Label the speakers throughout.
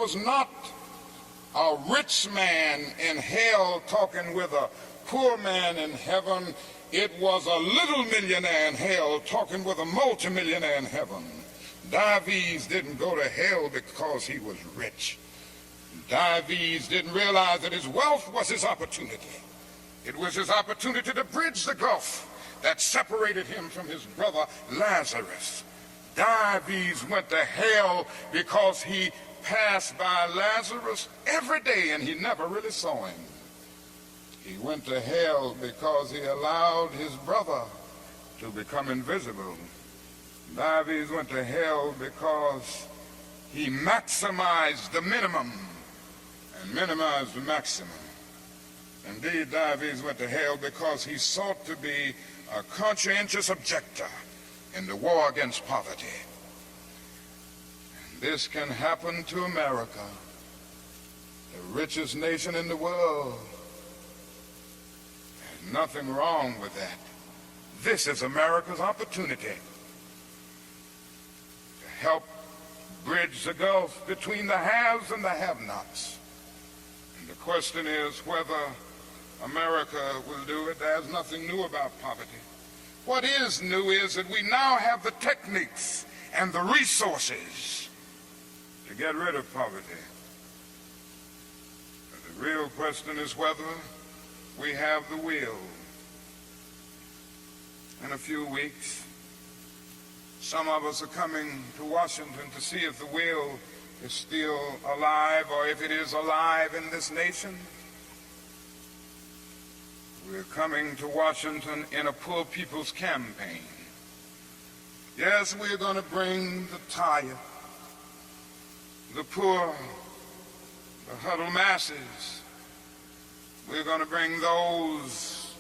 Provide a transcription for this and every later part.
Speaker 1: was not a rich man in hell talking with a poor man in heaven. It was a little millionaire in hell talking with a multimillionaire in heaven. Dives didn't go to hell because he was rich. Dives didn't realize that his wealth was his opportunity. It was his opportunity to bridge the gulf that separated him from his brother Lazarus. Dives went to hell because he passed by Lazarus every day and he never really saw him. He went to hell because he allowed his brother to become invisible. Dives went to hell because he maximized the minimum and minimized the maximum. Indeed, Dives went to hell because he sought to be a conscientious objector in the war against poverty. And this can happen to America, the richest nation in the world. There's nothing wrong with that. This is America's opportunity to help bridge the gulf between the haves and the have-nots. And the question is whether America will do it. There's nothing new about poverty. What is new is that we now have the techniques and the resources to get rid of poverty. But the real question is whether we have the will. In a few weeks, some of us are coming to Washington to see if the will is still alive or if it is alive in this nation. We're coming to Washington in a poor people's campaign. Yes, we're going to bring the tired, the poor, the huddled masses. We're going to bring those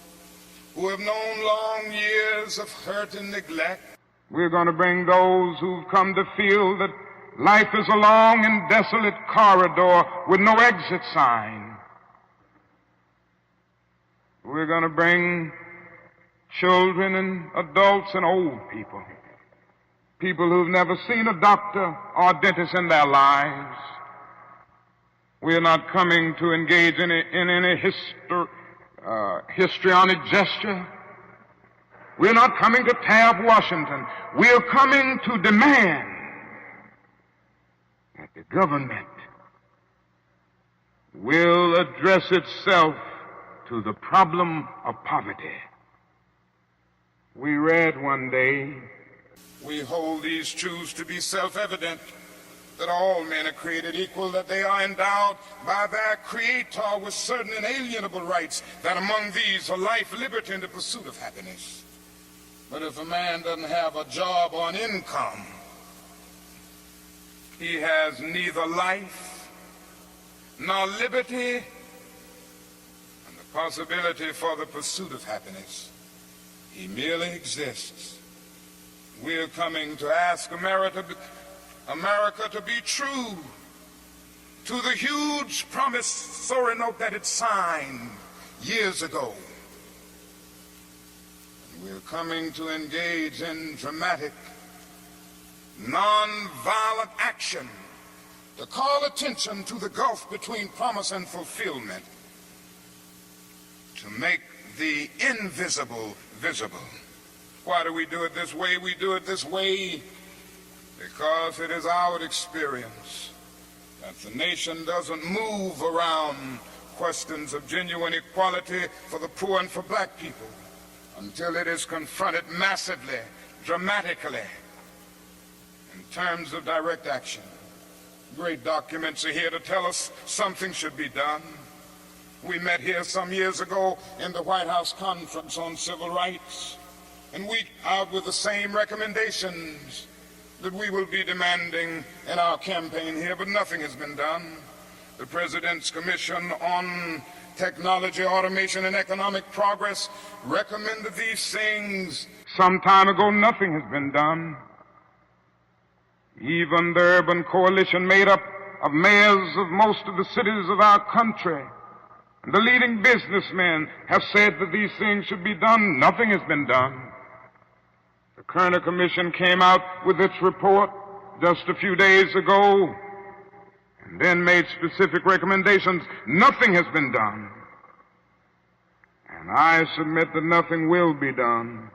Speaker 1: who have known long years of hurt and neglect. We're going to bring those who've come to feel that life is a long and desolate corridor with no exit sign. We're going to bring children and adults and old people, people who've never seen a doctor or a dentist in their lives. We're not coming to engage in any histrionic gesture. We're not coming to tear up Washington. We're coming to demand that the government will address itself to the problem of poverty. We read one day, we hold these truths to be self-evident, that all men are created equal, that they are endowed by their Creator with certain inalienable rights, that among these are life, liberty, and the pursuit of happiness. But if a man doesn't have a job or an income, he has neither life nor liberty and the possibility for the pursuit of happiness. He merely exists. We're coming to ask America to be true to the huge promissory note that it signed years ago. And we're coming to engage in dramatic, non-violent action to call attention to the gulf between promise and fulfillment, to make the invisible visible. Why do we do it this way? We do it this way because it is our experience that the nation doesn't move around questions of genuine equality for the poor and for black people until it is confronted massively, dramatically, in terms of direct action. Great documents are here to tell us something should be done. We met here some years ago in the White House Conference on Civil Rights, and we out with the same recommendations that we will be demanding in our campaign here, but nothing has been done. The President's Commission on Technology, Automation, and Economic Progress recommended these things some time ago. Nothing has been done. Even the urban coalition made up of mayors of most of the cities of our country, and the leading businessmen have said that these things should be done. Nothing has been done. The Kerner Commission came out with its report just a few days ago, and then made specific recommendations. Nothing has been done. And I submit that nothing will be done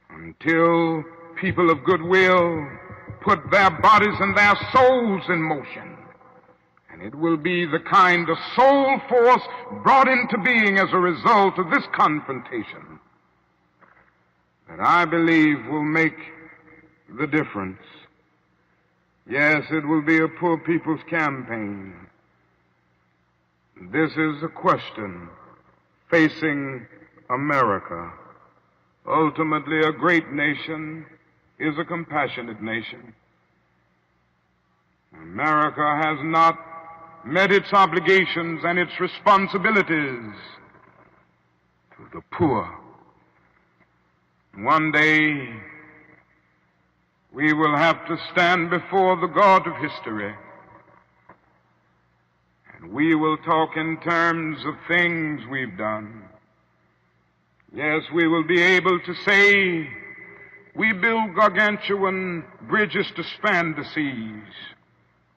Speaker 1: until people of goodwill put their bodies and their souls in motion. And it will be the kind of soul force brought into being as a result of this confrontation that I believe will make the difference. Yes, it will be a poor people's campaign. This is a question facing America. Ultimately, a great nation is a compassionate nation. America has not met its obligations and its responsibilities to the poor. One day, we will have to stand before the God of history, and we will talk in terms of things we've done. Yes, we will be able to say, we build gargantuan bridges to span the seas.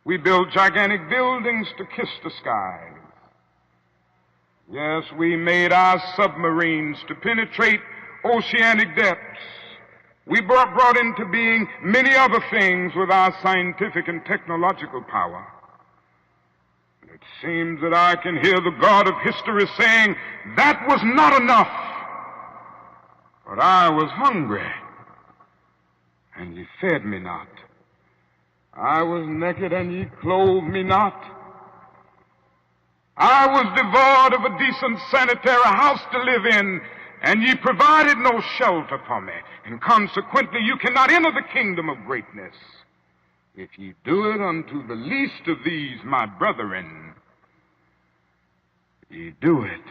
Speaker 1: We build gigantic buildings to kiss the skies. Yes, we made our submarines to penetrate oceanic depths. We brought into being many other things with our scientific and technological power. It seems that I can hear the God of history saying, that was not enough, but I was hungry, and ye fed me not. I was naked, and ye clothed me not. I was devoid of a decent sanitary house to live in, and ye provided no shelter for me. And consequently, you cannot enter the kingdom of greatness if ye do it unto the least of these, my brethren. Ye do it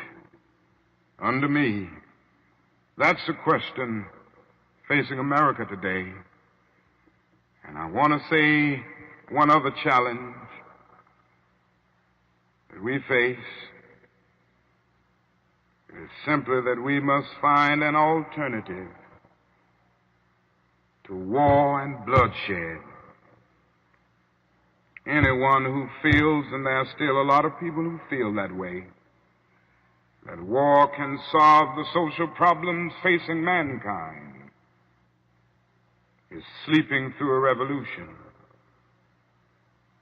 Speaker 1: unto me. That's the question facing America today. And I want to say one other challenge that we face is simply that we must find an alternative to war and bloodshed. Anyone who feels, and there are still a lot of people who feel that way, that war can solve the social problems facing mankind, is sleeping through a revolution.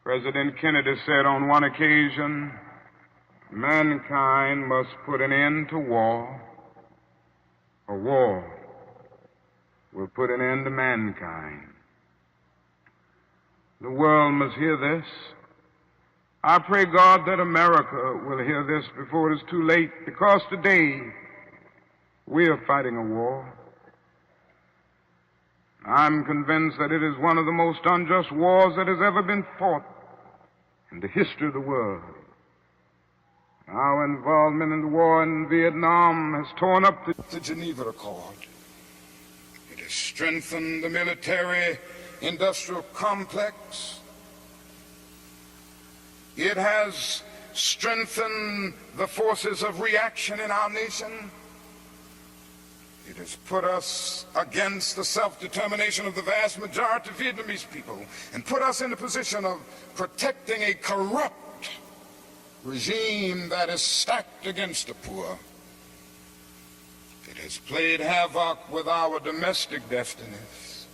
Speaker 1: President Kennedy said on one occasion, mankind must put an end to war, or war will put an end to mankind. The world must hear this. I pray God that America will hear this before it is too late, because today we are fighting a war. I'm convinced that it is one of the most unjust wars that has ever been fought in the history of the world. Our involvement in the war in Vietnam has torn up the Geneva Accord. It has strengthened the military-industrial complex. It has strengthened the forces of reaction in our nation. It has put us against the self-determination of the vast majority of Vietnamese people and put us in the position of protecting a corrupt regime that is stacked against the poor. It has played havoc with our domestic destinies.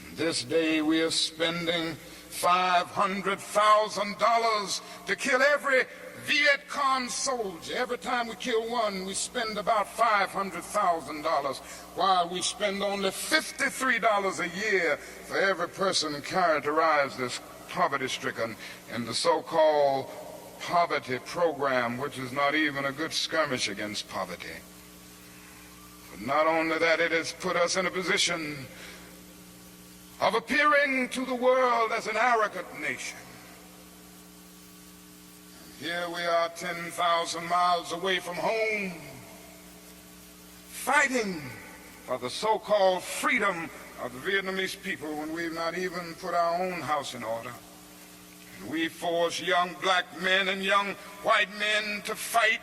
Speaker 1: And this day we are spending $500,000 to kill every Viet Cong soldier. Every time we kill one, we spend about $500,000, while we spend only $53 a year for every person characterized as poverty-stricken in the so-called poverty program, which is not even a good skirmish against poverty. But not only that, it has put us in a position of appearing to the world as an arrogant nation. Here we are 10,000 miles away from home, fighting for the so-called freedom of the Vietnamese people when we've not even put our own house in order. And we force young black men and young white men to fight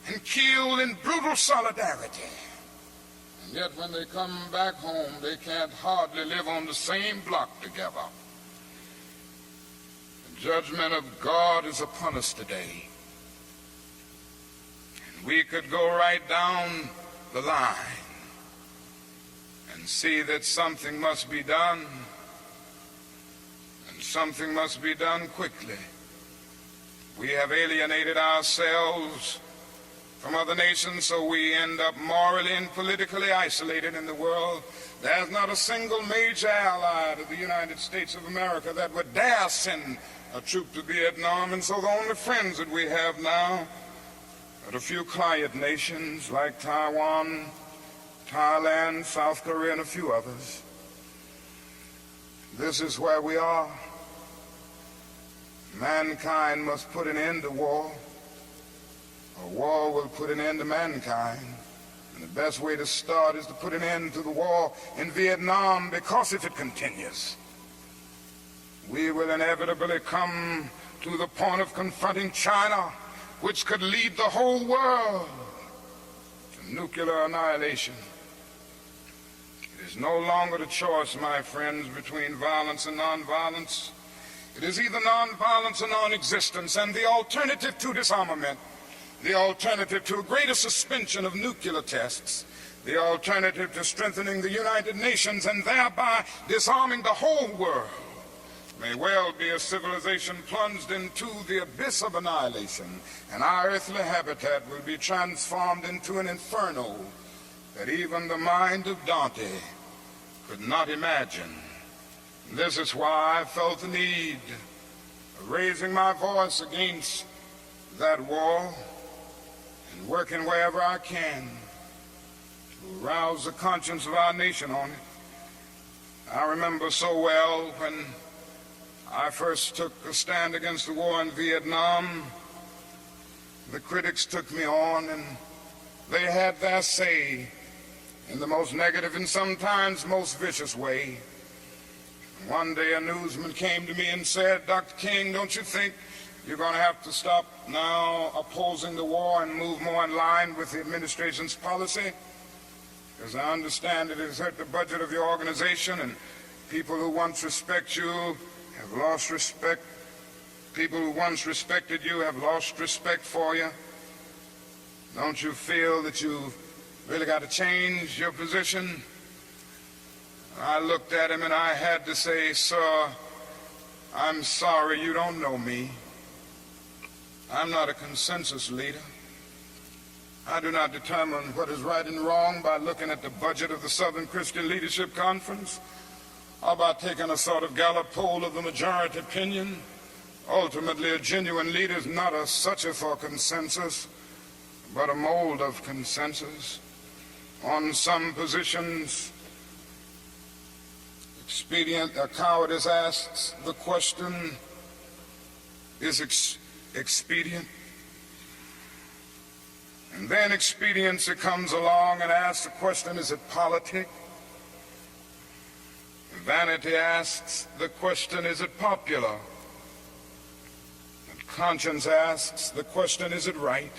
Speaker 1: and kill in brutal solidarity. And yet when they come back home, they can't hardly live on the same block together. judgment of God is upon us today. And we could go right down the line and see that something must be done, and something must be done quickly. We have alienated ourselves from other nations, so we end up morally and politically isolated in the world. There's not a single major ally to the United States of America that would dare send a troop to Vietnam, and so the only friends that we have now are a few quiet nations like Taiwan, Thailand, South Korea, and a few others. This is where we are. Mankind must put an end to war, or war will put an end to mankind. And the best way to start is to put an end to the war in Vietnam, because if it continues, we will inevitably come to the point of confronting China, which could lead the whole world to nuclear annihilation. It is no longer the choice, my friends, between violence and nonviolence. It is either nonviolence or non-existence, and the alternative to disarmament, the alternative to a greater suspension of nuclear tests, the alternative to strengthening the United Nations and thereby disarming the whole world, may well be a civilization plunged into the abyss of annihilation, and our earthly habitat will be transformed into an inferno that even the mind of Dante could not imagine. This is why I felt the need of raising my voice against that war and working wherever I can to arouse the conscience of our nation on it. I remember so well when I first took a stand against the war in Vietnam, the critics took me on and they had their say in the most negative and sometimes most vicious way. One day a newsman came to me and said, "Dr. King, don't you think you're going to have to stop now opposing the war and move more in line with the administration's policy? Because I understand it has hurt the budget of your organization, and people who once respect you have lost respect. People who once respected you have lost respect for you. Don't you feel that you've really got to change your position?" I looked at him and I had to say, "Sir, I'm sorry, you don't know me. I'm not a consensus leader. I do not determine what is right and wrong by looking at the budget of the Southern Christian Leadership Conference, or by taking a sort of Gallup poll of the majority opinion. Ultimately, a genuine leader is not a searcher for consensus, but a mold of consensus. On some positions, cowardice asks the question, is expedient? And then expediency comes along and asks the question, is it politic? Vanity asks the question, is it popular? And conscience asks the question, is it right?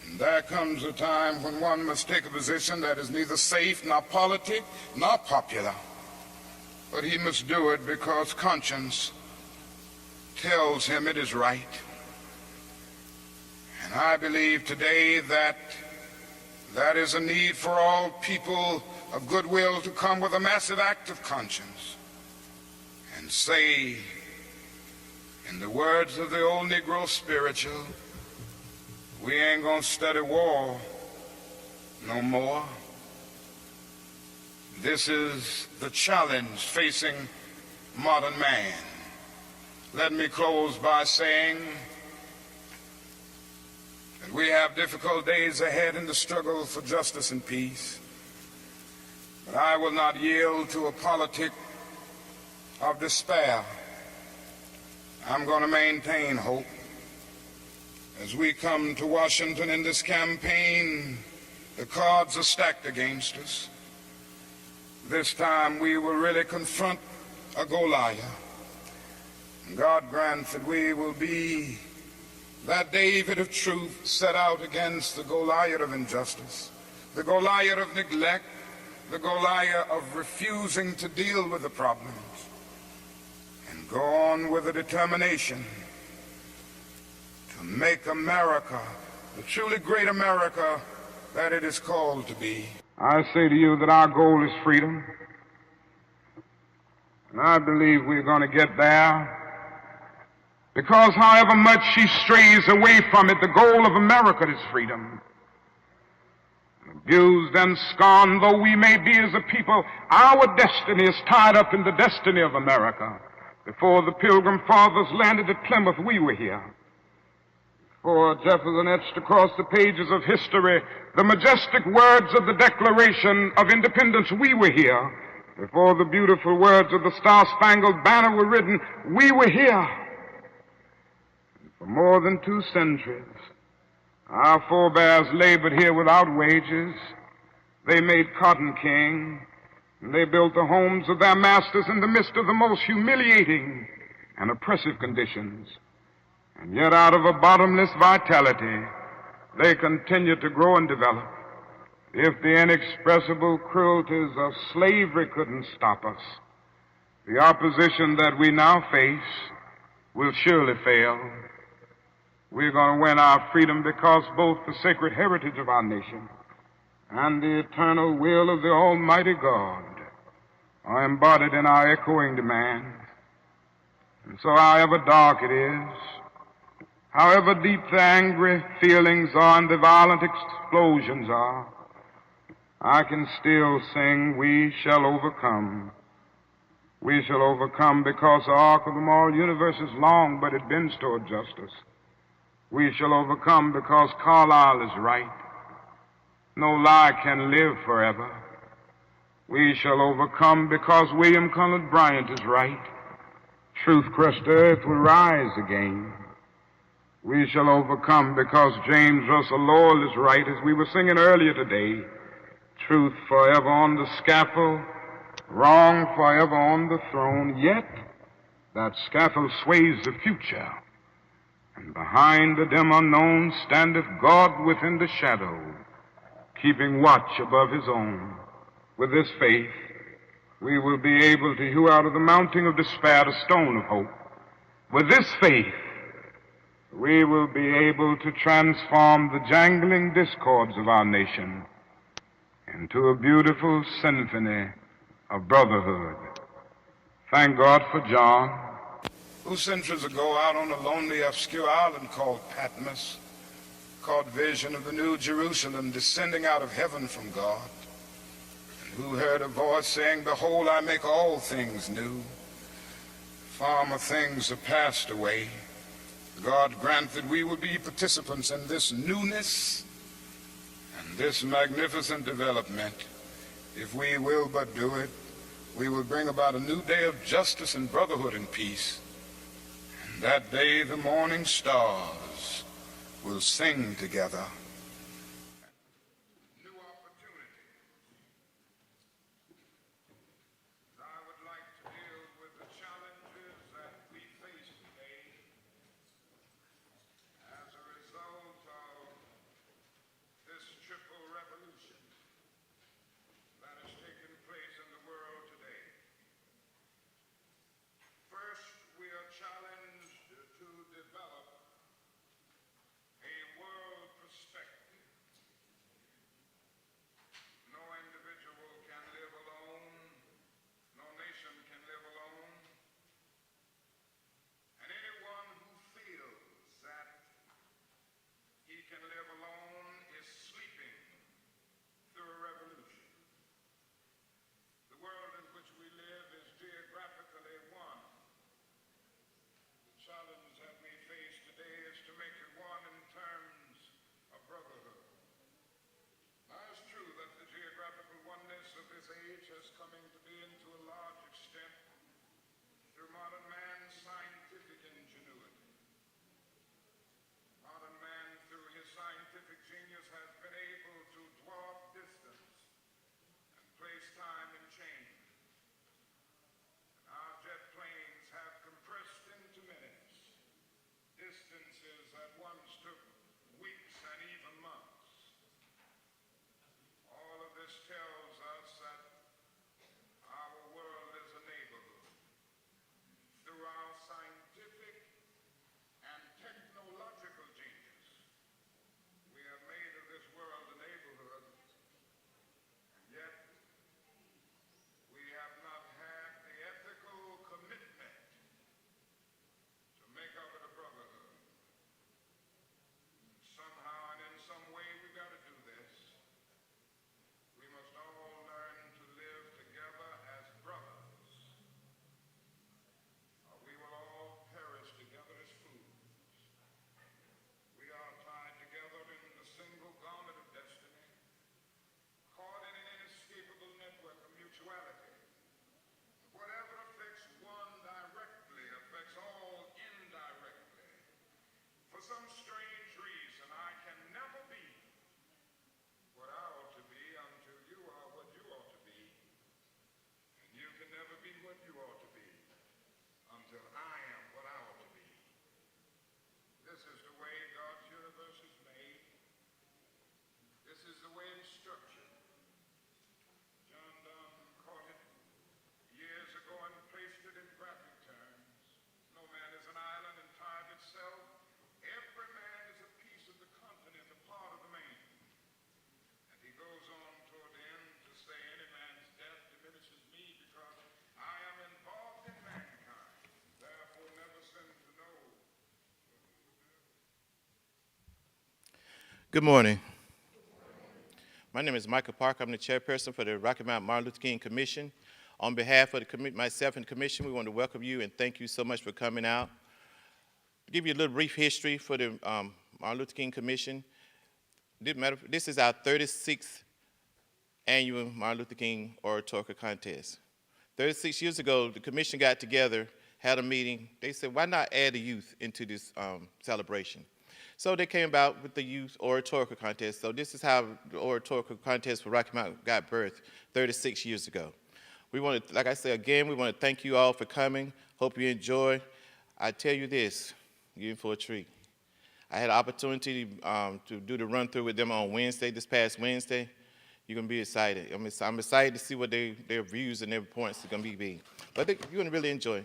Speaker 1: And there comes a time when one must take a position that is neither safe, nor politic, nor popular. But he must do it because conscience tells him it is right. And I believe today that that is a need for all people of goodwill to come with a massive act of conscience and say, in the words of the old Negro spiritual, we ain't gonna study war no more. This is the challenge facing modern man. Let me close by saying that we have difficult days ahead in the struggle for justice and peace. But I will not yield to a politic of despair. I'm going to maintain hope. As we come to Washington in this campaign, the cards are stacked against us. This time we will really confront a Goliath. And God grants that we will be that David of truth set out against the Goliath of injustice, the Goliath of neglect, the Goliath of refusing to deal with the problems. And go on with a determination to make America the truly great America that it is called to be. I say to you that our goal is freedom, and I believe we're going to get there, because however much she strays away from it, the goal of America is freedom. Abused and scorned though we may be as a people, our destiny is tied up in the destiny of America. Before the Pilgrim Fathers landed at Plymouth, we were here. Before Jefferson etched across the pages of history the majestic words of the Declaration of Independence, we were here. Before the beautiful words of the Star-Spangled Banner were written, we were here. For more than 2 centuries, our forebears labored here without wages. They made cotton king, and they built the homes of their masters in the midst of the most humiliating and oppressive conditions. And yet out of a bottomless vitality, they continue to grow and develop. If the inexpressible cruelties of slavery couldn't stop us, the opposition that we now face will surely fail. We're going to win our freedom because both the sacred heritage of our nation and the eternal will of the Almighty God are embodied in our echoing demands. And so however dark it is, however deep the angry feelings are and the violent explosions are, I can still sing, we shall overcome. We shall overcome because the arc of the moral universe is long, but it bends toward justice. We shall overcome because Carlyle is right. No lie can live forever. We shall overcome because William Cullen Bryant is right. Truth-crushed earth will rise again. We shall overcome because James Russell Lowell is right, as we were singing earlier today. Truth forever on the scaffold, wrong forever on the throne, yet that scaffold sways the future. And behind the dim unknown standeth God within the shadow, keeping watch above his own. With this faith, we will be able to hew out of the mountain of despair a stone of hope. With this faith, we will be able to transform the jangling discords of our nation into a beautiful symphony of brotherhood. Thank God for John, who centuries ago out on a lonely, obscure island called Patmos caught vision of the New Jerusalem descending out of heaven from God, and who heard a voice saying, behold, I make all things new. Former things are passed away. God grant that we will be participants in this newness and this magnificent development. If we will but do it, we will bring about a new day of justice and brotherhood and peace. And that day the morning stars will sing together. New opportunities. I would like to deal with the challenges that we face today as a result of this triple revolution that has taken place in the world today. First, we are challenged to develop a world perspective
Speaker 2: Good morning. My name is Michael Parker. I'm the chairperson for the Rocky Mount Martin Luther King Commission. On behalf of myself and the commission, we want to welcome you and thank you so much for coming out. To give you a little brief history for the Martin Luther King Commission, this is our 36th annual Martin Luther King Oratorical Contest. 36 years ago, the commission got together, had a meeting. They said, why not add the youth into this celebration? So they came about with the Youth Oratorical Contest. So this is how the Oratorical Contest for Rocky Mount got birthed 36 years ago. We want to, like I said again, we want to thank you all for coming. Hope you enjoy. I tell you this, you're in for a treat. I had an opportunity to do the run-through with them on Wednesday, this past Wednesday. You're going to be excited. I'm excited to see what their views and their points are going to be. But you're going to really enjoy.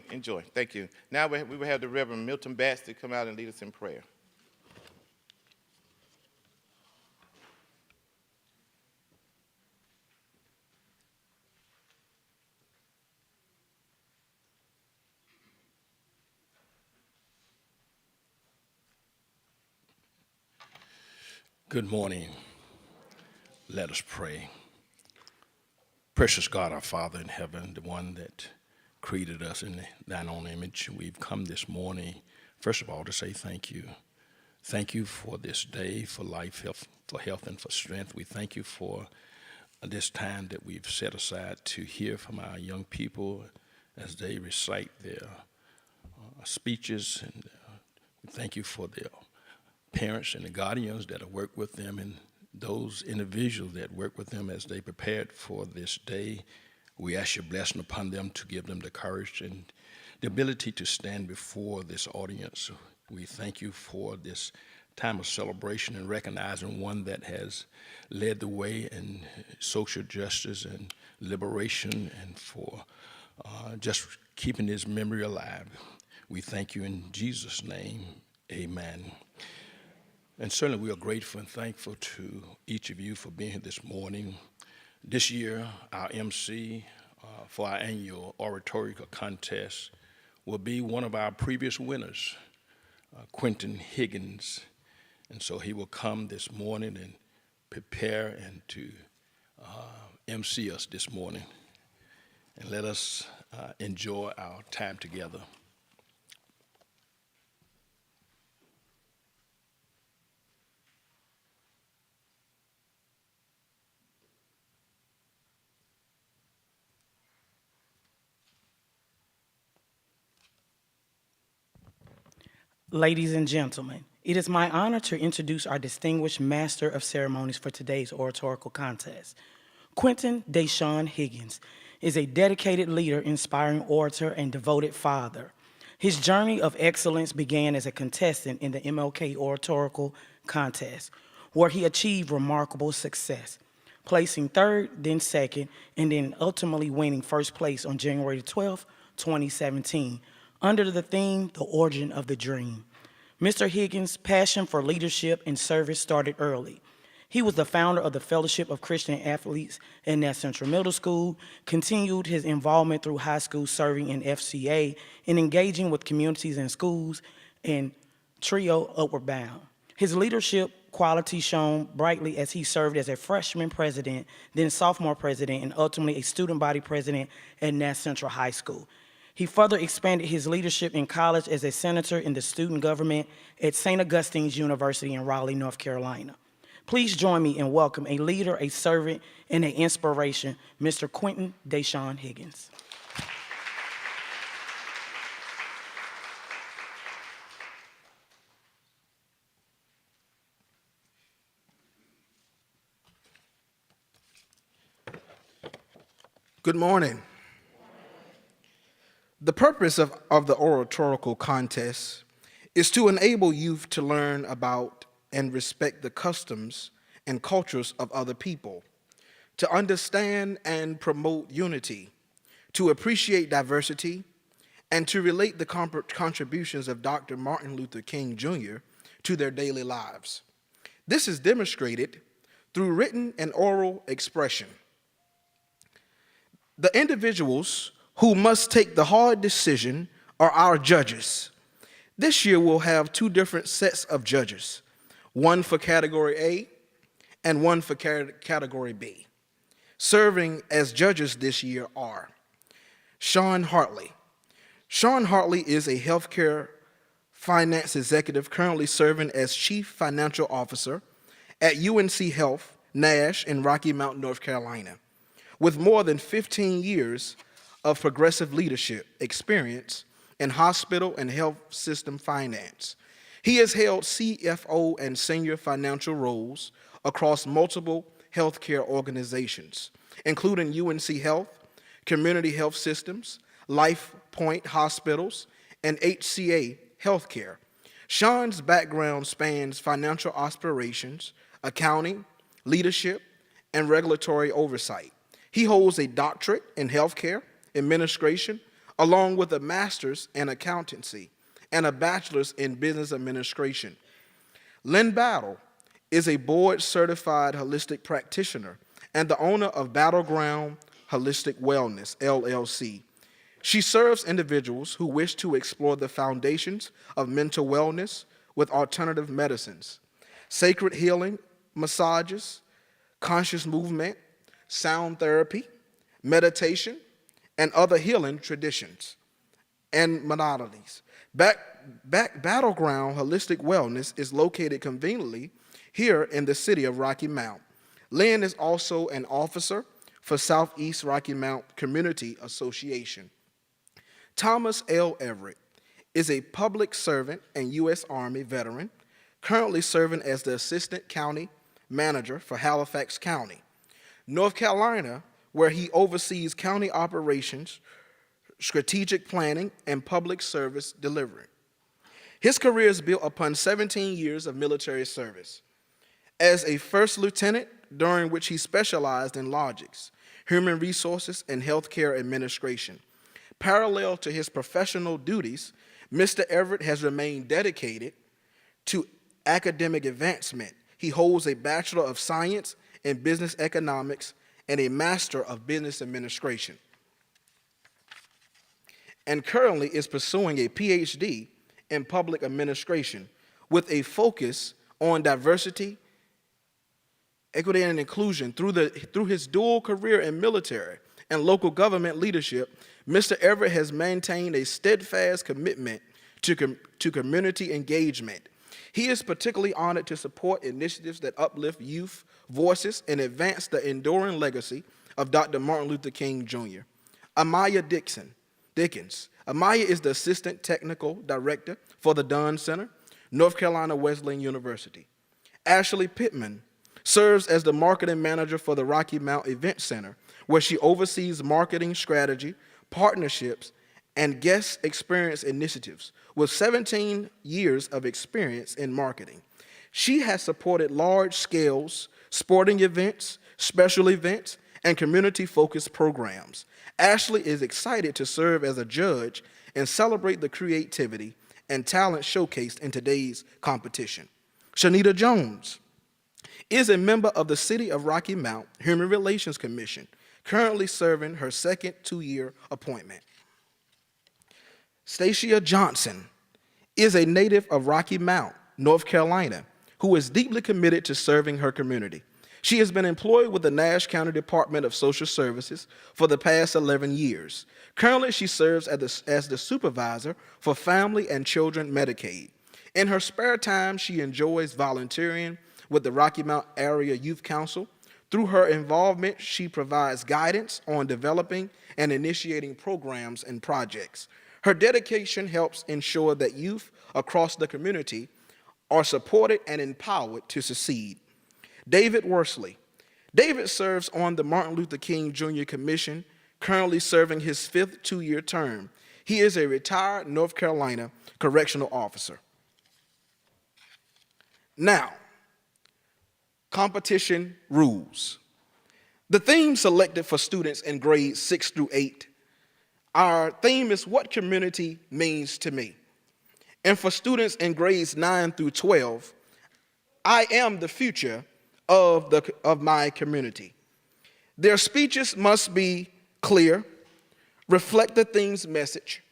Speaker 2: Thank you. Now we will have the Reverend Milton Batts to come out and lead us in prayer.
Speaker 3: Good morning. Let us pray. Precious God, our Father in heaven, the one that created us in thine own image, we've come this morning, first of all, to say thank you. Thank you for this day, for life, health, and for strength. We thank you for this time that we've set aside to hear from our young people as they recite their speeches. And we thank you for their parents and the guardians that have worked with them and those individuals that work with them as they prepared for this day. We ask your blessing upon them to give them the courage and the ability to stand before this audience. We thank you for this time of celebration and recognizing one that has led the way in social justice and liberation and for just keeping his memory alive. We thank you in Jesus' name. Amen. And certainly we are grateful and thankful to each of you for being here this morning. This year, our MC for our annual Oratorical Contest will be one of our previous winners, Quentin Higgins. And so he will come this morning and prepare and to MC us this morning. And let us enjoy our time together.
Speaker 4: Ladies and gentlemen, it is my honor to introduce our distinguished Master of Ceremonies for today's Oratorical Contest. Quentin Deshaun Higgins is a dedicated leader, inspiring orator, and devoted father. His journey of excellence began as a contestant in the MLK Oratorical Contest, where he achieved remarkable success, placing third, then second, and then ultimately winning first place on January 12, 2017, under the theme, The Origin of the Dream. Mr. Higgins' passion for leadership and service started early. He was the founder of the Fellowship of Christian Athletes in Nat Central Middle School, continued his involvement through high school serving in FCA, and engaging with communities and schools, and Trio Upward Bound. His leadership qualities shone brightly as he served as a freshman president, then sophomore president, and ultimately a student body president at Nat Central High School. He further expanded his leadership in college as a senator in the student government at St. Augustine's University in Raleigh, North Carolina. Please join me in welcoming a leader, a servant, and an inspiration, Mr. Quentin Deshaun Higgins.
Speaker 5: Good morning. The purpose of the oratorical contest is to enable youth to learn about and respect the customs and cultures of other people, to understand and promote unity, to appreciate diversity, and to relate the contributions of Dr. Martin Luther King Jr. to their daily lives. This is demonstrated through written and oral expression. The individuals who must take the hard decision are our judges. This year we'll have two different sets of judges. one for Category A, and one for Category B. Serving as judges this year are Sean Hartley. Sean Hartley is a healthcare finance executive currently serving as Chief Financial Officer at UNC Health, Nash in Rocky Mount, North Carolina, with more than 15 years of progressive leadership experience in hospital and health system finance. He has held CFO and senior financial roles across multiple healthcare organizations, including UNC Health, Community Health Systems, Life Point Hospitals, and HCA Healthcare. Sean's background spans financial operations, accounting, leadership, and regulatory oversight. He holds a doctorate in healthcare administration, along with a master's in accountancy and a bachelor's in business administration. Lynn Battle is a board-certified holistic practitioner and the owner of Battleground Holistic Wellness, LLC. She serves individuals who wish to explore the foundations of mental wellness with alternative medicines, sacred healing, massages, conscious movement, sound therapy, meditation, and other healing traditions and modalities. Battleground Holistic Wellness is located conveniently here in the city of Rocky Mount. Lynn is also an officer for Southeast Rocky Mount Community Association. Thomas L. Everett is a public servant and U.S. Army veteran, currently serving as the Assistant County Manager for Halifax County, North Carolina, where he oversees county operations, strategic planning, and public service delivery. His career is built upon 17 years of military service. As a first lieutenant, during which he specialized in logistics, human resources, and healthcare administration. Parallel to his professional duties, Mr. Everett has remained dedicated to academic advancement. He holds a Bachelor of Science in Business Economics and a Master of Business Administration, and currently is pursuing a PhD in Public Administration with a focus on diversity, equity, and inclusion. Through his dual career in military and local government leadership, Mr. Everett has maintained a steadfast commitment to community engagement. He is particularly honored to support initiatives that uplift youth voices and advance the enduring legacy of Dr. Martin Luther King Jr. Amaya Dickens. Amaya is the Assistant Technical Director for the Dunn Center, North Carolina Wesleyan University. Ashley Pittman serves as the Marketing Manager for the Rocky Mount Event Center, where she oversees marketing strategy, partnerships, and guest experience initiatives. With 17 years of experience in marketing, she has supported large-scale sporting events, special events, and community-focused programs. Ashley is excited to serve as a judge and celebrate the creativity and talent showcased in today's competition. Shanita Jones is a member of the City of Rocky Mount Human Relations Commission, currently serving her second 2-year appointment. Stacia Johnson is a native of Rocky Mount, North Carolina, who is deeply committed to serving her community. She has been employed with the Nash County Department of Social Services for the past 11 years. Currently, she serves as the supervisor for Family and Children Medicaid. In her spare time, she enjoys volunteering with the Rocky Mount Area Youth Council. Through her involvement, she provides guidance on developing and initiating programs and projects. Her dedication helps ensure that youth across the community are supported and empowered to succeed. David Worsley. David serves on the Martin Luther King Jr. Commission, currently serving his 5th 2-year term. He is a retired North Carolina correctional officer. Now, competition rules. The theme selected for students in grades 6 through 8, our theme is what community means to me. And for students in grades 9 through 12, I am the future of my community. Their speeches must be clear, reflect the theme's message,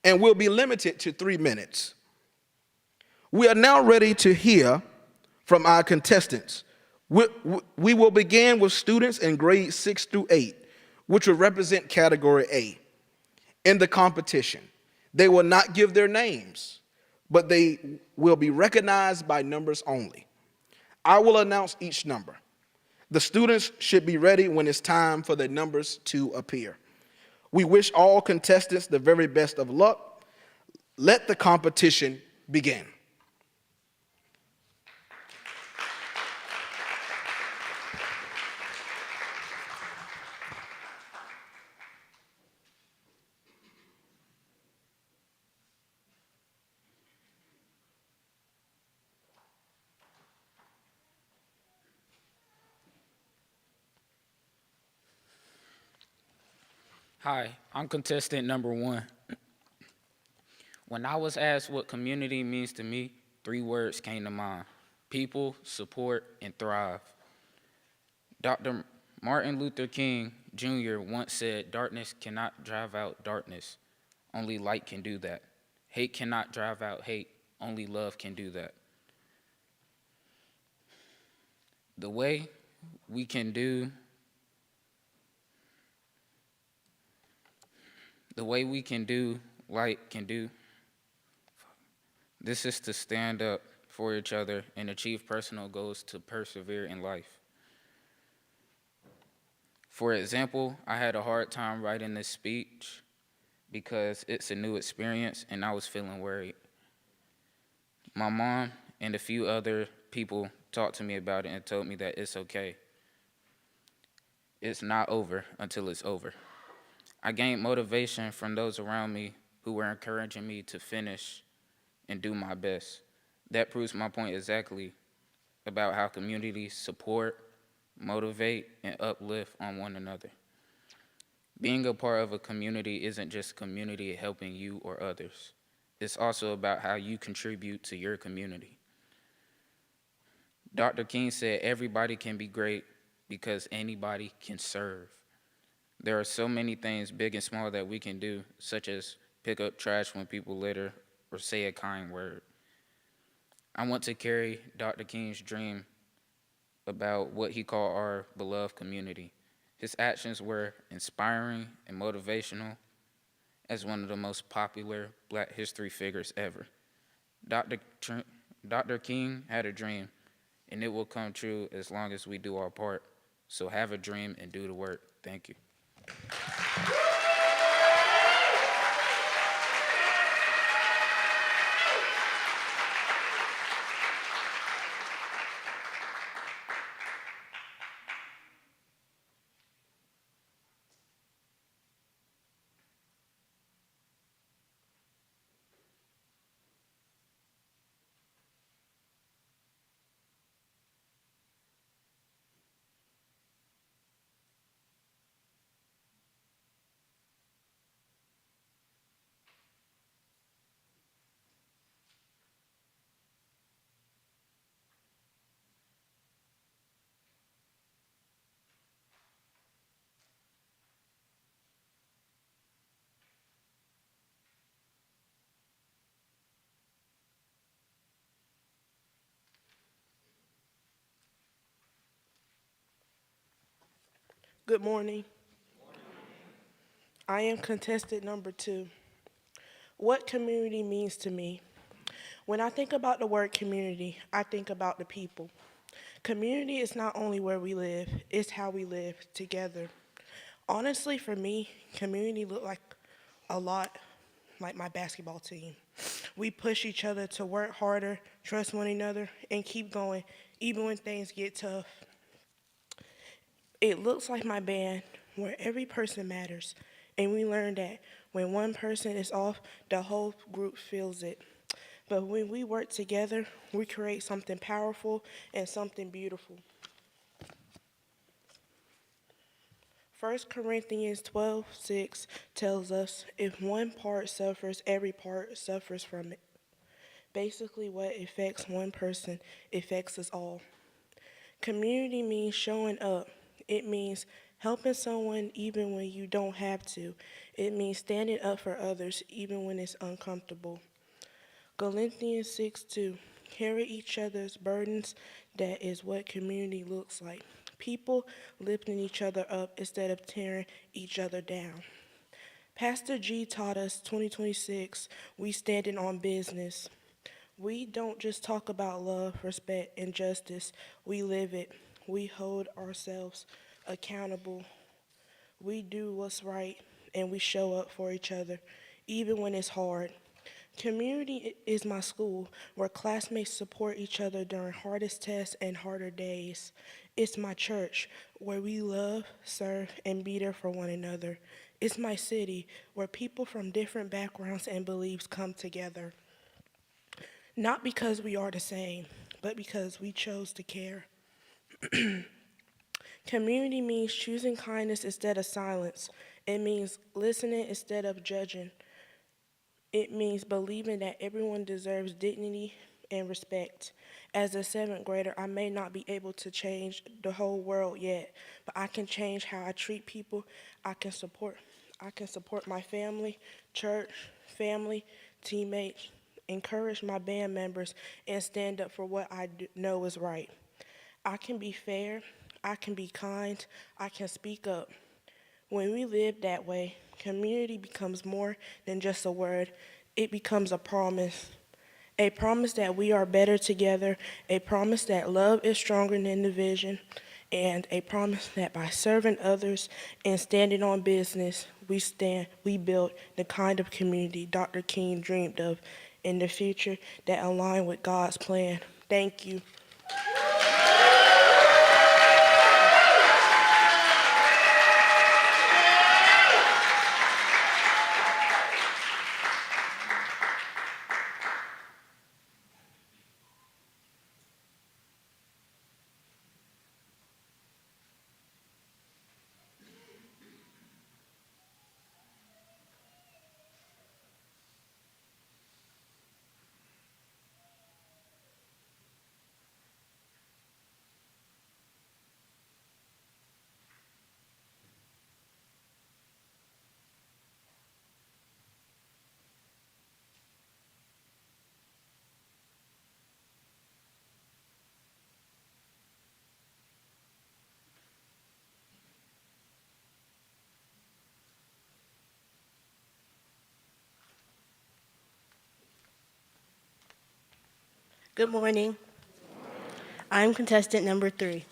Speaker 5: and will be limited to 3 minutes. We are now ready to hear from our contestants. We will begin with students in grades 6 through 8, which will represent category A. In the competition, they will not give their names, but they will be recognized by numbers only. I will announce each number. The students should be ready when it's time for the numbers to appear. We wish all contestants the very best of luck. Let the competition begin.
Speaker 6: Hi, I'm contestant number 1. When I was asked what community means to me, 3 words came to mind: people, support, and thrive. Dr. Martin Luther King Jr. once said, "Darkness cannot drive out darkness. Only light can do that. Hate cannot drive out hate. Only love can do that." The way we can do light can do this is to stand up for each other and achieve personal goals to persevere in life. For example, I had a hard time writing this speech because it's a new experience and I was feeling worried. My mom and a few other people talked to me about it and told me that it's okay. It's not over until it's over. I gained motivation from those around me who were encouraging me to finish and do my best. That proves my point exactly about how communities support, motivate, and uplift on one another. Being a part of a community isn't just community helping you or others. It's also about how you contribute to your community. Dr. King said everybody can be great because anybody can serve. There are so many things, big and small, that we can do, such as pick up trash when people litter or say a kind word. I want to carry Dr. King's dream about what he called our beloved community. His actions were inspiring and motivational as one of the most popular Black history figures ever. Dr. King had a dream, and it will come true as long as we do our part. So have a dream and do the work. Thank you.
Speaker 7: Good morning. I am contestant number 2. What community means to me? When I think about the word community, I think about the people. Community is not only where we live, it's how we live together. Honestly, for me, community look like a lot like my basketball team. We push each other to work harder, trust one another, and keep going, even when things get tough. It looks like my band, where every person matters, and we learn that when one person is off, the whole group feels it. But when we work together, we create something powerful and something beautiful. 1 Corinthians 12:6 tells us, if one part suffers, every part suffers from it. Basically, what affects one person affects us all. Community means showing up. It means helping someone even when you don't have to. It means standing up for others even when it's uncomfortable. Galatians 6:2, carry each other's burdens. That is what community looks like. People lifting each other up instead of tearing each other down. Pastor G taught us 2026, we standing on business. We don't just talk about love, respect, and justice. We live it. We hold ourselves accountable. We do what's right, and we show up for each other, even when it's hard. Community is my school, where classmates support each other during hardest tests and harder days. It's my church, where we love, serve, and be there for one another. It's my city, where people from different backgrounds and beliefs come together. Not because we are the same, but because we chose to care. Community means choosing kindness instead of silence. It means listening instead of judging. It means believing that everyone deserves dignity and respect. As a seventh grader, I may not be able to change the whole world yet, but I can change how I treat people. I can support my family, church, family, teammates, encourage my band members, and stand up for what I know is right. I can be fair, I can be kind, I can speak up. When we live that way, community becomes more than just a word. It becomes a promise. A promise that we are better together, a promise that love is stronger than division, and a promise that by serving others and standing on business, we build the kind of community Dr. King dreamed of in the future that align with God's plan. Thank you.
Speaker 8: Good morning. I'm contestant number 3.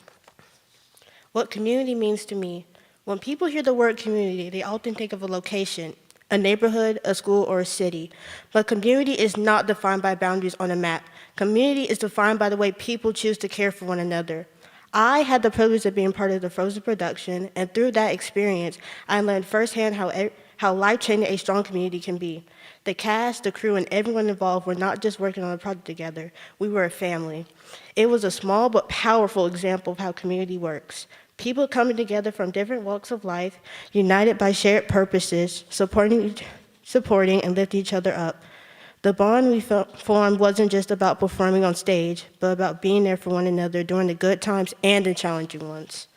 Speaker 8: What community means to me. When people hear the word community, they often think of a location, a neighborhood, a school, or a city. But community is not defined by boundaries on a map. Community is defined by the way people choose to care for one another. I had the privilege of being part of the Frozen production, and through that experience, I learned firsthand how life-changing a strong community can be. The cast, the crew, and everyone involved were not just working on a project together. We were a family. It was a small but powerful example of how community works. People coming together from different walks of life, united by shared purposes, supporting and lifting each other up. The bond we formed wasn't just about performing on stage, but about being there for one another during the good times and the challenging ones.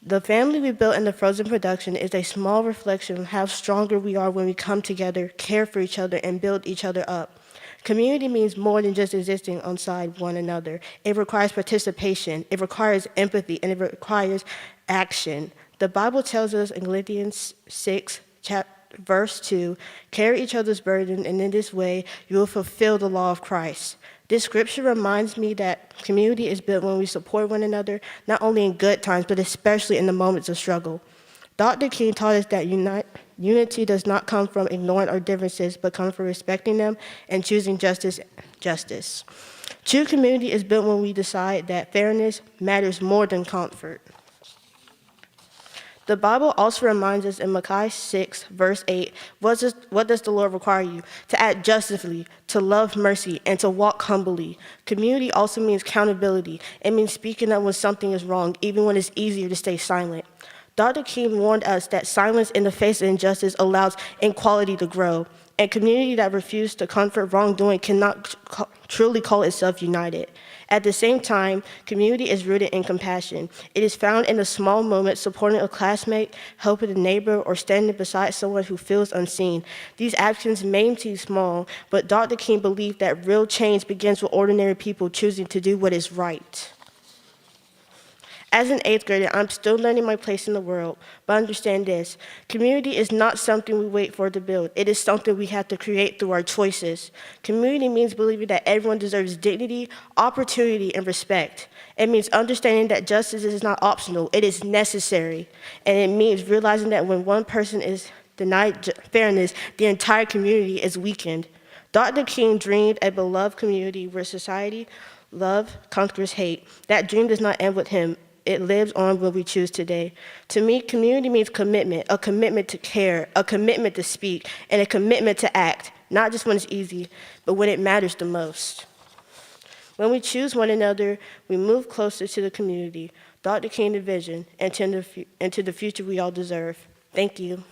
Speaker 8: The family we built in the Frozen production is a small reflection of how stronger we are when we come together, care for each other, and build each other up. Community means more than just existing alongside one another. It requires participation, it requires empathy, and it requires action. The Bible tells us in Galatians 6, verse 2, carry each other's burden, and in this way you will fulfill the law of Christ. This scripture reminds me that community is built when we support one another, not only in good times, but especially in the moments of struggle. Dr. King taught us that unity does not come from ignoring our differences, but comes from respecting them and choosing justice. True community is built when we decide that fairness matters more than comfort. The Bible also reminds us in Micah 6, verse 8, what does the Lord require you? To act justly, to love mercy, and to walk humbly. Community also means accountability. It means speaking up when something is wrong, even when it's easier to stay silent. Dr. King warned us that silence in the face of injustice allows inequality to grow. A community that refuses to comfort wrongdoing cannot truly call itself united. At the same time, community is rooted in compassion. It is found in the small moments, supporting a classmate, helping a neighbor, or standing beside someone who feels unseen. These actions may seem small, but Dr. King believed that real change begins with ordinary people choosing to do what is right. As an 8th grader, I'm still learning my place in the world, but understand this: community is not something we wait for to build. It is something we have to create through our choices. Community means believing that everyone deserves dignity, opportunity, and respect. It means understanding that justice is not optional, it is necessary. And it means realizing that when one person is denied fairness, the entire community is weakened. Dr. King dreamed a beloved community where society, love conquers hate. That dream does not end with him. It lives on when we choose today. To me, community means commitment, a commitment to care, a commitment to speak, and a commitment to act, not just when it's easy, but when it matters the most. When we choose one another, we move closer to the community, Dr. King vision, and to the future we all deserve. Thank you.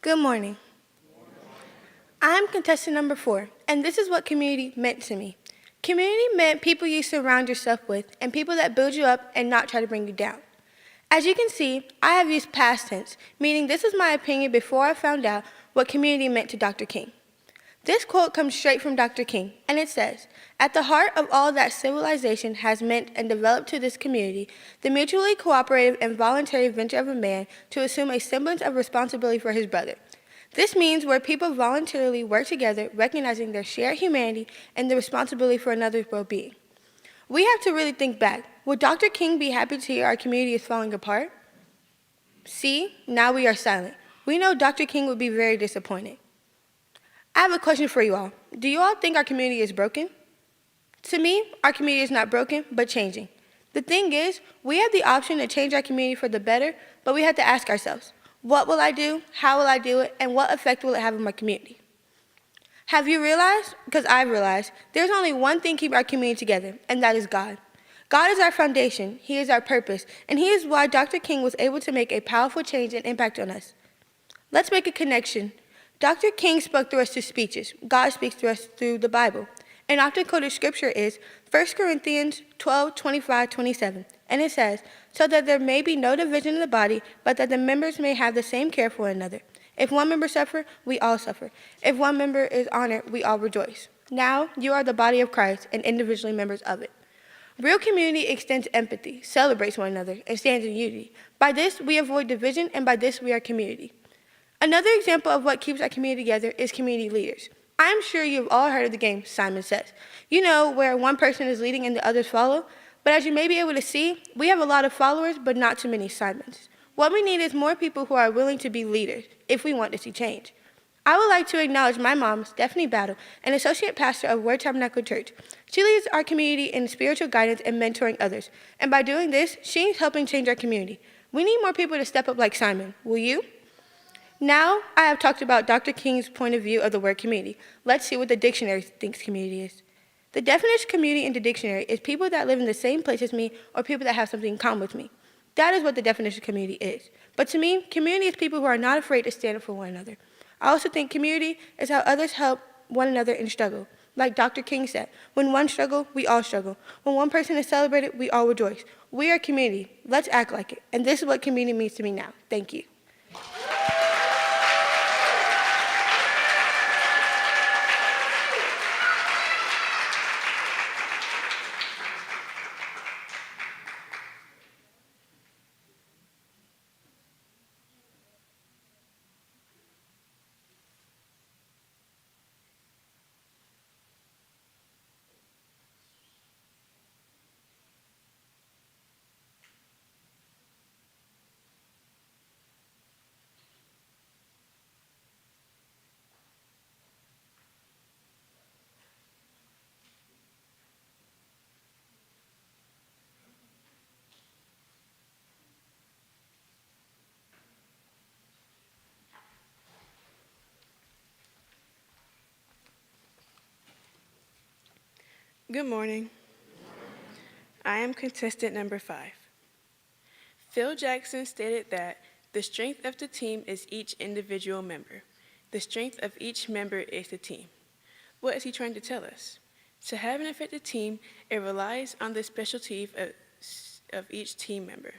Speaker 9: Good morning. I'm contestant number 4, and this is what community meant to me. Community meant people you surround yourself with and people that build you up and not try to bring you down. As you can see, I have used past tense, meaning this is my opinion before I found out what community meant to Dr. King. This quote comes straight from Dr. King, and it says, "At the heart of all that civilization has meant and developed to this community, the mutually cooperative and voluntary venture of a man to assume a semblance of responsibility for his brother. This means where people voluntarily work together, recognizing their shared humanity and the responsibility for another's well-being." We have to really think back. Would Dr. King be happy to hear our community is falling apart? See, now we are silent. We know Dr. King would be very disappointed. I have a question for you all. Do you all think our community is broken? To me, our community is not broken, but changing. The thing is, we have the option to change our community for the better, but we have to ask ourselves, what will I do, how will I do it, and what effect will it have on my community? Have you realized, because I've realized, there's only one thing keeping our community together, and that is God. God is our foundation, He is our purpose, and He is why Dr. King was able to make a powerful change and impact on us. Let's make a connection. Dr. King spoke through us through speeches. God speaks through us through the Bible. An often quoted scripture is 1 Corinthians 12:25-27, and it says, "So that there may be no division in the body, but that the members may have the same care for one another. If one member suffer, we all suffer. If one member is honored, we all rejoice. Now you are the body of Christ and individually members of it." Real community extends empathy, celebrates one another, and stands in unity. By this, we avoid division, and by this, we are community. Another example of what keeps our community together is community leaders. I'm sure you've all heard of the game Simon Says. You know, where one person is leading and the others follow. But as you may be able to see, we have a lot of followers, but not too many Simons. What we need is more people who are willing to be leaders if we want to see change. I would like to acknowledge my mom, Stephanie Battle, an associate pastor of Word Tabernacle Church. She leads our community in spiritual guidance and mentoring others. And by doing this, she's helping change our community. We need more people to step up like Simon. Will you? Now, I have talked about Dr. King's point of view of the word community. Let's see what the dictionary thinks community is. The definition of community in the dictionary is people that live in the same place as me or people that have something in common with me. That is what the definition of community is. But to me, community is people who are not afraid to stand up for one another. I also think community is how others help one another in struggle. Like Dr. King said, when one struggle, we all struggle. When one person is celebrated, we all rejoice. We are community. Let's act like it. And this is what community means to me now. Thank you.
Speaker 10: Good morning. I am contestant number 5. Phil Jackson stated that the strength of the team is each individual member. The strength of each member is the team. What is he trying to tell us? To have an effective team, it relies on the specialty of each team member.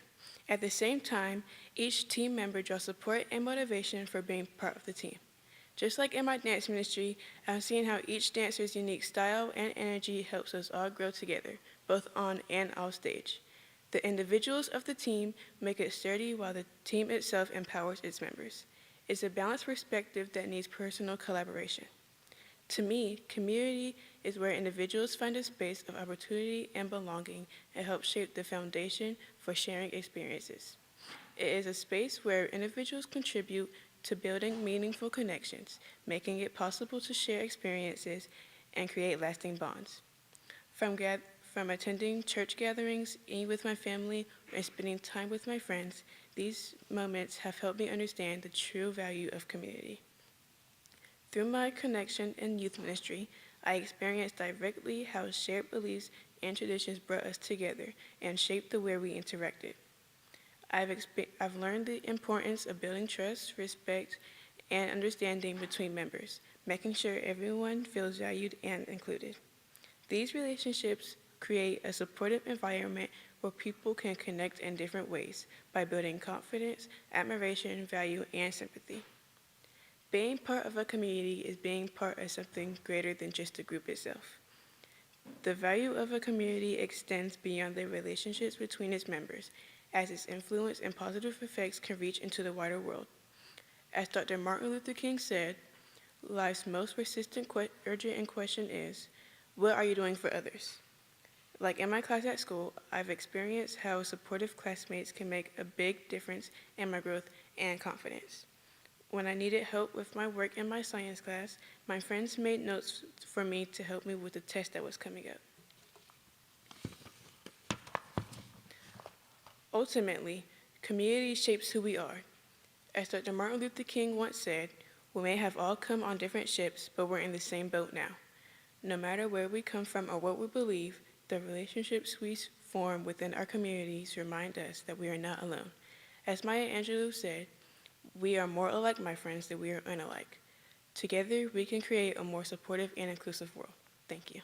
Speaker 10: At the same time, each team member draws support and motivation for being part of the team. Just like in my dance ministry, I'm seeing how each dancer's unique style and energy helps us all grow together, both on and off stage. The individuals of the team make it sturdy while the team itself empowers its members. It's a balanced perspective that needs personal collaboration. To me, community is where individuals find a space of opportunity and belonging and help shape the foundation for sharing experiences. It is a space where individuals contribute to building meaningful connections, making it possible to share experiences and create lasting bonds. From attending church gatherings, eating with my family, and spending time with my friends, these moments have helped me understand the true value of community. Through my connection in youth ministry, I experienced directly how shared beliefs and traditions brought us together and shaped the way we interacted. I've learned the importance of building trust, respect, and understanding between members, making sure everyone feels valued and included. These relationships create a supportive environment where people can connect in different ways by building confidence, admiration, value, and sympathy. Being part of a community is being part of something greater than just the group itself. The value of a community extends beyond the relationships between its members, as its influence and positive effects can reach into the wider world. As Dr. Martin Luther King said, life's most persistent urgent question is, what are you doing for others? Like in my class at school, I've experienced how supportive classmates can make a big difference in my growth and confidence. When I needed help with my work in my science class, my friends made notes for me to help me with the test that was coming up. Ultimately, community shapes who we are. As Dr. Martin Luther King once said, we may have all come on different ships, but we're in the same boat now. No matter where we come from or what we believe, the relationships we form within our communities remind us that we are not alone. As Maya Angelou said, we are more alike, my friends, than we are unalike. Together, we can create a more supportive and inclusive world. Thank you.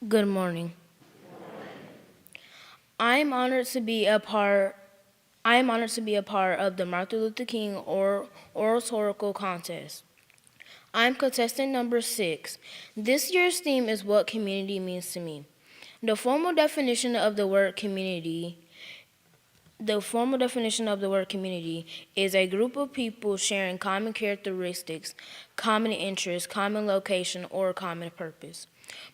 Speaker 8: Good morning. I am honored to be a part of the Martin Luther King Oratorical Contest. I'm contestant number 6. This year's theme is what community means to me. The formal definition of the word community is a group of people sharing common characteristics, common interests, common location, or common purpose.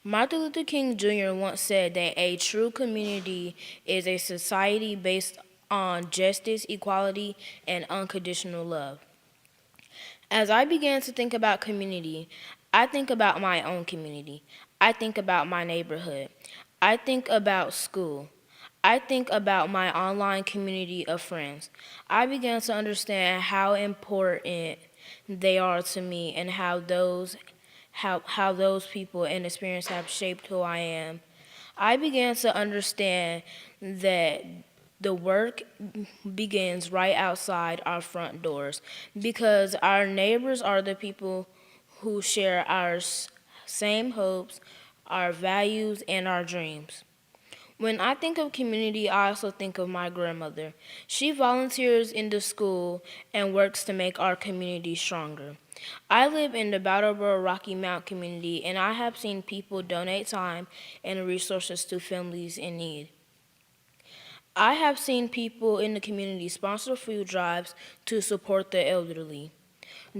Speaker 8: Martin Luther King Jr. once said that a true community is a society based on justice, equality, and unconditional love. As I began to think about community, I think about my own community. I think about my neighborhood. I think about school. I think about my online community of friends. I began to understand how important they are to me and how those people and experience have shaped who I am. I began to understand that the work begins right outside our front doors because our neighbors are the people who share our same hopes, our values, and our dreams.
Speaker 11: When I think of community, I also think of my grandmother. She volunteers in the school and works to make our community stronger. I live in the Brattleboro Rocky Mount community, and I have seen people donate time and resources to families in need. I have seen people in the community sponsor food drives to support the elderly.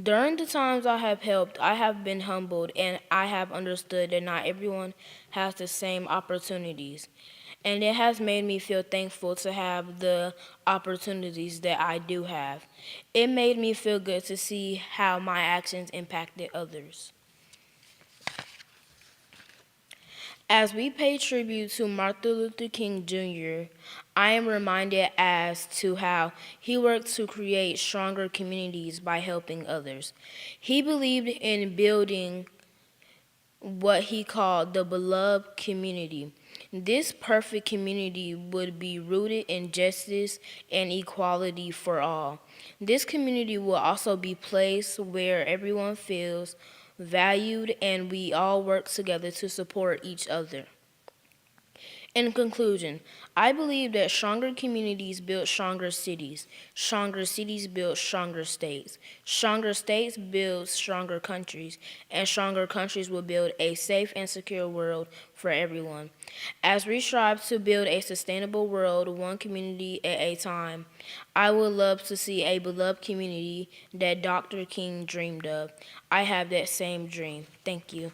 Speaker 11: During the times I have helped, I have been humbled and I have understood that not everyone has the same opportunities. And it has made me feel thankful to have the opportunities that I do have. It made me feel good to see how my actions impacted others. As we pay tribute to Martin Luther King Jr., I am reminded as to how he worked to create stronger communities by helping others. He believed in building what he called the beloved community. This perfect community would be rooted in justice and equality for all. This community will also be a place where everyone feels valued and we all work together to support each other. In conclusion, I believe that stronger communities build stronger cities build stronger states build stronger countries, and stronger countries will build a safe and secure world for everyone. As we strive to build a sustainable world, one community at a time, I would love to see a beloved community that Dr. King dreamed of. I have that same dream. Thank you.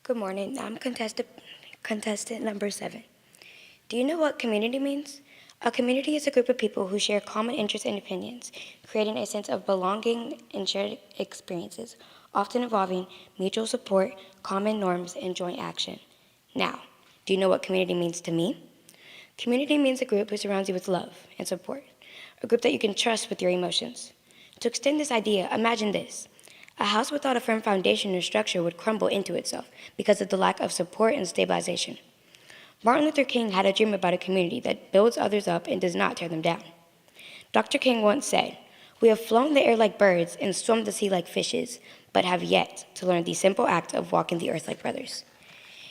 Speaker 12: Good morning. I'm contestant number 7. Do you know what community means? A community is a group of people who share common interests and opinions, creating a sense of belonging and shared experiences, often involving mutual support, common norms, and joint action. Now, do you know what community means to me? Community means a group who surrounds you with love and support, a group that you can trust with your emotions. To extend this idea, imagine this. A house without a firm foundation or structure would crumble into itself because of the lack of support and stabilization. Martin Luther King had a dream about a community that builds others up and does not tear them down. Dr. King once said, "We have flown the air like birds and swum the sea like fishes, but have yet to learn the simple act of walking the earth like brothers."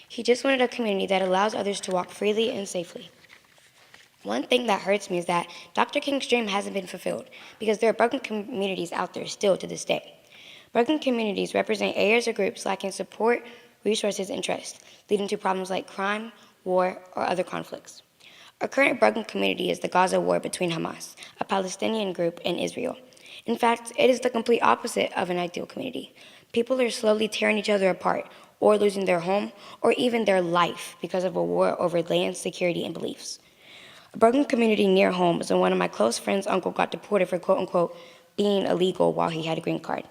Speaker 12: He just wanted a community that allows others to walk freely and safely. One thing that hurts me is that Dr. King's dream hasn't been fulfilled because there are broken communities out there still to this day. Broken communities represent areas or groups lacking support, resources, and trust, leading to problems like crime, war, or other conflicts. A current broken community is the Gaza war between Hamas, a Palestinian group, and Israel. In fact, it is the complete opposite of an ideal community. People are slowly tearing each other apart, or losing their home, or even their life because of a war over land, security, and beliefs. A broken community near home is when one of my close friends' uncle got deported for quote-unquote being illegal while he had a green card.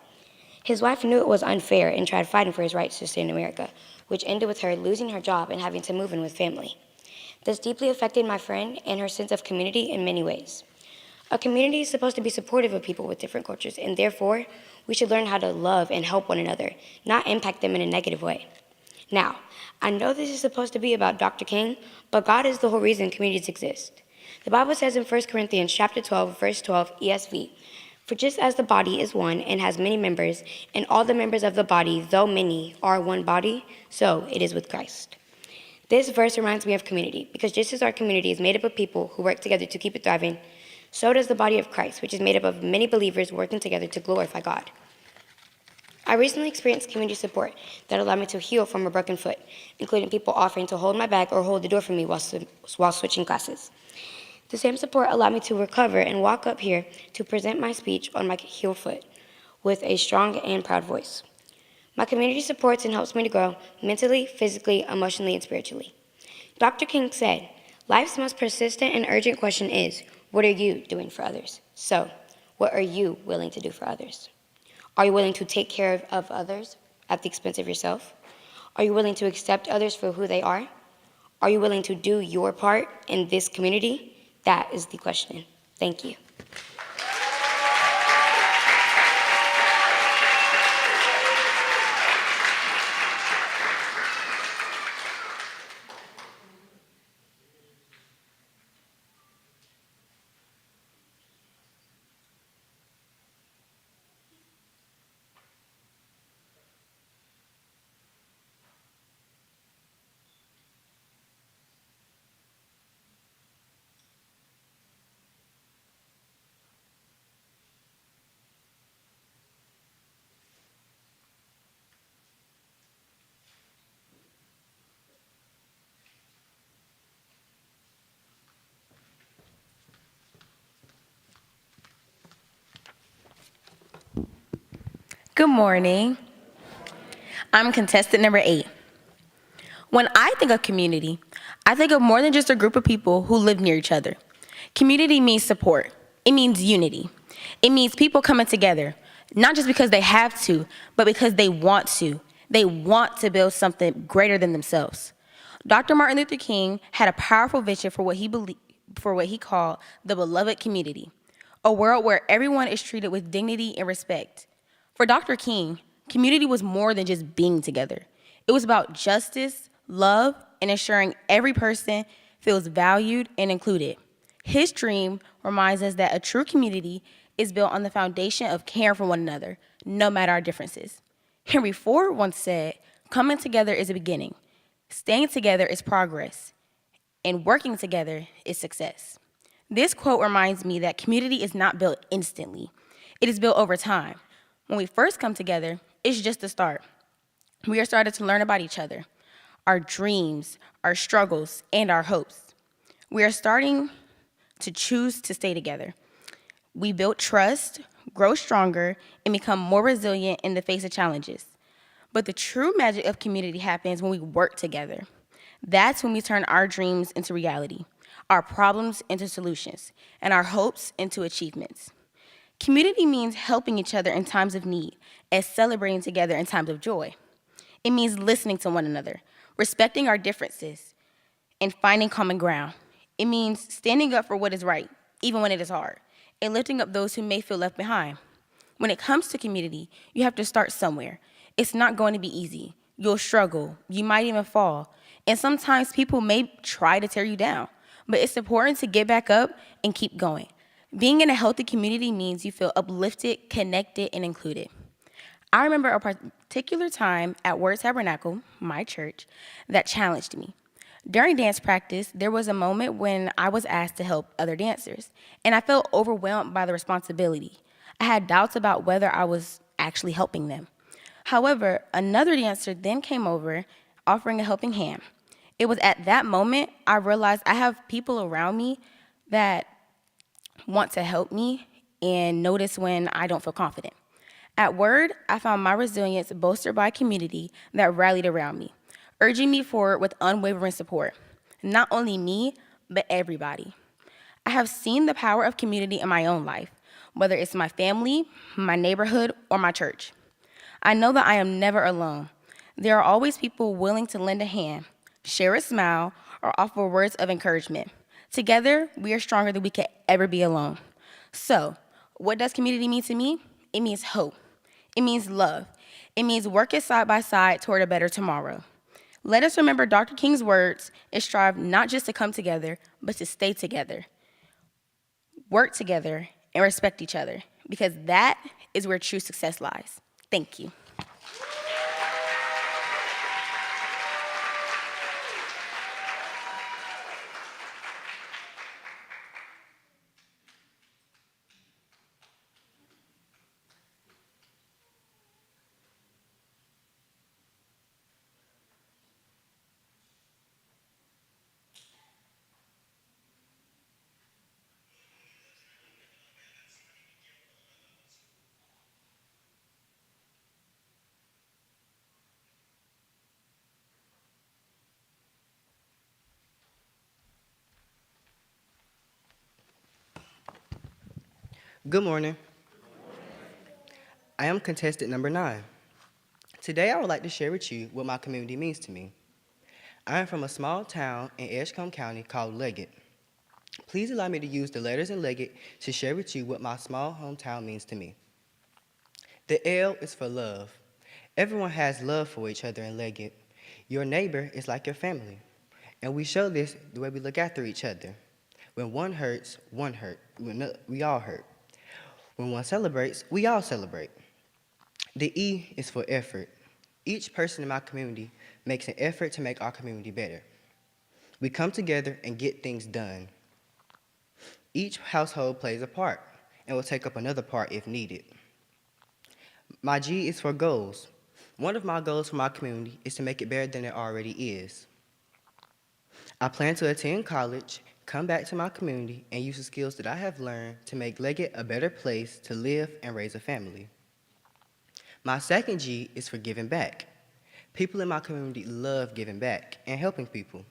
Speaker 12: His wife knew it was unfair and tried fighting for his rights to stay in America, which ended with her losing her job and having to move in with family. This deeply affected my friend and her sense of community in many ways. A community is supposed to be supportive of people with different cultures, and therefore, we should learn how to love and help one another, not impact them in a negative way. Now, I know this is supposed to be about Dr. King, but God is the whole reason communities exist. The Bible says in 1 Corinthians chapter 12, verse 12, ESV, "For just as the body is one and has many members, and all the members of the body, though many, are one body, so it is with Christ." This verse reminds me of community, because just as our community is made up of people who work together to keep it thriving, so does the body of Christ, which is made up of many believers working together to glorify God. I recently experienced community support that allowed me to heal from a broken foot, including people offering to hold my bag or hold the door for me while switching classes. The same support allowed me to recover and walk up here to present my speech on my healed foot. with a strong and proud voice. My community supports and helps me to grow mentally, physically, emotionally, and spiritually. Dr. King said, life's most persistent and urgent question is, what are you doing for others? So, what are you willing to do for others? Are you willing to take care of others at the expense of yourself? Are you willing to accept others for who they are? Are you willing to do your part in this community? That is the question. Thank you.
Speaker 13: Good morning. I'm contestant number 8. When I think of community, I think of more than just a group of people who live near each other. Community means support. It means unity. It means people coming together, not just because they have to, but because they want to. They want to build something greater than themselves. Dr. Martin Luther King had a powerful vision for what he called the beloved community, a world where everyone is treated with dignity and respect. For Dr. King, community was more than just being together. It was about justice, love, and ensuring every person feels valued and included. His dream reminds us that a true community is built on the foundation of caring for one another, no matter our differences. Henry Ford once said, coming together is a beginning, staying together is progress, and working together is success. This quote reminds me that community is not built instantly. It is built over time. When we first come together, it's just the start. We are started to learn about each other, our dreams, our struggles, and our hopes. We are starting to choose to stay together. We build trust, grow stronger, and become more resilient in the face of challenges. But the true magic of community happens when we work together. That's when we turn our dreams into reality, our problems into solutions, and our hopes into achievements. Community means helping each other in times of need and celebrating together in times of joy. It means listening to one another, respecting our differences, and finding common ground. It means standing up for what is right, even when it is hard, and lifting up those who may feel left behind. When it comes to community, you have to start somewhere. It's not going to be easy. You'll struggle. You might even fall. And sometimes people may try to tear you down. But it's important to get back up and keep going. Being in a healthy community means you feel uplifted, connected, and included. I remember a particular time at Word Tabernacle, my church, that challenged me. During dance practice, there was a moment when I was asked to help other dancers, and I felt overwhelmed by the responsibility. I had doubts about whether I was actually helping them. However, another dancer then came over, offering a helping hand. It was at that moment I realized I have people around me that want to help me and notice when I don't feel confident. At Word, I found my resilience bolstered by a community that rallied around me, urging me forward with unwavering support. Not only me, but everybody. I have seen the power of community in my own life, whether it's my family, my neighborhood, or my church. I know that I am never alone. There are always people willing to lend a hand, share a smile, or offer words of encouragement. Together, we are stronger than we could ever be alone. So, what does community mean to me? It means hope. It means love. It means working side by side toward a better tomorrow. Let us remember Dr. King's words and strive not just to come together, but to stay together, work together, and respect each other, because that is where true success lies. Thank you.
Speaker 14: Good morning. I am contestant number 9. Today I would like to share with you what my community means to me. I am from a small town in Edgecombe County called Leggett. Please allow me to use the letters in Leggett to share with you what my small hometown means to me. The L is for love. Everyone has love for each other in Leggett. Your neighbor is like your family, and we show this the way we look after each other. When one hurts, one hurt. We all hurt. When one celebrates, we all celebrate. The E is for effort. Each person in my community makes an effort to make our community better. We come together and get things done. Each household plays a part and will take up another part if needed. My G is for goals. One of my goals for my community is to make it better than it already is. I plan to attend college, come back to my community, and use the skills that I have learned to make Leggett a better place to live and raise a family. My second G is for giving back. People in my community love giving back and helping people.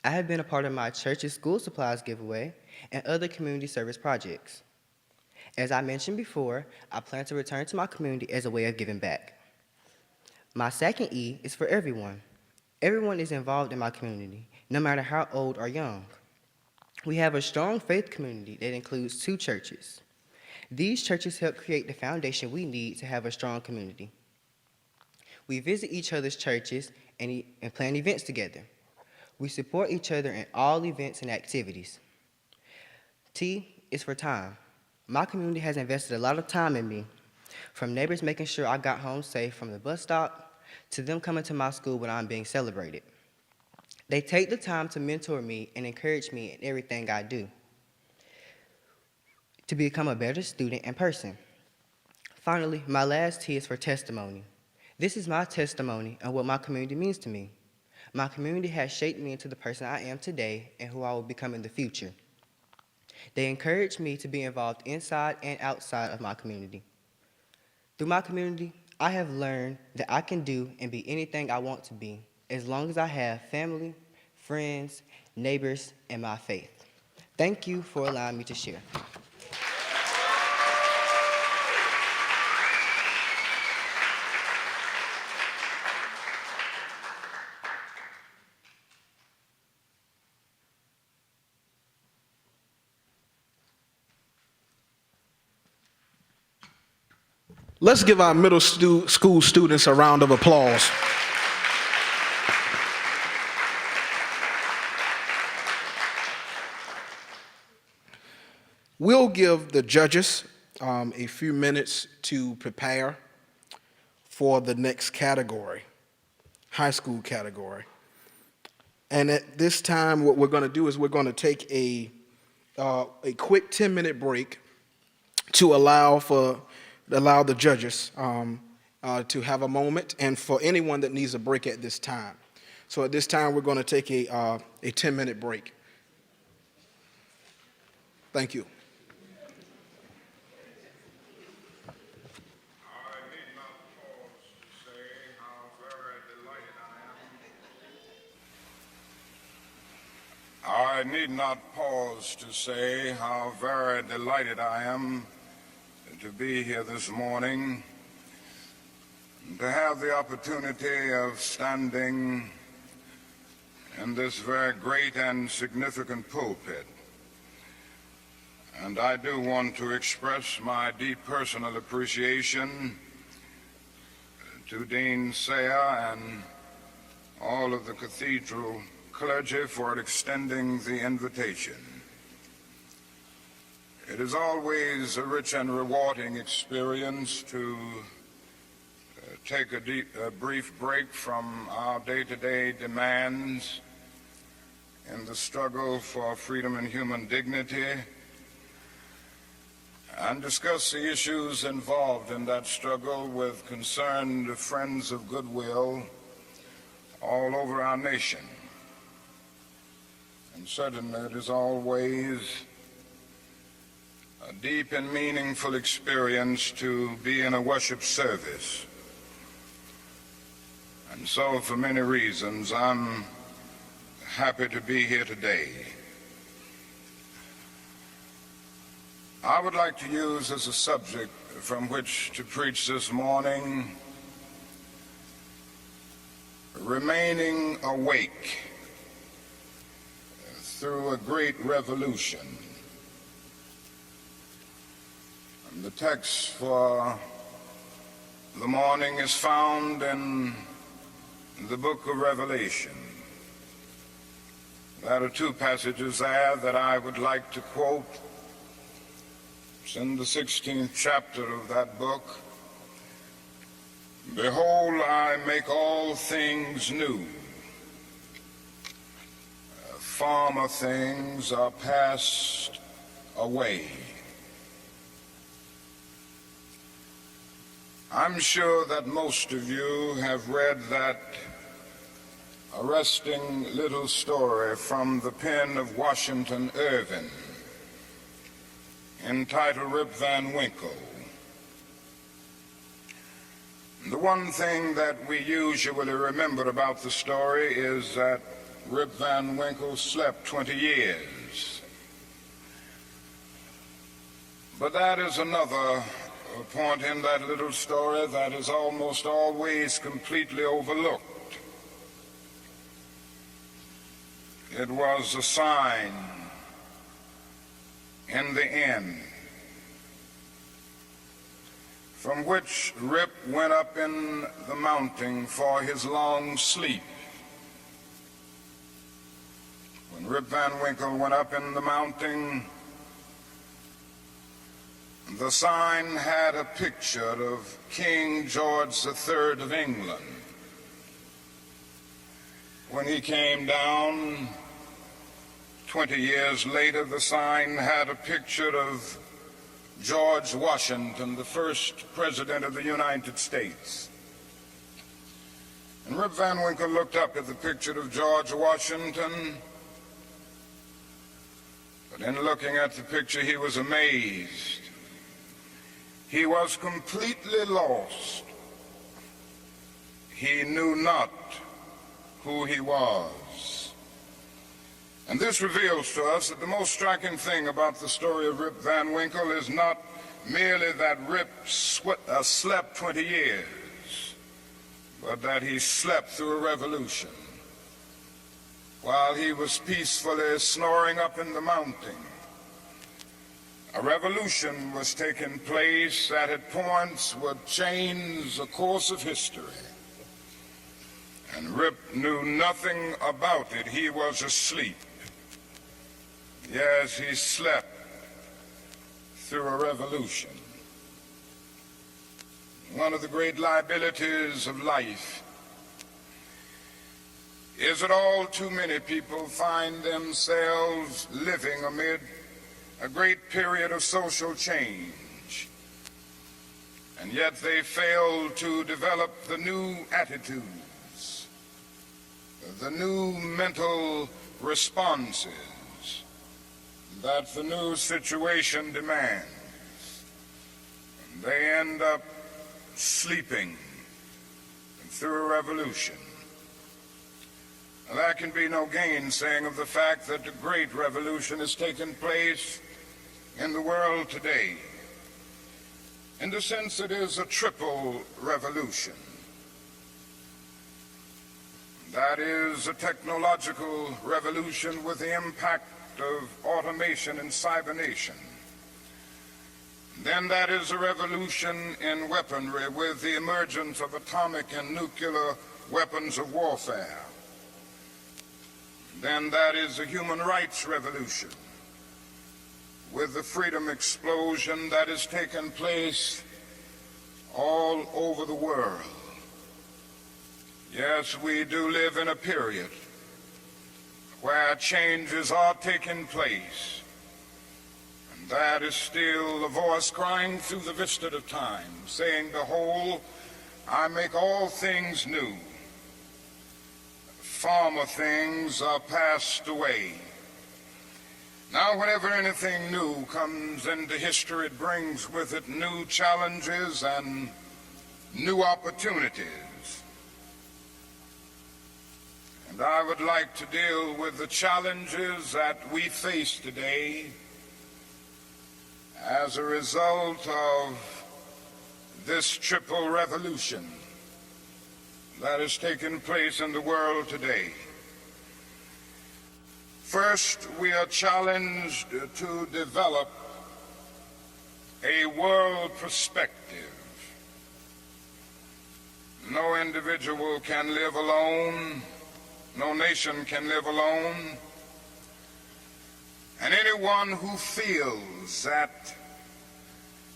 Speaker 14: I have been a part of my church's school supplies giveaway and other community service projects. As I mentioned before, I plan to return to my community as a way of giving back. My second E is for everyone. Everyone is involved in my community, no matter how old or young. We have a strong faith community that includes 2 churches. These churches help create the foundation we need to have a strong community. We visit each other's churches and plan events together. We support each other in all events and activities. T is for time. My community has invested a lot of time in me, from neighbors making sure I got home safe from the bus stop to them coming to my school when I'm being celebrated. They take the time to mentor me and encourage me in everything I do to become a better student and person. Finally, my last T is for testimony. This is my testimony on what my community means to me. My community has shaped me into the person I am today and who I will become in the future. They encourage me to be involved inside and outside of my community. Through my community, I have learned that I can do and be anything I want to be as long as I have family, friends, neighbors, and my faith. Thank you for allowing me to share.
Speaker 5: Let's give our middle school students a round of applause. We'll give the judges a few minutes to prepare for the next category, high school category. And at this time, what we're going to do is we're going to take a quick 10-minute break to allow the judges to have a moment, and for anyone that needs a break at this time. So at this time, we're going to take a 10-minute break. Thank you.
Speaker 1: I need not pause to say how very delighted I am to be here this morning, to have the opportunity of standing in this very great and significant pulpit. And I do want to express my deep personal appreciation to Dean Sayer and all of the cathedral clergy for extending the invitation. It is always a rich and rewarding experience to take a brief break from our day-to-day demands in the struggle for freedom and human dignity and discuss the issues involved in that struggle with concerned friends of goodwill all over our nation. And certainly it is always a deep and meaningful experience to be in a worship service. And so for many reasons, I'm happy to be here today. I would like to use as a subject from which to preach this morning, remaining awake through a great revolution. And the text for the morning is found in the book of Revelation. There are two passages there that I would like to quote. It's in the 16th chapter of that book. Behold, I make all things new. Former things are passed away. I'm sure that most of you have read that arresting little story from the pen of Washington Irving, entitled Rip Van Winkle. The one thing that we usually remember about the story is that Rip Van Winkle slept 20 years. But that is another point in that little story that is almost always completely overlooked. It was a sign in the end from which Rip went up in the mountain for his long sleep. When Rip Van Winkle went up in the mountain, the sign had a picture of King George III of England. When he came down 20 years later, the sign had a picture of George Washington, the first president of the United States. And Rip Van Winkle looked up at the picture of George Washington, but in looking at the picture, he was amazed. He was completely lost. He knew not who he was. And this reveals to us that the most striking thing about the story of Rip Van Winkle is not merely that Rip slept 20 years, but that he slept through a revolution. While he was peacefully snoring up in the mountain, a revolution was taking place that at points would change the course of history. And Rip knew nothing about it. He was asleep. Yes, he slept through a revolution. One of the great liabilities of life is that all too many people find themselves living amid a great period of social change, and yet they fail to develop the new attitudes, the new mental responses that the new situation demands. And they end up sleeping through a revolution. Now, there can be no gainsaying of the fact that the great revolution has taken place in the world today. In the sense it is a triple revolution. That is a technological revolution with the impact of automation and cybernation. Then that is a revolution in weaponry with the emergence of atomic and nuclear weapons of warfare. Then that is a human rights revolution with the freedom explosion that has taken place all over the world. Yes, we do live in a period where changes are taking place, and that is still a voice crying through the vista of time, saying, behold, I make all things new. Former things are passed away. Now, whenever anything new comes into history, it brings with it new challenges and new opportunities. And I would like to deal with the challenges that we face today as a result of this triple revolution that has taken place in the world today. First, we are challenged to develop a world perspective. No individual can live alone. No nation can live alone. And anyone who feels that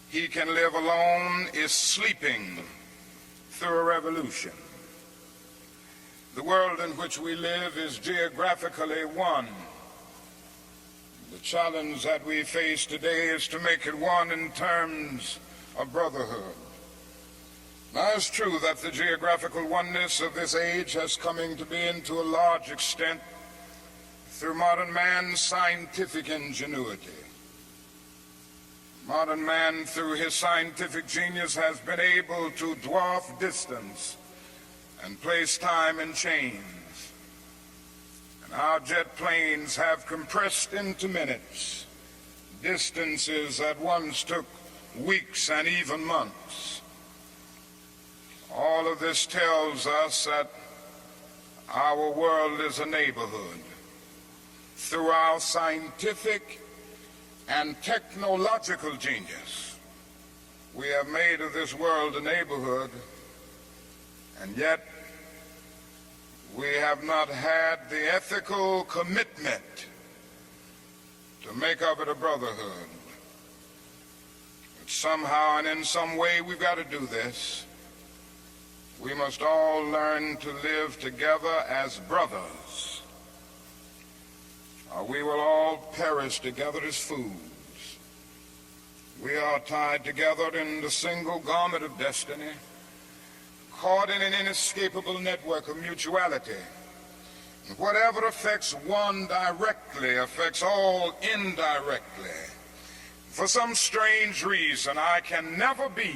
Speaker 1: he can live alone is sleeping through a revolution. The world in which we live is geographically one. The challenge that we face today is to make it one in terms of brotherhood. Now, it's true that the geographical oneness of this age has come into being to a large extent through modern man's scientific ingenuity. Modern man, through his scientific genius, has been able to dwarf distance and place time in chains. And our jet planes have compressed into minutes distances that once took weeks and even months. All of this tells us that our world is a neighborhood. Through our scientific and technological genius, we have made of this world a neighborhood, and yet we have not had the ethical commitment to make of it a brotherhood. But somehow and in some way we've got to do this. We must all learn to live together as brothers, or we will all perish together as fools. We are tied together in the single garment of destiny, caught in an inescapable network of mutuality. And whatever affects one directly affects all indirectly. For some strange reason, I can never be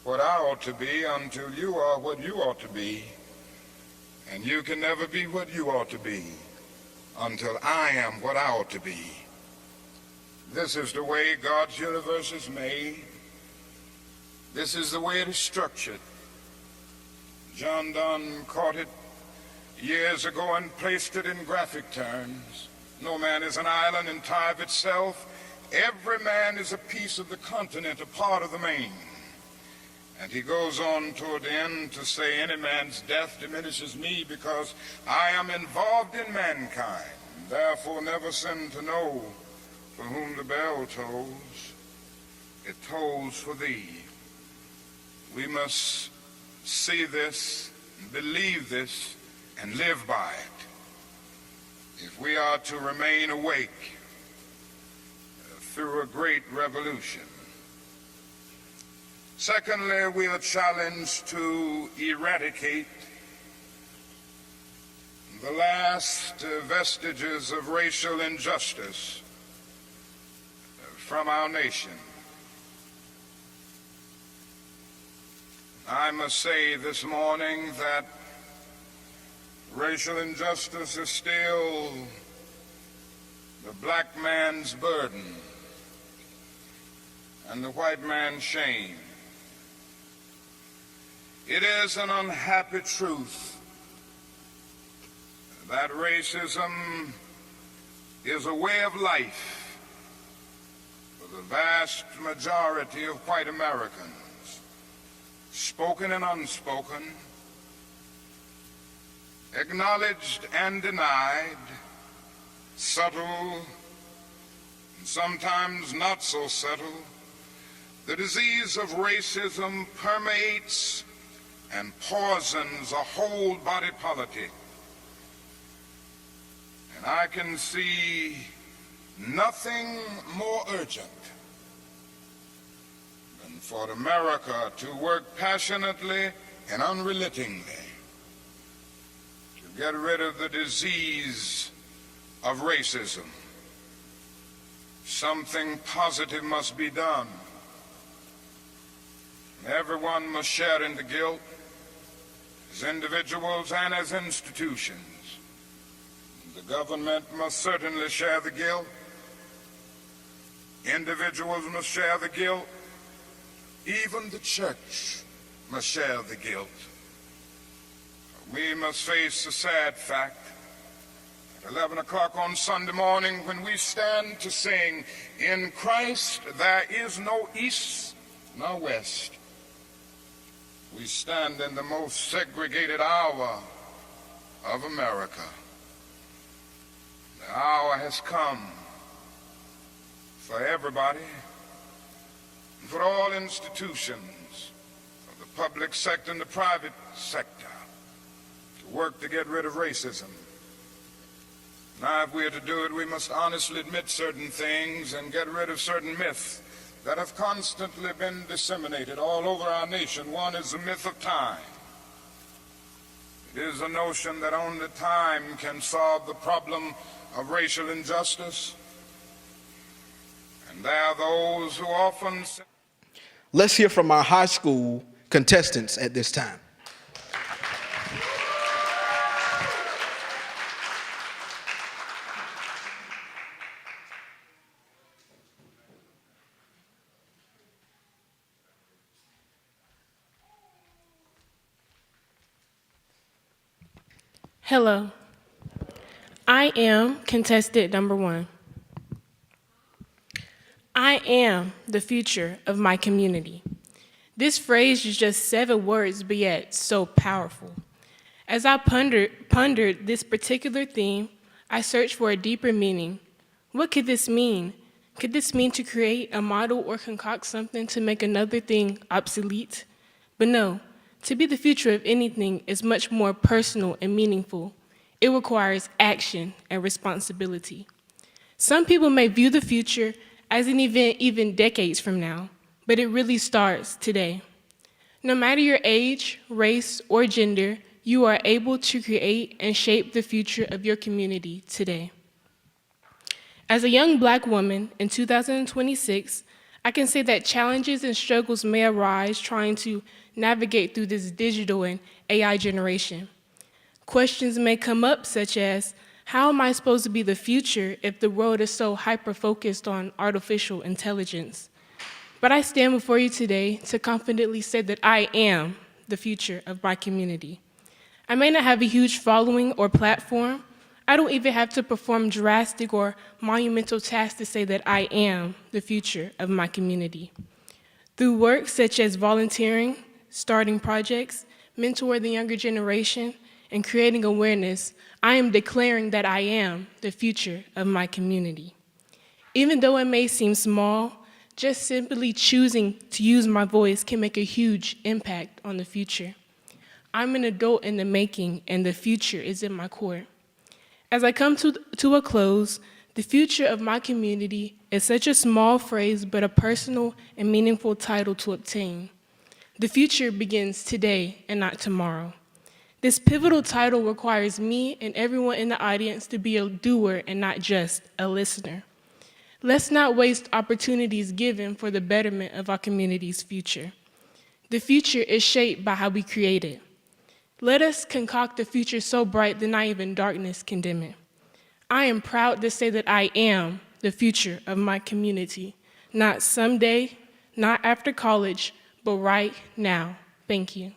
Speaker 1: what I ought to be until you are what you ought to be. And you can never be what you ought to be until I am what I ought to be. This is the way God's universe is made. This is the way it is structured. John Donne caught it years ago and placed it in graphic terms. No man is an island entire of itself. Every man is a piece of the continent, a part of the main. And he goes on toward the end to say, any man's death diminishes me because I am involved in mankind. Therefore never sin to know for whom the bell tolls. It tolls for thee. We must see this, believe this, and live by it if we are to remain awake through a great revolution. Secondly, we are challenged to eradicate the last vestiges of racial injustice from our nation. I must say this morning that racial injustice is still the black man's burden and the white man's shame. It is an unhappy truth that racism is a way of life for the vast majority of white Americans, spoken and unspoken, acknowledged and denied, subtle and sometimes not so subtle. The disease of racism permeates and poisons a whole body politic. And I can see nothing more urgent than for America to work passionately and unrelentingly to get rid of the disease of racism. Something positive must be done. Everyone must share in the guilt, as individuals and as institutions. The government must certainly share the guilt. Individuals must share the guilt. Even the church must share the guilt. We must face the sad fact at 11 o'clock on Sunday morning when we stand to sing, "In Christ there is no east nor west." We stand in the most segregated hour of America. The hour has come for everybody, for all institutions of the public sector and the private sector, to work to get rid of racism. Now, if we are to do it, we must honestly admit certain things and get rid of certain myths that have constantly been disseminated all over our nation. One is the myth of time. It is a notion that only time can solve the problem of racial injustice. And there are those who often say...
Speaker 5: Let's hear from our high school contestants at this time.
Speaker 15: Hello, I am contestant number 1. I am the future of my community. This phrase is just 7 words, but yet so powerful. As I pondered this particular theme, I searched for a deeper meaning. What could this mean? Could this mean to create a model or concoct something to make another thing obsolete? But no. To be the future of anything is much more personal and meaningful. It requires action and responsibility. Some people may view the future as an event even decades from now, but it really starts today. No matter your age, race, or gender, you are able to create and shape the future of your community today. As a young Black woman in 2026, I can say that challenges and struggles may arise trying to navigate through this digital and AI generation. Questions may come up such as, how am I supposed to be the future if the world is so hyper-focused on artificial intelligence? But I stand before you today to confidently say that I am the future of my community. I may not have a huge following or platform. I don't even have to perform drastic or monumental tasks to say that I am the future of my community. Through work such as volunteering, starting projects, mentoring the younger generation, and creating awareness, I am declaring that I am the future of my community. Even though it may seem small, just simply choosing to use my voice can make a huge impact on the future. I'm an adult in the making, and the future is in my court. As I come to a close, the future of my community is such a small phrase, but a personal and meaningful title to obtain. The future begins today and not tomorrow. This pivotal title requires me and everyone in the audience to be a doer and not just a listener. Let's not waste opportunities given for the betterment of our community's future. The future is shaped by how we create it. Let us concoct a future so bright that not even darkness can dim it. I am proud to say that I am the future of my community, not someday, not after college, but right now. Thank you.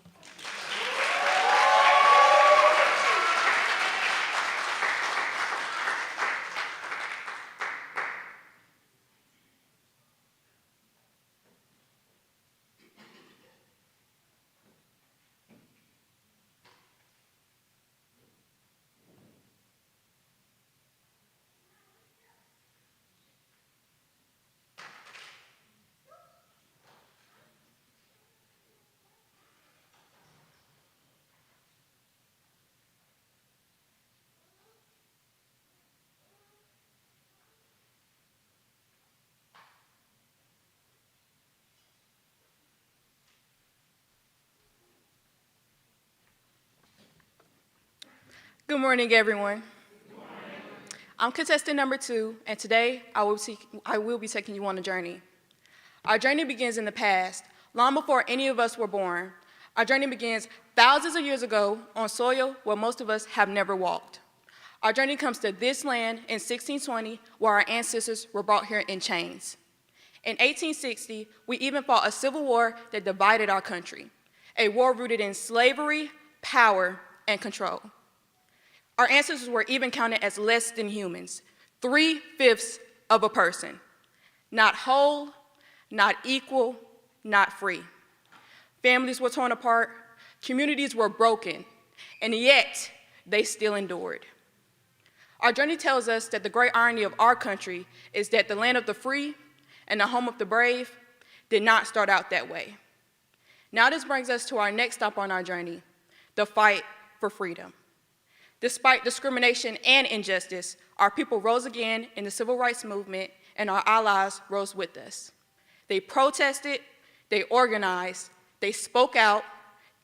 Speaker 16: Good morning, everyone. Good morning. I'm contestant number 2, and today I will be taking you on a journey. Our journey begins in the past, long before any of us were born. Our journey begins thousands of years ago on soil where most of us have never walked. Our journey comes to this land in 1620, where our ancestors were brought here in chains. In 1860, we even fought a civil war that divided our country, a war rooted in slavery, power, and control. Our ancestors were even counted as less than humans, 3/5 of a person, not whole, not equal, not free. Families were torn apart, communities were broken, and yet they still endured. Our journey tells us that the great irony of our country is that the land of the free and the home of the brave did not start out that way. Now this brings us to our next stop on our journey, the fight for freedom. Despite discrimination and injustice, our people rose again in the civil rights movement, and our allies rose with us. They protested, they organized, they spoke out,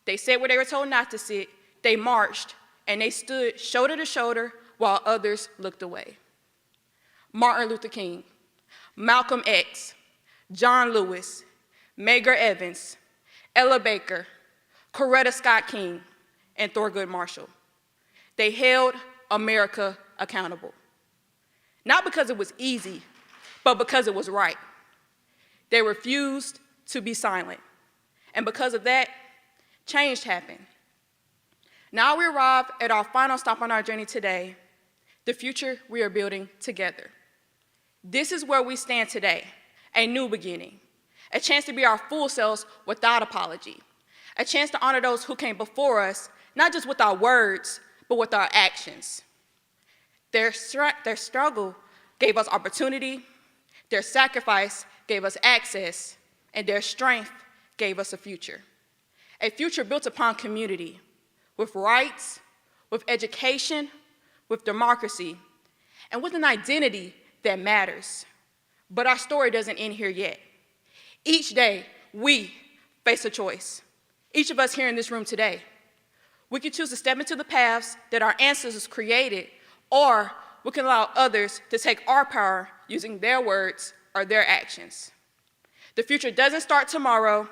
Speaker 16: they said what they were told not to say, they marched, and they stood shoulder to shoulder while others looked away. Martin Luther King, Malcolm X, John Lewis, Medgar Evans, Ella Baker, Coretta Scott King, and Thurgood Marshall. They held America accountable. Not because it was easy, but because it was right. They refused to be silent. And because of that, change happened. Now we arrive at our final stop on our journey today, the future we are building together. This is where we stand today, a new beginning, a chance to be our full selves without apology, a chance to honor those who came before us, not just with our words, but with our actions. Their struggle gave us opportunity, their sacrifice gave us access, and their strength gave us a future built upon community, with rights, with education, with democracy, and with an identity that matters. But our story doesn't end here yet. Each day, we face a choice. Each of us here in this room today. We can choose to step into the paths that our ancestors created, or we can allow others to take our power using their words or their actions. The future doesn't start tomorrow.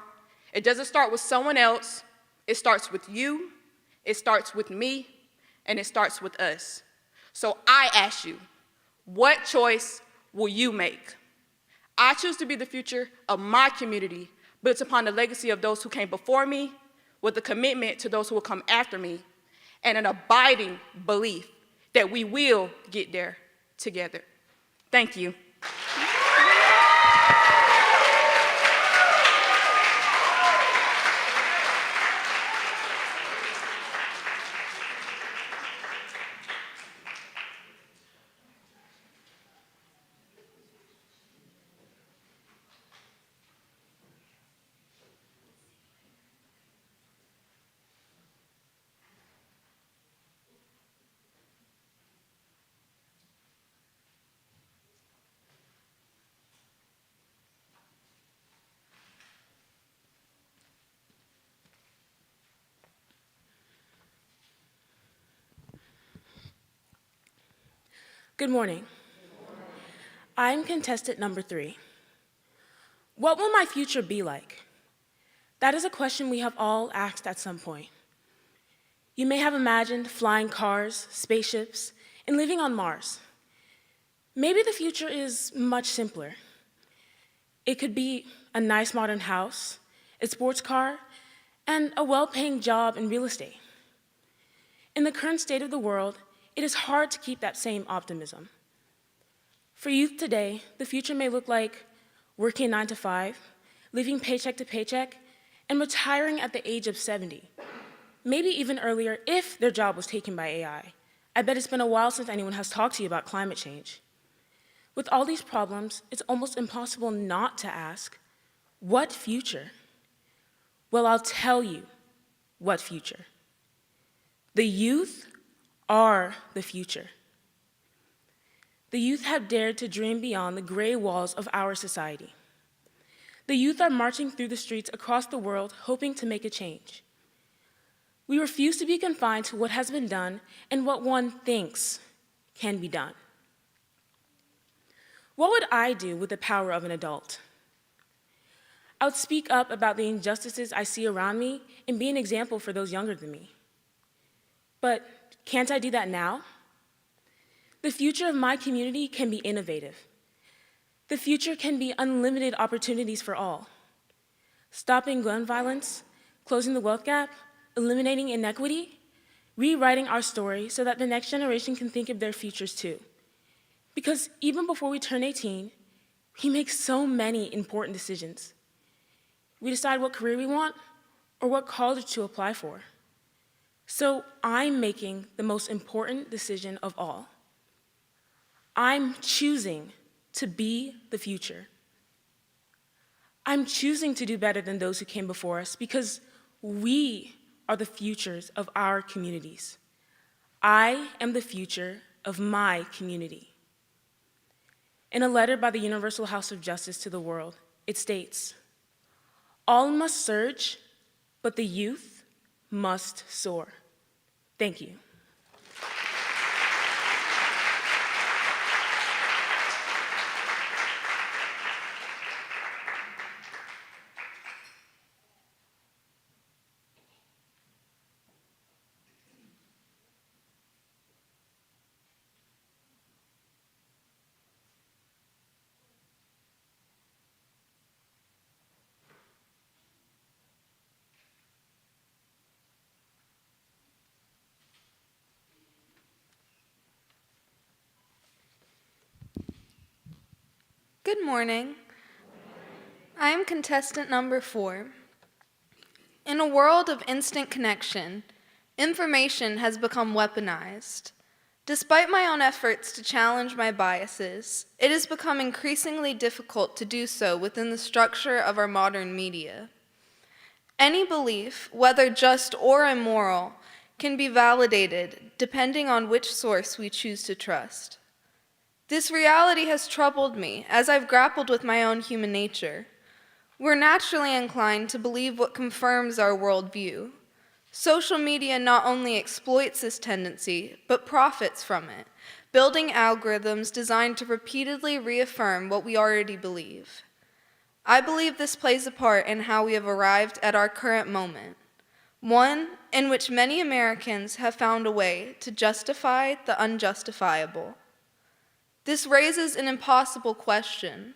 Speaker 16: It doesn't start with someone else. It starts with you, it starts with me, and it starts with us. So I ask you, what choice will you make? I choose to be the future of my community, built upon the legacy of those who came before me, with a commitment to those who will come after me, and an abiding belief that we will get there together. Thank you.
Speaker 15: Good morning. I'm contestant number 3. What will my future be like? That is a question we have all asked at some point. You may have imagined flying cars, spaceships, and living on Mars. Maybe the future is much simpler. It could be a nice modern house, a sports car, and a well-paying job in real estate. In the current state of the world, it is hard to keep that same optimism. For youth today, the future may look like working 9 to 5, living paycheck to paycheck, and retiring at the age of 70. Maybe even earlier if their job was taken by AI. I bet it's been a while since anyone has talked to you about climate change. With all these problems, it's almost impossible not to ask, what future? Well, I'll tell you what future. The youth are the future. The youth have dared to dream beyond the gray walls of our society. The youth are marching through the streets across the world hoping to make a change. We refuse to be confined to what has been done and what one thinks can be done. What would I do with the power of an adult? I would speak up about the injustices I see around me and be an example for those younger than me. But can't I do that now? The future of my community can be innovative.
Speaker 10: The future can be unlimited opportunities for all. Stopping gun violence, closing the wealth gap, eliminating inequity, rewriting our story so that the next generation can think of their futures too. Because even before we turn 18, we make so many important decisions. We decide what career we want or what college to apply for. So I'm making the most important decision of all. I'm choosing to be the future. I'm choosing to do better than those who came before us because we are the futures of our communities. I am the future of my community. In a letter by the Universal House of Justice to the world, it states, "All must surge, but the youth must soar." Thank you.
Speaker 17: Good morning. I am contestant number 4. In a world of instant connection, information has become weaponized. Despite my own efforts to challenge my biases, it has become increasingly difficult to do so within the structure of our modern media. Any belief, whether just or immoral, can be validated depending on which source we choose to trust. This reality has troubled me as I've grappled with my own human nature. We're naturally inclined to believe what confirms our worldview. Social media not only exploits this tendency, but profits from it, building algorithms designed to repeatedly reaffirm what we already believe. I believe this plays a part in how we have arrived at our current moment, one in which many Americans have found a way to justify the unjustifiable. This raises an impossible question.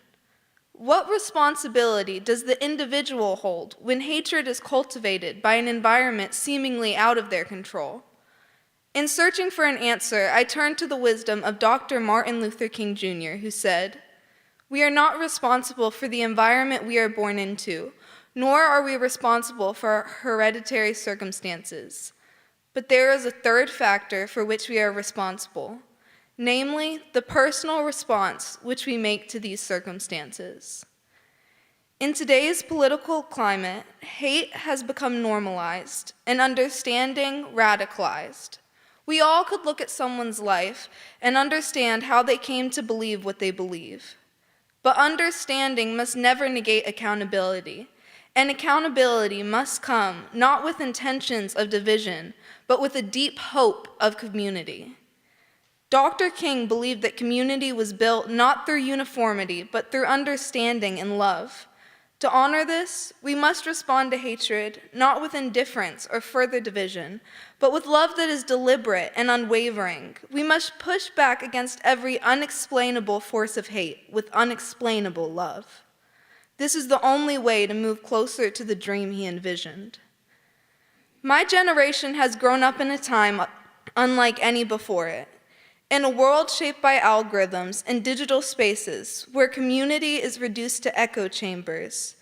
Speaker 17: What responsibility does the individual hold when hatred is cultivated by an environment seemingly out of their control? In searching for an answer, I turned to the wisdom of Dr. Martin Luther King Jr., who said, "We are not responsible for the environment we are born into, nor are we responsible for our hereditary circumstances. But there is a third factor for which we are responsible, namely, the personal response which we make to these circumstances." In today's political climate, hate has become normalized and understanding radicalized. We all could look at someone's life and understand how they came to believe what they believe. But understanding must never negate accountability, and accountability must come not with intentions of division, but with a deep hope of community. Dr. King believed that community was built not through uniformity, but through understanding and love. To honor this, we must respond to hatred, not with indifference or further division, but with love that is deliberate and unwavering. We must push back against every unexplainable force of hate with unexplainable love. This is the only way to move closer to the dream he envisioned. My generation has grown up in a time unlike any before it. In a world shaped by algorithms and digital spaces where community is reduced to echo chambers,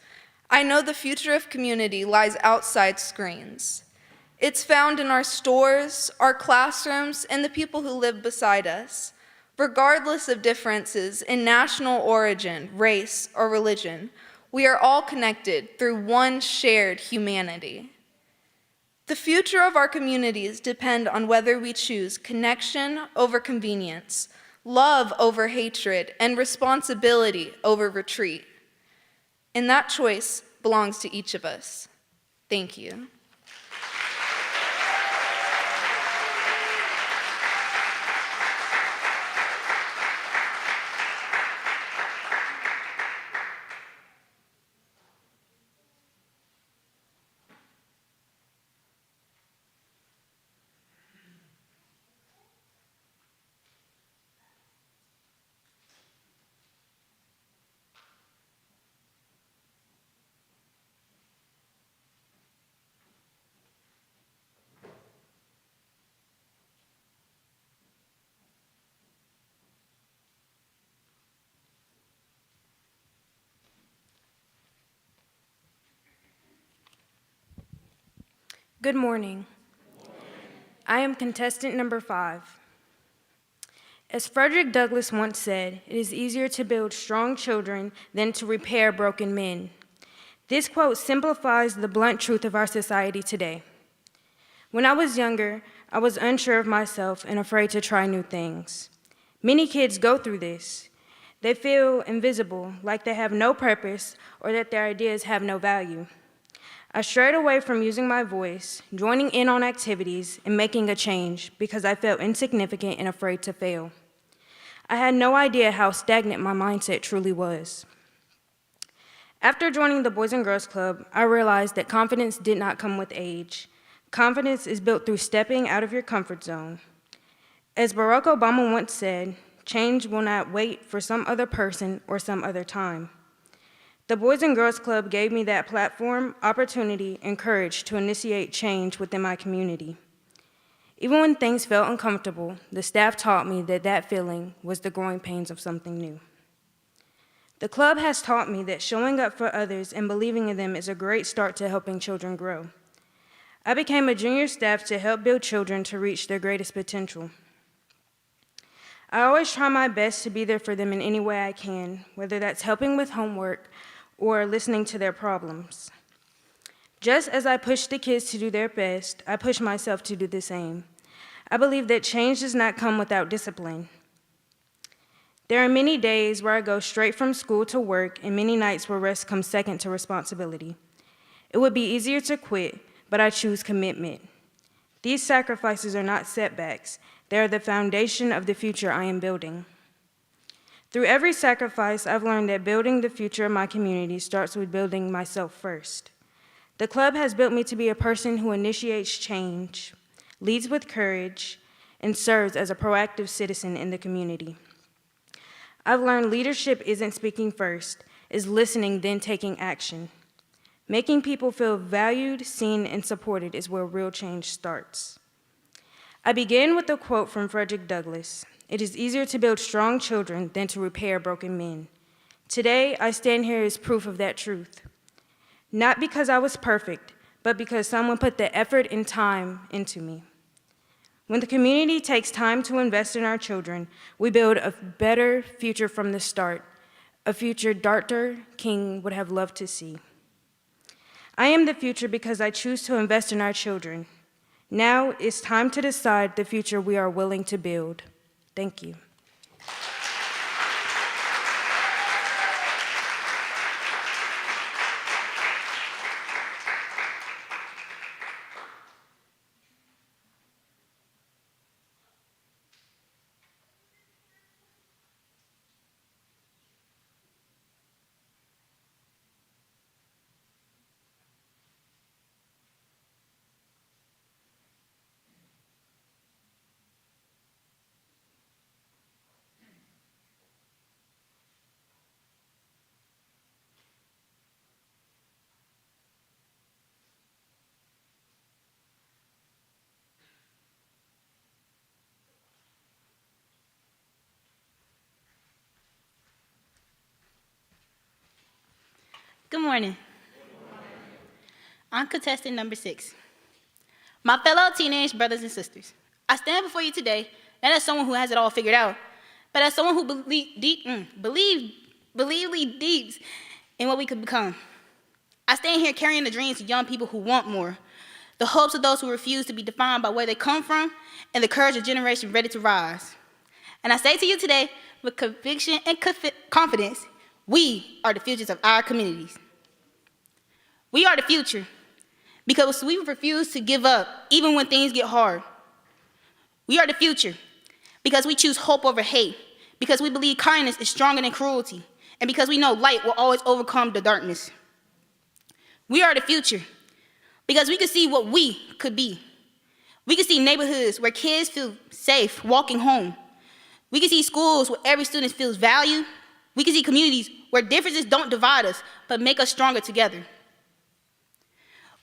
Speaker 17: I know the future of community lies outside screens. It's found in our stores, our classrooms, and the people who live beside us. Regardless of differences in national origin, race, or religion, we are all connected through one shared humanity. The future of our communities depend on whether we choose connection over convenience, love over hatred, and responsibility over retreat. And that choice belongs to each of us. Thank you.
Speaker 18: Good morning. I am contestant number 5. As Frederick Douglass once said, it is easier to build strong children than to repair broken men. This quote simplifies the blunt truth of our society today. When I was younger, I was unsure of myself and afraid to try new things. Many kids go through this. They feel invisible, like they have no purpose or that their ideas have no value. I strayed away from using my voice, joining in on activities, and making a change because I felt insignificant and afraid to fail. I had no idea how stagnant my mindset truly was. After joining the Boys and Girls Club, I realized that confidence did not come with age. Confidence is built through stepping out of your comfort zone. As Barack Obama once said, change will not wait for some other person or some other time. The Boys and Girls Club gave me that platform, opportunity, and courage to initiate change within my community. Even when things felt uncomfortable, the staff taught me that that feeling was the growing pains of something new. The club has taught me that showing up for others and believing in them is a great start to helping children grow. I became a junior staff to help build children to reach their greatest potential. I always try my best to be there for them in any way I can, whether that's helping with homework or listening to their problems. Just as I push the kids to do their best, I push myself to do the same. I believe that change does not come without discipline. There are many days where I go straight from school to work and many nights where rest comes second to responsibility. It would be easier to quit, but I choose commitment. These sacrifices are not setbacks. They are the foundation of the future I am building. Through every sacrifice, I've learned that building the future of my community starts with building myself first. The club has built me to be a person who initiates change, leads with courage, and serves as a proactive citizen in the community. I've learned leadership isn't speaking first, it's listening, then taking action. Making people feel valued, seen, and supported is where real change starts. I began with a quote from Frederick Douglass: "It is easier to build strong children than to repair broken men." Today, I stand here as proof of that truth. Not because I was perfect, but because someone put the effort and time into me. When the community takes time to invest in our children, we build a better future from the start, a future Dr. King would have loved to see. I am the future because I choose to invest in our children. Now it's time to decide the future we are willing to build. Thank you.
Speaker 19: Good morning. I'm contestant number 6. My fellow teenage brothers and sisters, I stand before you today not as someone who has it all figured out, but as someone who believes deep in what we could become. I stand here carrying the dreams of young people who want more, the hopes of those who refuse to be defined by where they come from, and the courage of generation ready to rise. And I say to you today, with conviction and confidence, we are the futures of our communities. We are the future because we refuse to give up even when things get hard. We are the future because we choose hope over hate, because we believe kindness is stronger than cruelty, and because we know light will always overcome the darkness. We are the future because we can see what we could be. We can see neighborhoods where kids feel safe walking home. We can see schools where every student feels valued. We can see communities where differences don't divide us, but make us stronger together.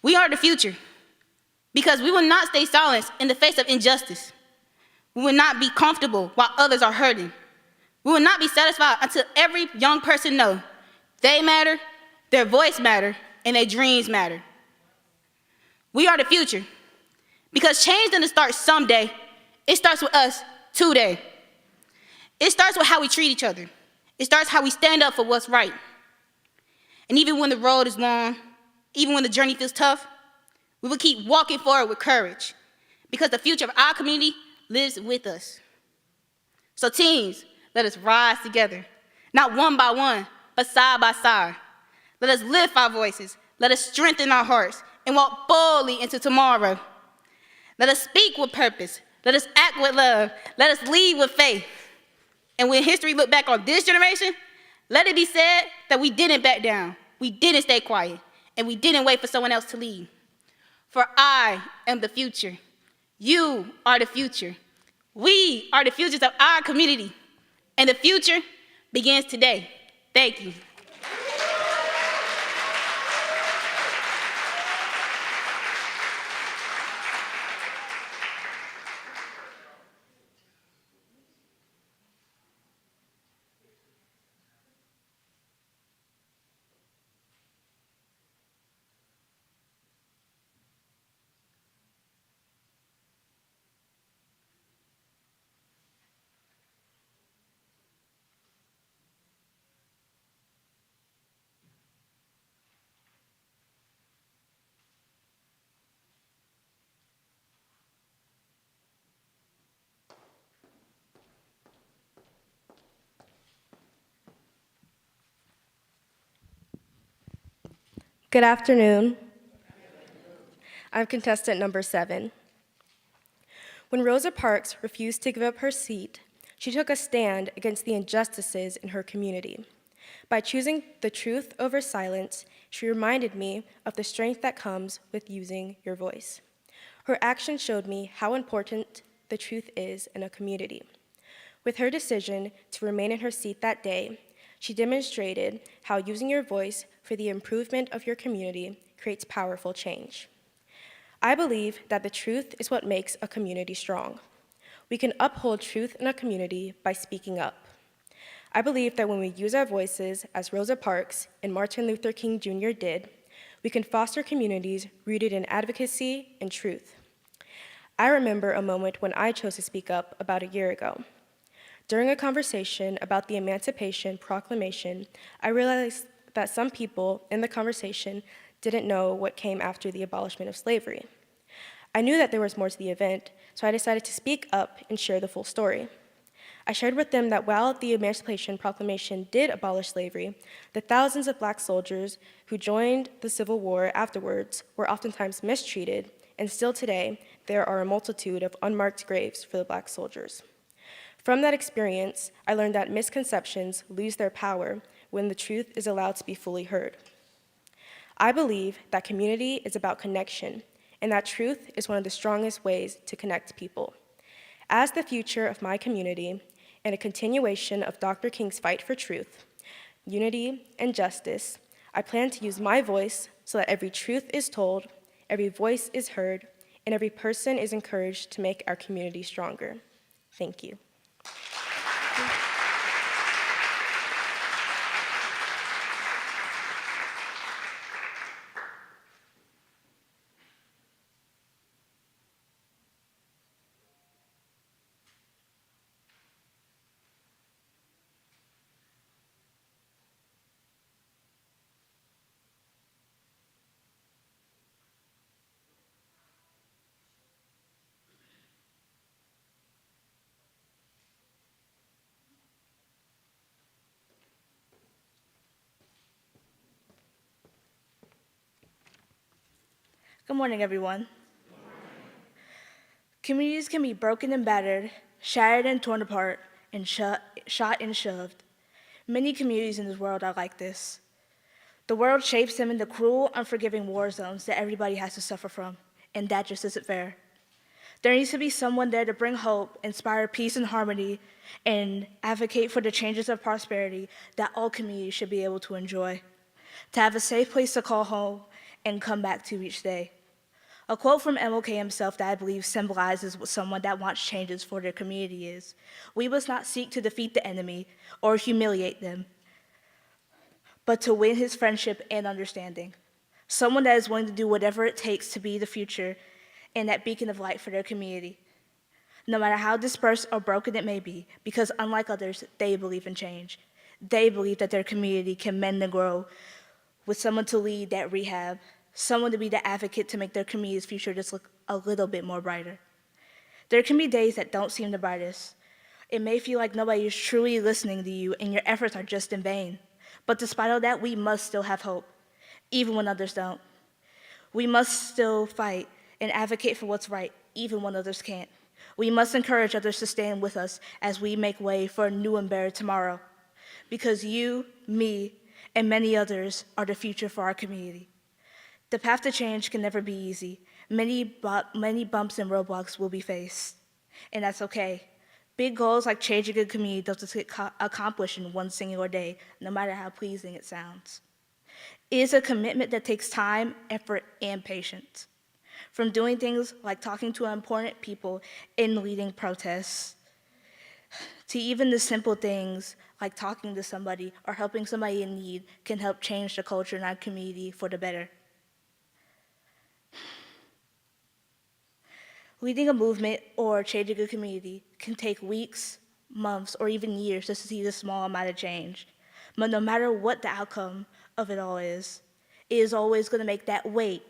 Speaker 19: We are the future because we will not stay silent in the face of injustice. We will not be comfortable while others are hurting. We will not be satisfied until every young person knows they matter, their voice matters, and their dreams matter. We are the future. Because change doesn't start someday. It starts with us today. It starts with how we treat each other. It starts how we stand up for what's right. And even when the road is long, even when the journey feels tough, we will keep walking forward with courage because the future of our community lives with us. So teens, let us rise together, not one by one, but side by side. Let us lift our voices, let us strengthen our hearts, and walk boldly into tomorrow. Let us speak with purpose, let us act with love, let us lead with faith. And when history look back on this generation, let it be said that we didn't back down, we didn't stay quiet, and we didn't wait for someone else to lead. For I am the future. You are the future. We are the futures of our community. And the future begins today. Thank you.
Speaker 20: Good afternoon. I'm contestant number 7. When Rosa Parks refused to give up her seat, she took a stand against the injustices in her community. By choosing the truth over silence, she reminded me of the strength that comes with using your voice. Her action showed me how important the truth is in a community. With her decision to remain in her seat that day, she demonstrated how using your voice for the improvement of your community creates powerful change. I believe that the truth is what makes a community strong. We can uphold truth in a community by speaking up. I believe that when we use our voices, as Rosa Parks and Martin Luther King Jr. did, we can foster communities rooted in advocacy and truth. I remember a moment when I chose to speak up about a year ago. During a conversation about the Emancipation Proclamation, I realized that some people in the conversation didn't know what came after the abolishment of slavery. I knew that there was more to the event, so I decided to speak up and share the full story. I shared with them that while the Emancipation Proclamation did abolish slavery, the thousands of Black soldiers who joined the Civil War afterwards were oftentimes mistreated, and still today, there are a multitude of unmarked graves for the Black soldiers. From that experience, I learned that misconceptions lose their power when the truth is allowed to be fully heard. I believe that community is about connection, and that truth is one of the strongest ways to connect people. As the future of my community and a continuation of Dr. King's fight for truth, unity, and justice, I plan to use my voice so that every truth is told, every voice is heard, and every person is encouraged to make our community stronger. Thank you.
Speaker 21: Good morning, everyone. Communities can be broken and battered, shattered and torn apart, and shot and shoved. Many communities in this world are like this. The world shapes them into cruel, unforgiving war zones that everybody has to suffer from, and that just isn't fair. There needs to be someone there to bring hope, inspire peace and harmony, and advocate for the changes of prosperity that all communities should be able to enjoy. To have a safe place to call home and come back to each day. A quote from MLK himself that I believe symbolizes what someone that wants changes for their community is: "We must not seek to defeat the enemy or humiliate them, but to win his friendship and understanding." someone that is willing to do whatever it takes to be the future and that beacon of light for their community, no matter how dispersed or broken it may be, because unlike others, they believe in change. They believe that their community can mend and grow with someone to lead that rehab, someone to be the advocate to make their community's future just look a little bit more brighter. There can be days that don't seem the brightest. It may feel like nobody is truly listening to you and your efforts are just in vain. But despite all that, we must still have hope, even when others don't. We must still fight and advocate for what's right, even when others can't. We must encourage others to stand with us as we make way for a new and better tomorrow. Because you, me, and many others are the future for our community. The path to change can never be easy. Many bumps and roadblocks will be faced, and that's okay. Big goals like changing a community doesn't get accomplished in one singular day, no matter how pleasing it sounds. It is a commitment that takes time, effort, and patience. From doing things like talking to important people and leading protests, to even the simple things like talking to somebody or helping somebody in need can help change the culture in our community for the better. Leading a movement or changing a community can take weeks, months, or even years just to see this small amount of change. But no matter what the outcome of it all is, it is always going to make that wait,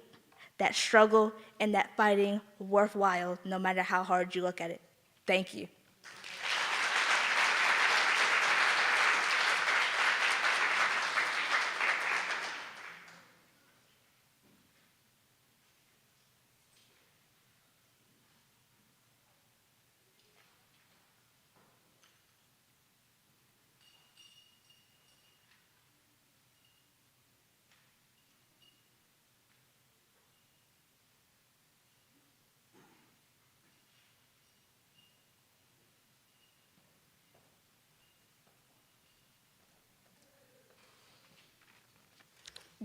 Speaker 21: that struggle, and that fighting worthwhile, no matter how hard you look at it. Thank you.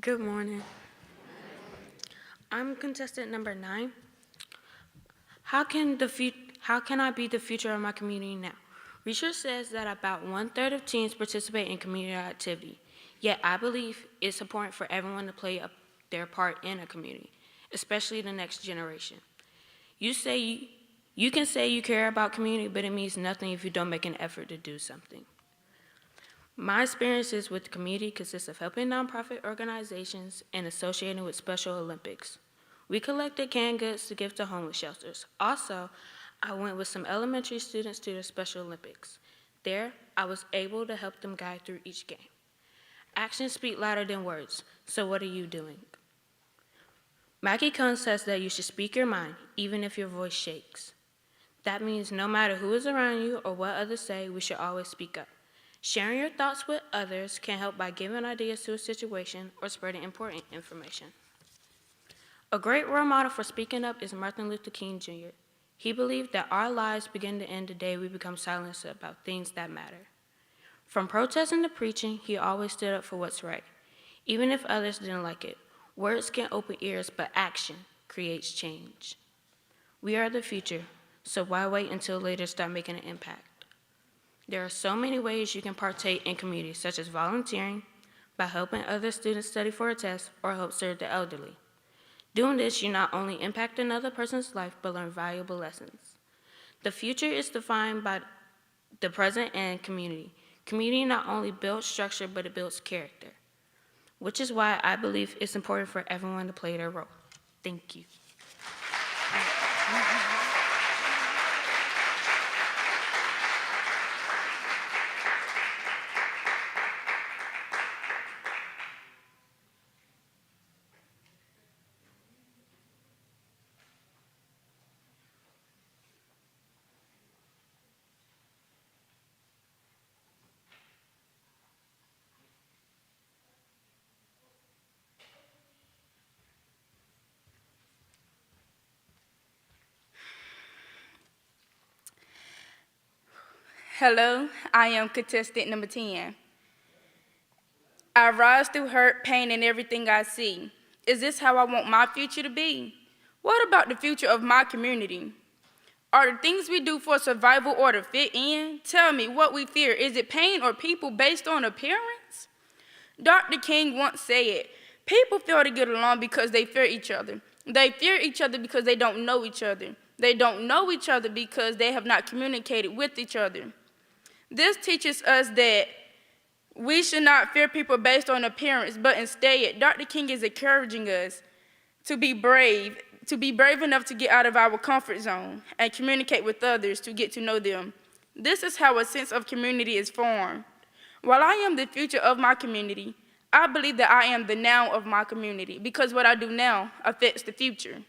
Speaker 18: Good morning. I'm contestant number 9. How can I be the future of my community now? Research says that about 1/3 of teens participate in community activity. Yet I believe it's important for everyone to play their part in a community, especially the next generation. You can say you care about community, but it means nothing if you don't make an effort to do something. My experiences with the community consist of helping nonprofit organizations and associating with Special Olympics. We collected canned goods to give to homeless shelters. Also, I went with some elementary students to the Special Olympics. There, I was able to help them guide through each game. Actions speak louder than words, so what are you doing? Maggie Kuhn says that you should speak your mind, even if your voice shakes. That means no matter who is around you or what others say, we should always speak up. Sharing your thoughts with others can help by giving ideas to a situation or spreading important information. A great role model for speaking up is Martin Luther King Jr. He believed that our lives begin to end the day we become silent about things that matter. From protesting to preaching, he always stood up for what's right, even if others didn't like it. Words can open ears, but action creates change. We are the future, so why wait until later to start making an impact? There are so many ways you can partake in communities, such as volunteering, by helping other students study for a test, or help serve the elderly. Doing this, you not only impact another person's life, but learn valuable lessons. The future is defined by the present and community. Community not only builds structure, but it builds character, which is why I believe it's important for everyone to play their role. Thank you.
Speaker 2: Hello, I am contestant number 10. I rise through hurt, pain, and everything I see. Is this how I want my future to be? What about the future of my community? Are the things we do for survival or to fit in? Tell me what we fear. Is it pain or people based on appearance? Dr. King once said, People fail to get along because they fear each other. They fear each other because they don't know each other. They don't know each other because they have not communicated with each other. This teaches us that we should not fear people based on appearance, but instead, Dr. King is encouraging us to be brave enough to get out of our comfort zone and communicate with others to get to know them. This is how a sense of community is formed. While I am the future of my community, I believe that I am the now of my community because what I do now affects the future.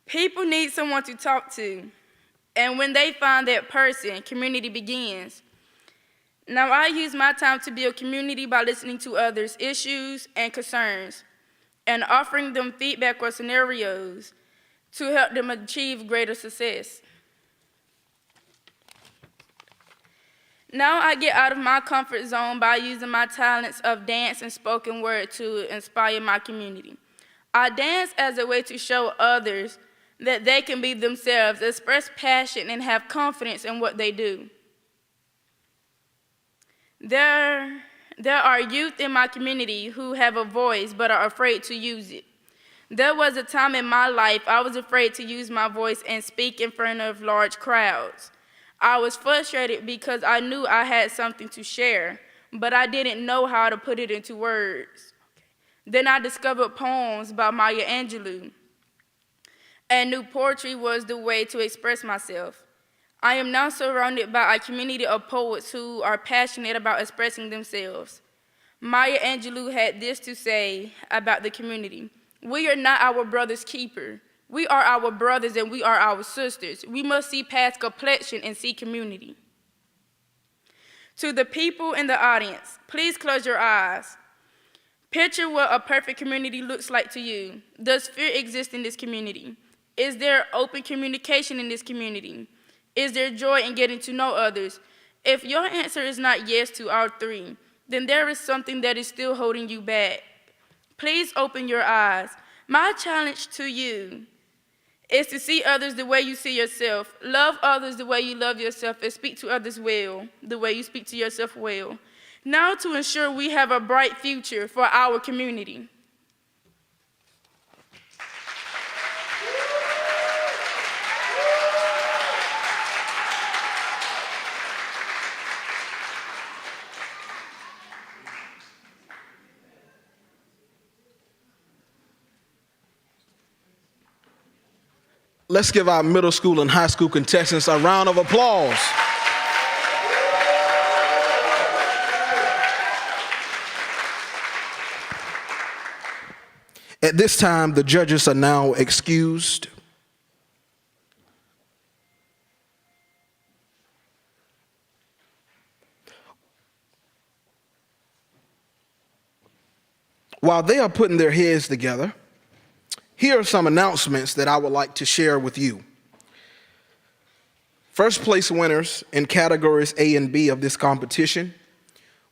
Speaker 2: People need someone to talk to, and when they find that person, community begins. Now, I use my time to build community by listening to others' issues and concerns and offering them feedback or scenarios to help them achieve greater success. Now I get out of my comfort zone by using my talents of dance and spoken word to inspire my community. I dance as a way to show others that they can be themselves, express passion, and have confidence in what they do. There are youth in my community who have a voice but are afraid to use it. There was a time in my life I was afraid to use my voice and speak in front of large crowds. I was frustrated because I knew I had something to share, but I didn't know how to put it into words. Then I discovered poems by Maya Angelou, and knew poetry was the way to express myself. I am now surrounded by a community of poets who are passionate about expressing themselves. Maya Angelou had this to say about the community: "We are not our brother's keeper. We are our brothers and we are our sisters. We must see past complexion and see community." To the people in the audience, please close your eyes. Picture what a perfect community looks like to you. Does fear exist in this community? Is there open communication in this community? Is there joy in getting to know others? If your answer is not yes to all three, then there is something that is still holding you back. Please open your eyes. My challenge to you is to see others the way you see yourself, love others the way you love yourself, and speak to others well, the way you speak to yourself well. Now to ensure we have a bright future for our community.
Speaker 5: Let's give our middle school and high school contestants a round of applause. At this time, the judges are now excused. While they are putting their heads together, here are some announcements that I would like to share with you. First place winners in categories A and B of this competition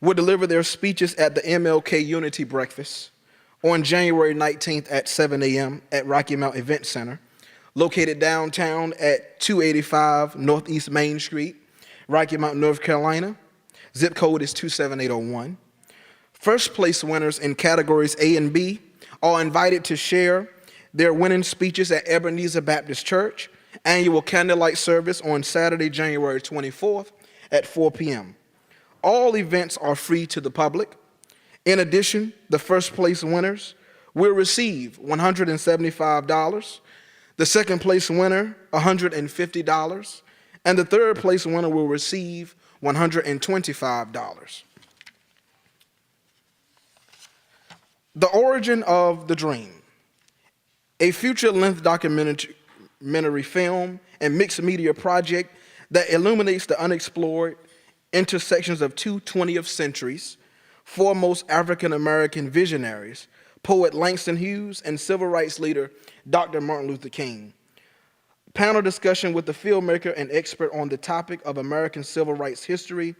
Speaker 5: will deliver their speeches at the MLK Unity Breakfast on January 19th at 7 a.m. at Rocky Mount Event Center, located downtown at 285 Northeast Main Street, Rocky Mount, North Carolina. Zip code is 27801. First place winners in categories A and B are invited to share their winning speeches at Ebenezer Baptist Church annual candlelight service on Saturday, January 24th at 4 p.m. All events are free to the public. In addition, the first place winners will receive $175, the second place winner $150, and the third place winner will receive $125. The Origin of the Dream, a feature-length documentary film and mixed media project that illuminates the unexplored intersections of two 20th centuries foremost African-American visionaries, poet Langston Hughes and civil rights leader Dr. Martin Luther King. Panel discussion with the filmmaker and expert on the topic of American civil rights history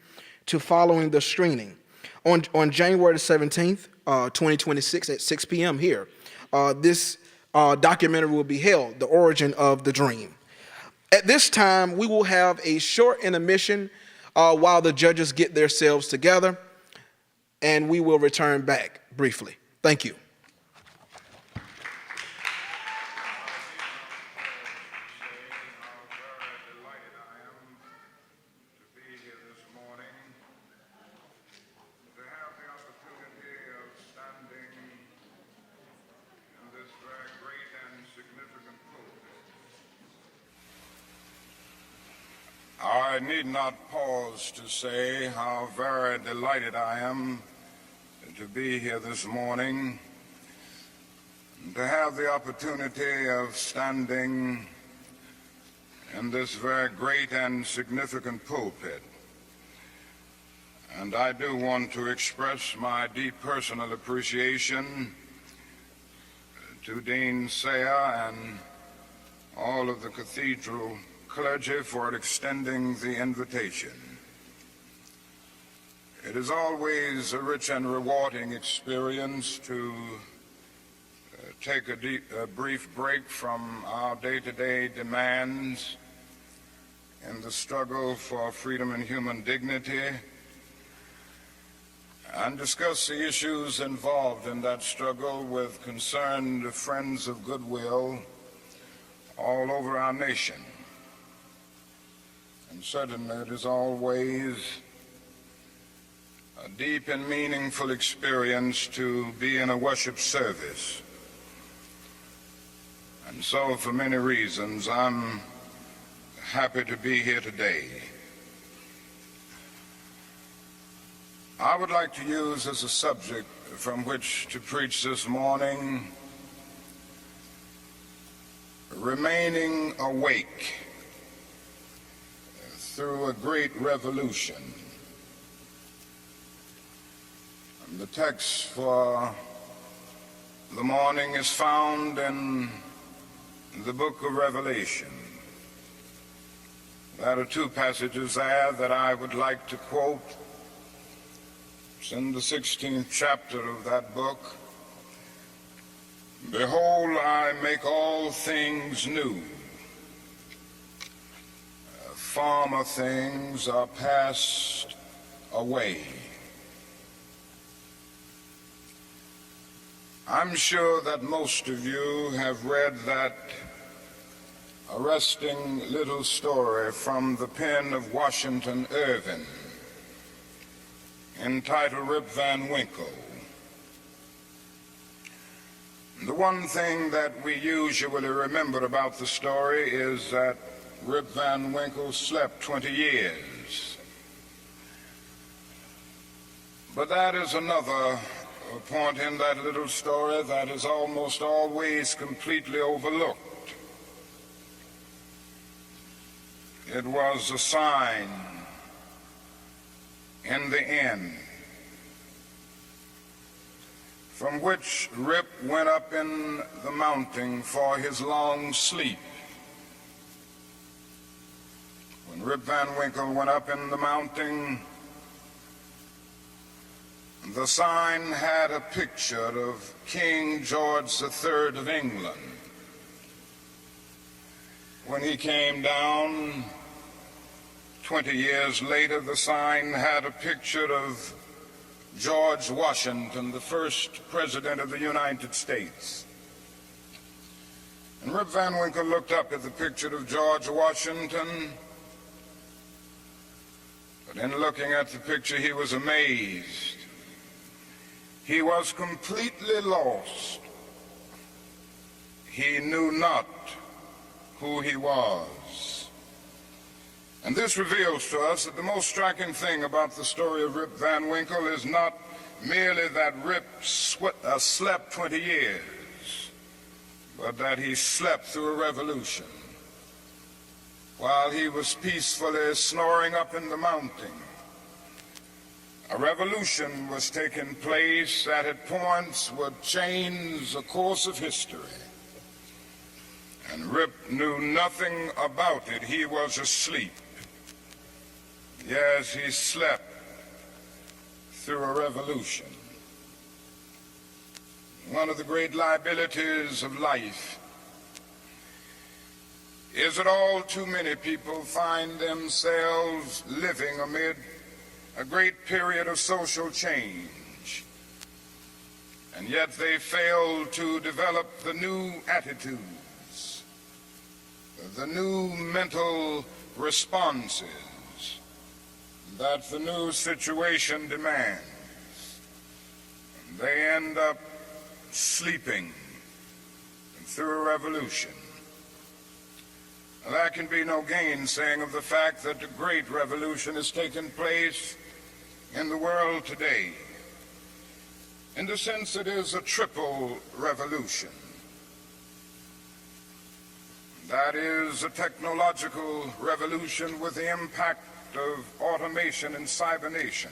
Speaker 5: to following the screening. On January 17th, 2026 at 6 p.m. here, this documentary will be held, The Origin of the Dream. At this time, we will have a short intermission while the judges get themselves together, and we will return back briefly. Thank you.
Speaker 1: I need not pause to say how very delighted I am to be here this morning, to have the opportunity of standing in this very great and significant pulpit. And I do want to express my deep personal appreciation to Dean Sayer and all of the cathedral clergy for extending the invitation. It is always a rich and rewarding experience to take a brief break from our day-to-day demands in the struggle for freedom and human dignity and discuss the issues involved in that struggle with concerned friends of goodwill all over our nation. And certainly it is always a deep and meaningful experience to be in a worship service. And so for many reasons, I'm happy to be here today. I would like to use as a subject from which to preach this morning, remaining awake through a great revolution. And the text for the morning is found in the book of Revelation. There are two passages there that I would like to quote. It's in the 16th chapter of that book. Behold, I make all things new. Former things are passed away. I'm sure that most of you have read that arresting little story from the pen of Washington Irving entitled Rip Van Winkle. The one thing that we usually remember about the story is that Rip Van Winkle slept 20 years. But that is another point in that little story that is almost always completely overlooked. It was a sign in the end from which Rip went up in the mountain for his long sleep. When Rip Van Winkle went up in the mountain, the sign had a picture of King George III of England. When he came down 20 years later, the sign had a picture of George Washington, the first president of the United States. And Rip Van Winkle looked up at the picture of George Washington, but in looking at the picture, he was amazed. He was completely lost. He knew not who he was. And this reveals to us that the most striking thing about the story of Rip Van Winkle is not merely that Rip slept 20 years, but that he slept through a revolution. While he was peacefully snoring up in the mountain, a revolution was taking place that at points would change the course of history. And Rip knew nothing about it. He was asleep. Yes, he slept through a revolution. One of the great liabilities of life is that all too many people find themselves living amid a great period of social change. and yet they fail to develop the new attitudes, the new mental responses that the new situation demands. They end up sleeping through a revolution. There can be no gainsaying of the fact that the great revolution has taken place in the world today. In the sense it is a triple revolution. That is a technological revolution with the impact of automation and cybernation.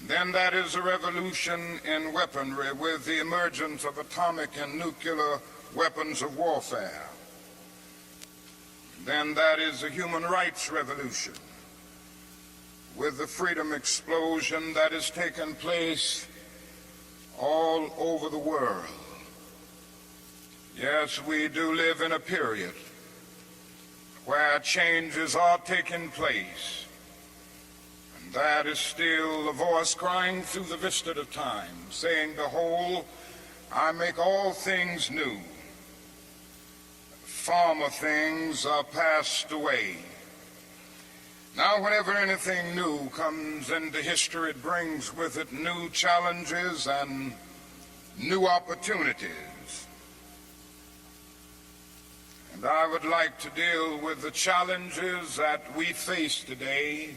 Speaker 1: Then that is a revolution in weaponry with the emergence of atomic and nuclear weapons of warfare. Then that is a human rights revolution with the freedom explosion that has taken place all over the world. Yes, we do live in a period where changes are taking place. And that is still a voice crying through the vista of time, saying, "Behold, I make all things new. Former things are passed away." Now, whenever anything new comes into history, it brings with it new challenges and new opportunities. And I would like to deal with the challenges that we face today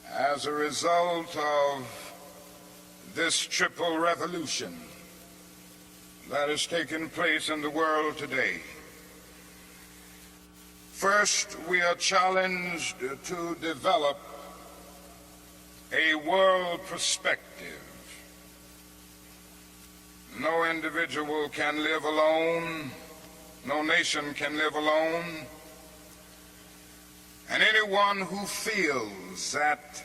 Speaker 1: as a result of this triple revolution that has taken place in the world today. First, we are challenged to develop a world perspective. No individual can live alone. No nation can live alone. And anyone who feels that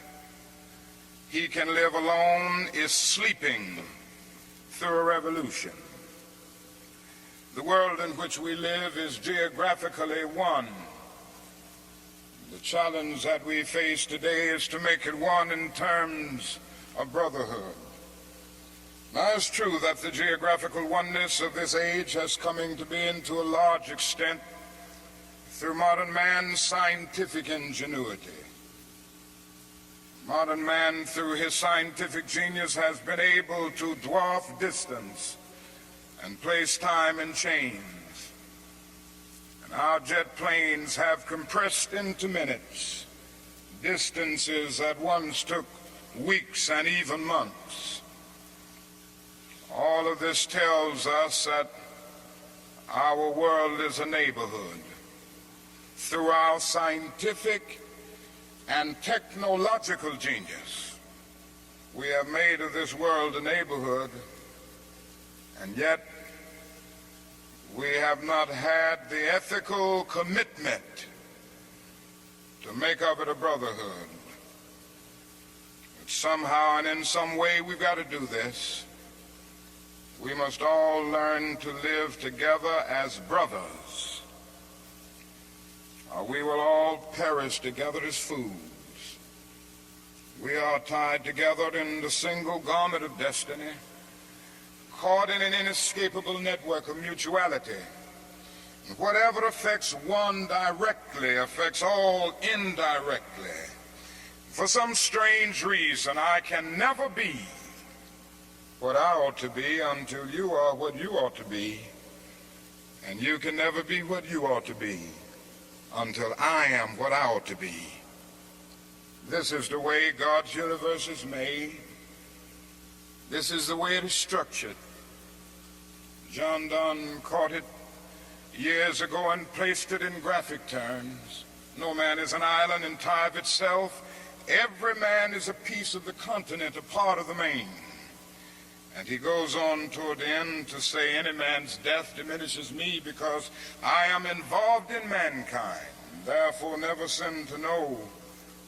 Speaker 1: he can live alone is sleeping through a revolution. The world in which we live is geographically one. The challenge that we face today is to make it one in terms of brotherhood. Now, it's true that the geographical oneness of this age has come into being to a large extent through modern man's scientific ingenuity. Modern man, through his scientific genius, has been able to dwarf distance and place time in chains. And our jet planes have compressed into minutes distances that once took weeks and even months. All of this tells us that our world is a neighborhood. Through our scientific and technological genius, we have made of this world a neighborhood, and yet we have not had the ethical commitment to make of it a brotherhood. But somehow and in some way we've got to do this. We must all learn to live together as brothers, or we will all perish together as fools. We are tied together in the single garment of destiny, caught in an inescapable network of mutuality. And whatever affects one directly affects all indirectly. For some strange reason, I can never be what I ought to be until you are what you ought to be. And you can never be what you ought to be until I am what I ought to be. This is the way God's universe is made. This is the way it is structured. John Donne caught it years ago and placed it in graphic terms. No man is an island entire of itself. Every man is a piece of the continent, a part of the main. And he goes on toward the end to say, any man's death diminishes me because I am involved in mankind. Therefore never sin to know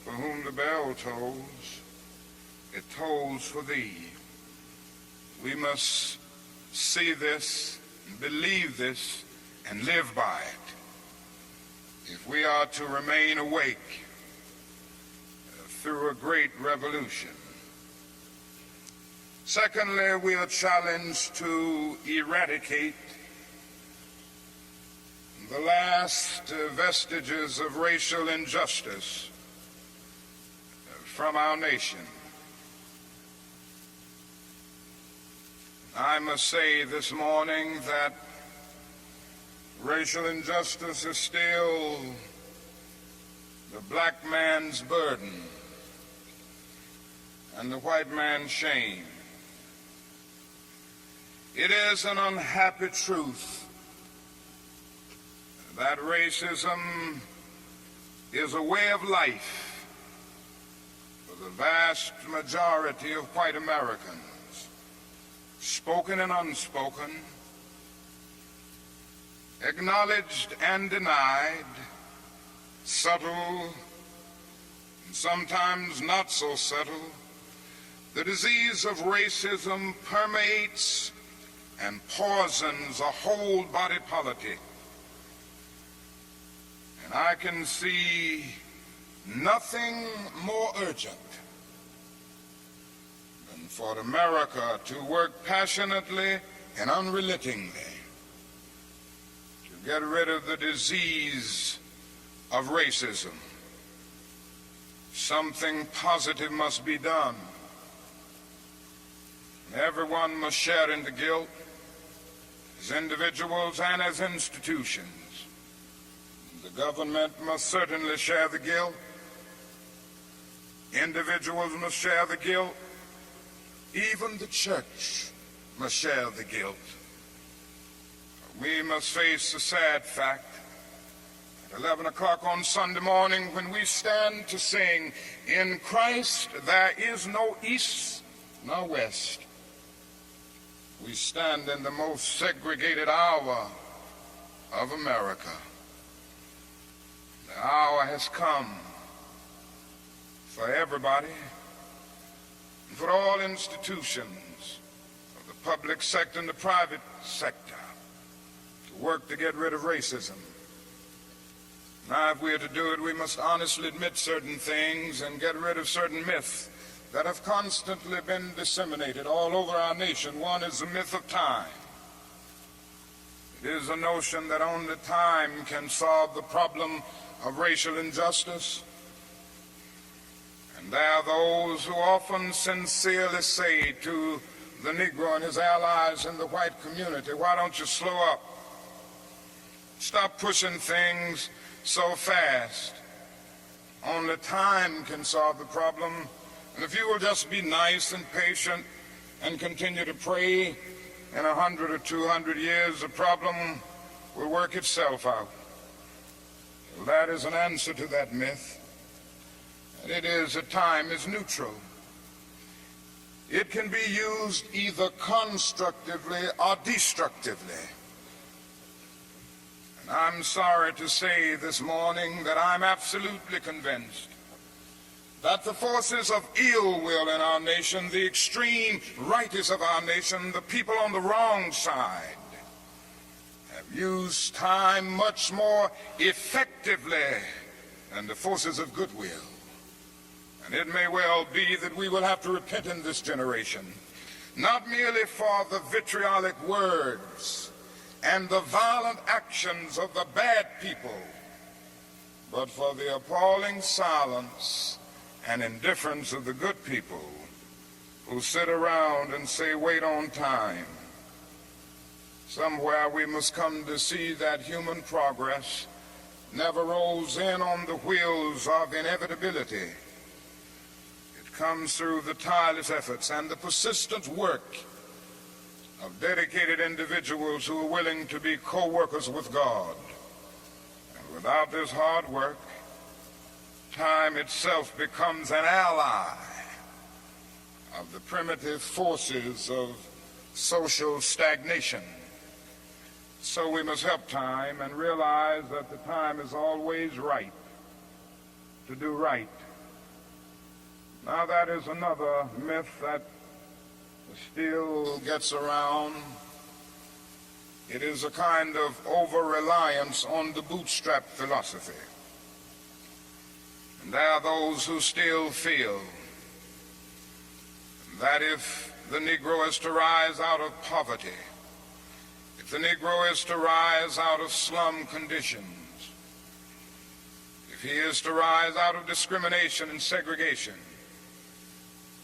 Speaker 1: for whom the bell tolls. It tolls for thee. We must see this, believe this, and live by it if we are to remain awake through a great revolution. Secondly, we are challenged to eradicate the last vestiges of racial injustice from our nation. I must say this morning that racial injustice is still the black man's burden and the white man's shame. It is an unhappy truth that racism is a way of life for the vast majority of white Americans, spoken and unspoken, acknowledged and denied, subtle and sometimes not so subtle. The disease of racism permeates and poisons a whole body politic. And I can see nothing more urgent than for America to work passionately and unrelentingly to get rid of the disease of racism. Something positive must be done. Everyone must share in the guilt, as individuals and as institutions. The government must certainly share the guilt. Individuals must share the guilt. Even the church must share the guilt. We must face the sad fact at 11 o'clock on Sunday morning when we stand to sing, "In Christ there is no east nor west." We stand in the most segregated hour of America. The hour has come for everybody, and for all institutions of the public sector and the private sector to work to get rid of racism. Now, if we are to do it, we must honestly admit certain things and get rid of certain myths that have constantly been disseminated all over our nation. One is the myth of time. It is a notion that only time can solve the problem of racial injustice. And there are those who often sincerely say to the Negro and his allies in the white community, "Why don't you slow up? Stop pushing things so fast. Only time can solve the problem. And if you will just be nice and patient and continue to pray, in 100 or 200 years, the problem will work itself out." Well, that is an answer to that myth. And it is that time is neutral. It can be used either constructively or destructively. And I'm sorry to say this morning that I'm absolutely convinced that the forces of ill will in our nation, the extreme rightists of our nation, the people on the wrong side, have used time much more effectively than the forces of goodwill. And it may well be that we will have to repent in this generation, not merely for the vitriolic words and the violent actions of the bad people, but for the appalling silence and indifference of the good people who sit around and say, "Wait on time." Somewhere we must come to see that human progress never rolls in on the wheels of inevitability. It comes through the tireless efforts and the persistent work of dedicated individuals who are willing to be co-workers with God. And without this hard work, time itself becomes an ally of the primitive forces of social stagnation. So we must help time and realize that the time is always right to do right. Now that is another myth that still gets around. It is a kind of over-reliance on the bootstrap philosophy. And there are those who still feel that if the Negro is to rise out of poverty, if the Negro is to rise out of slum conditions, if he is to rise out of discrimination and segregation,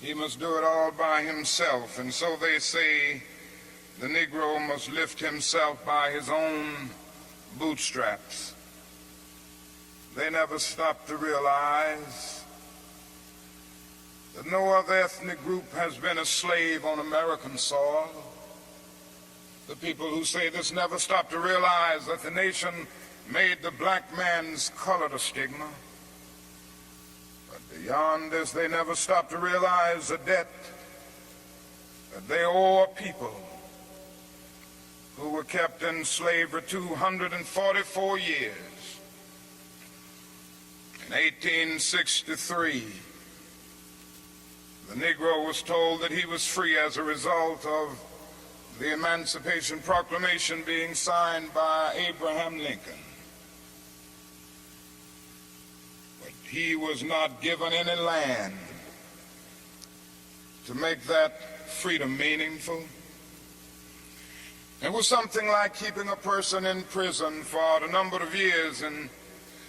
Speaker 1: he must do it all by himself. And so they say the Negro must lift himself by his own bootstraps. They never stop to realize that no other ethnic group has been a slave on American soil. The people who say this never stop to realize that the nation made the black man's color a stigma. But beyond this, they never stop to realize the debt that they owe a people who were kept in slavery 244 years. In 1863, the Negro was told that he was free as a result of the Emancipation Proclamation being signed by Abraham Lincoln. But he was not given any land to make that freedom meaningful. It was something like keeping a person in prison for a number of years and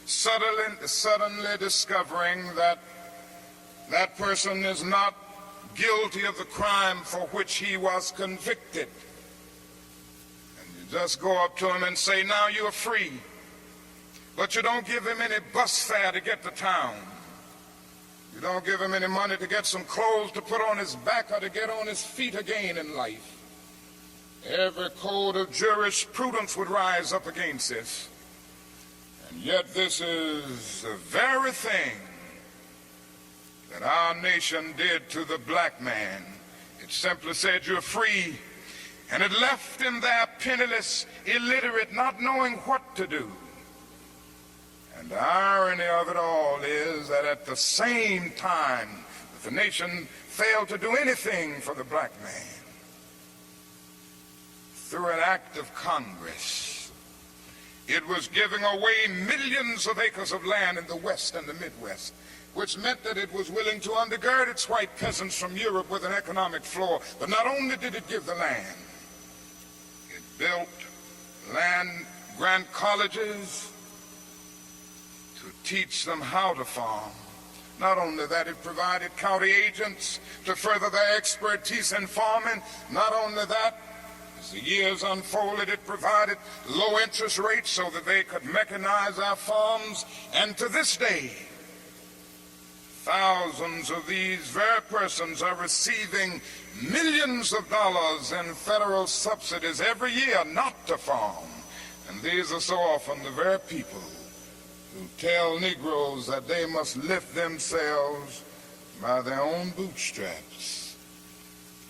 Speaker 1: suddenly discovering that that person is not guilty of the crime for which he was convicted. And you just go up to him and say, now you're free. But you don't give him any bus fare to get to town. You don't give him any money to get some clothes to put on his back or to get on his feet again in life. Every code of jurisprudence would rise up against this. And yet this is the very thing that our nation did to the black man. It simply said you're free, and it left him there penniless, illiterate, not knowing what to do. And the irony of it all is that at the same time that the nation failed to do anything for the black man, through an act of Congress, it was giving away millions of acres of land in the West and the Midwest, which meant that it was willing to undergird its white peasants from Europe with an economic floor. But not only did it give the land, it built land-grant colleges to teach them how to farm. Not only that, it provided county agents to further their expertise in farming. Not only that, as the years unfolded, it provided low interest rates so that they could mechanize our farms. And to this day, thousands of these very persons are receiving millions of dollars in federal subsidies every year not to farm. And these are so often the very people who tell Negroes that they must lift themselves by their own bootstraps.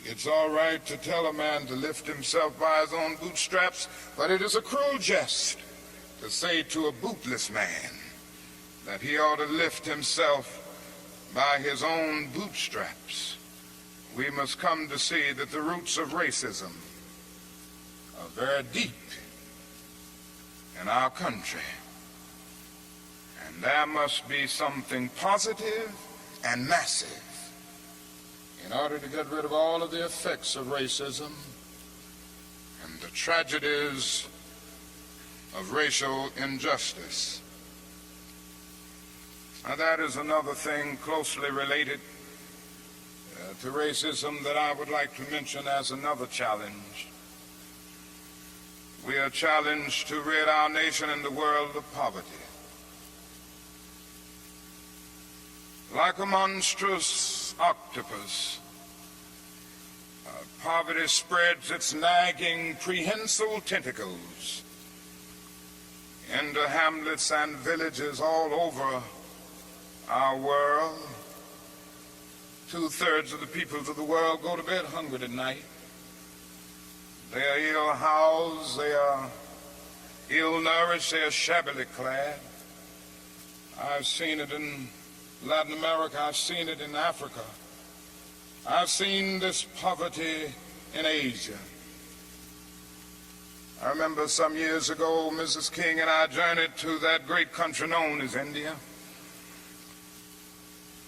Speaker 1: It's all right to tell a man to lift himself by his own bootstraps, but it is a cruel jest to say to a bootless man that he ought to lift himself by his own bootstraps. We must come to see that the roots of racism are very deep in our country. And there must be something positive and massive in order to get rid of all of the effects of racism and the tragedies of racial injustice. Now that is another thing closely related to racism that I would like to mention as another challenge. We are challenged to rid our nation and the world of poverty. Like a monstrous octopus, poverty spreads its nagging, prehensile tentacles into hamlets and villages all over our world. 2/3 of the peoples of the world go to bed hungry tonight. They are ill-housed, they are ill-nourished, they are shabbily clad. I've seen it in Latin America, I've seen it in Africa. I've seen this poverty in Asia. I remember some years ago, Mrs. King and I journeyed to that great country known as India.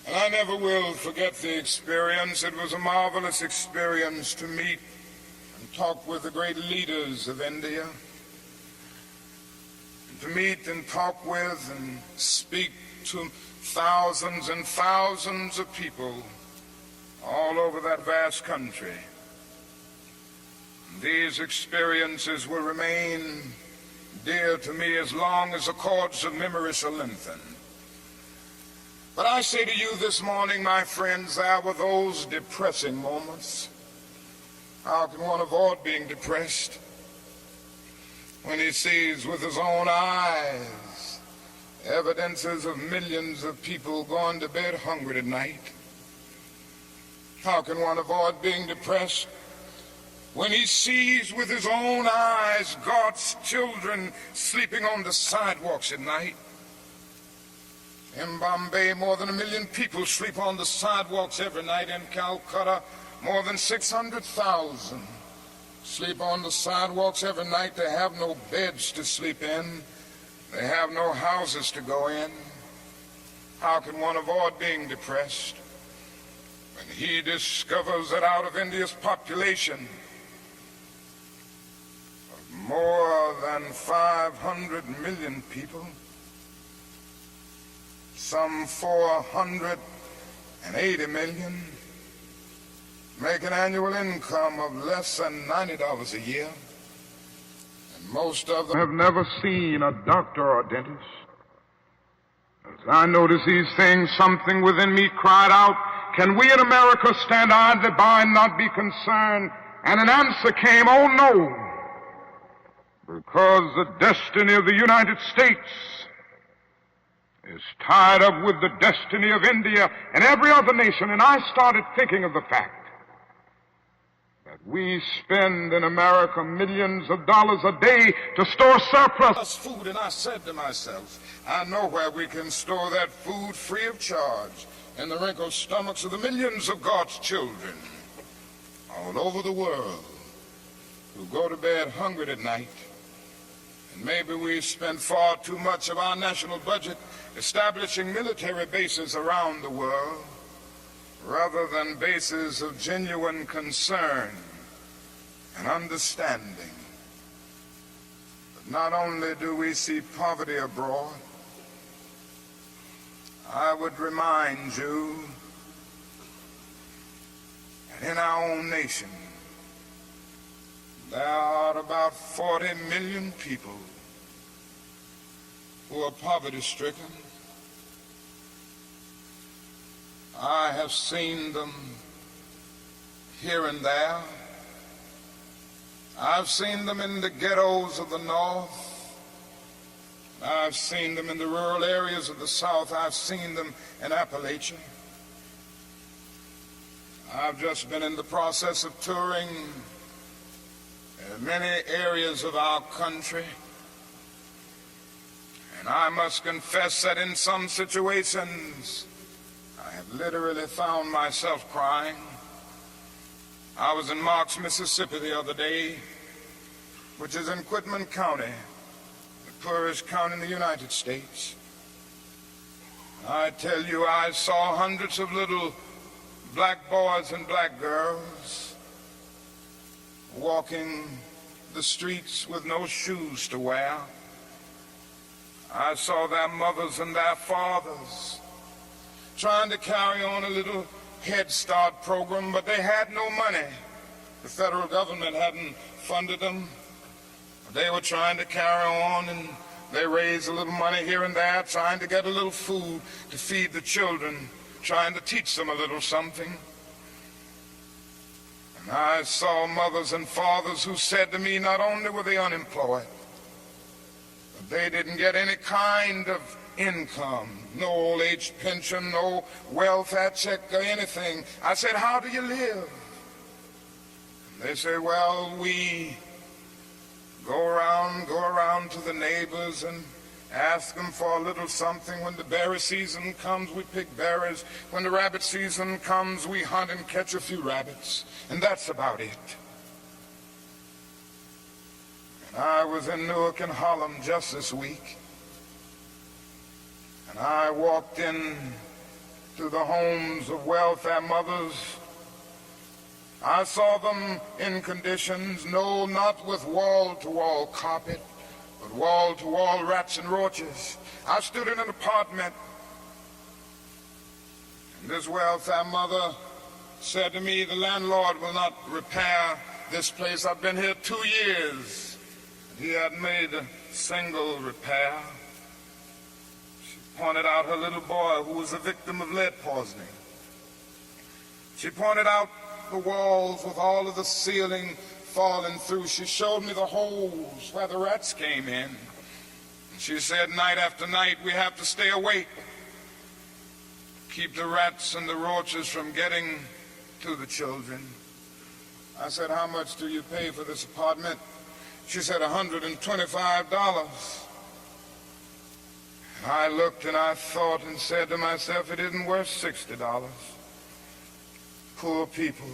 Speaker 1: And I never will forget the experience. It was a marvelous experience to meet and talk with the great leaders of India, to meet and talk with and speak to thousands and thousands of people all over that vast country. These experiences will remain dear to me as long as the cords of memory shall lengthen. But I say to you this morning, my friends, there were those depressing moments. How can one avoid being depressed when he sees with his own eyes evidences of millions of people going to bed hungry at night? How can one avoid being depressed when he sees with his own eyes God's children sleeping on the sidewalks at night? In Bombay, more than 1 million people sleep on the sidewalks every night. In Calcutta, more than 600,000 sleep on the sidewalks every night. They have no beds to sleep in. They have no houses to go in. How can one avoid being depressed when he discovers that out of India's population of more than 500 million people, some 480 million make an annual income of less than $90 a year, and most of them have never seen a doctor or a dentist. As I noticed these things, something within me cried out, can we in America stand idly by and not be concerned? And an answer came, oh no, because the destiny of the United States is tied up with the destiny of India and every other nation. And I started thinking of the fact that we spend in America millions of dollars a day to store surplus food. And I said to myself, I know where we can store that food free of charge, in the wrinkled stomachs of the millions of God's children all over the world who go to bed hungry at night. And maybe we spend far too much of our national budget establishing military bases around the world rather than bases of genuine concern and understanding. But not only do we see poverty abroad, I would remind you that in our own nation there are about 40 million people who are poverty-stricken. I have seen them here and there. I've seen them in the ghettos of the North. I've seen them in the rural areas of the South. I've seen them in Appalachia. I've just been in the process of touring many areas of our country. And I must confess that in some situations, I have literally found myself crying. I was in Marks, Mississippi the other day, which is in Quitman County, the poorest county in the United States. I tell you, I saw hundreds of little black boys and black girls walking the streets with no shoes to wear. I saw their mothers and their fathers trying to carry on a little Head Start program, but they had no money. The federal government hadn't funded them. They were trying to carry on, and they raised a little money here and there, trying to get a little food to feed the children, trying to teach them a little something. And I saw mothers and fathers who said to me, not only were they unemployed, but they didn't get any kind of income, no old age pension, no welfare check or anything. I said, how do you live? And they say, well, we go around to the neighbors and ask them for a little something. When the berry season comes, we pick berries. When the rabbit season comes, we hunt and catch a few rabbits. And that's about it. And I was in Newark and Harlem just this week. And I walked in to the homes of welfare mothers. I saw them in conditions, no, not with wall-to-wall carpet, but wall-to-wall rats and roaches. I stood in an apartment, and this welfare mother said to me, the landlord will not repair this place. I've been here 2 years. He hadn't made a single repair. She pointed out her little boy who was a victim of lead poisoning. She pointed out the walls with all of the ceiling falling through. She showed me the holes where the rats came in. She said night after night we have to stay awake, keep the rats and the roaches from getting to the children. I said, how much do you pay for this apartment? She said, $125. I looked and I thought and said to myself, it isn't worth $60. Poor people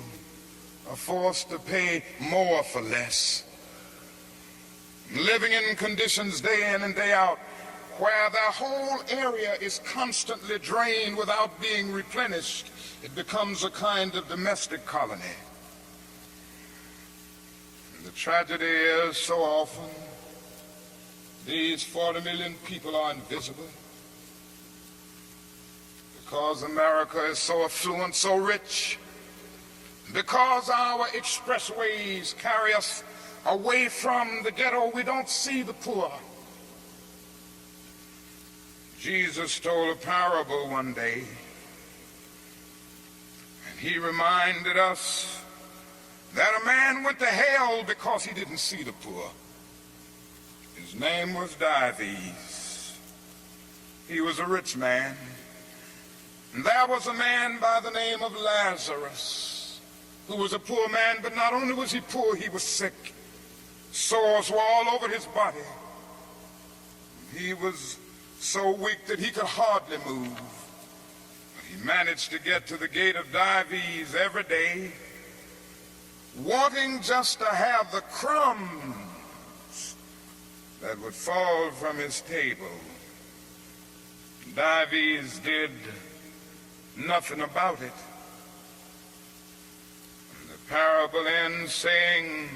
Speaker 1: are forced to pay more for less, living in conditions day in and day out where their whole area is constantly drained without being replenished. It becomes a kind of domestic colony. And the tragedy is so often these 40 million people are invisible because America is so affluent, so rich, because our expressways carry us away from the ghetto. We don't see the poor. Jesus told a parable one day, and he reminded us that a man went to hell because he didn't see the poor. His name was Dives. He was a rich man. And there was a man by the name of Lazarus, who was a poor man, but not only was he poor, he was sick. Sores were all over his body. He was so weak that he could hardly move. But he managed to get to the gate of Dives every day, wanting just to have the crumbs that would fall from his table. Dives did nothing about it. And the parable ends saying,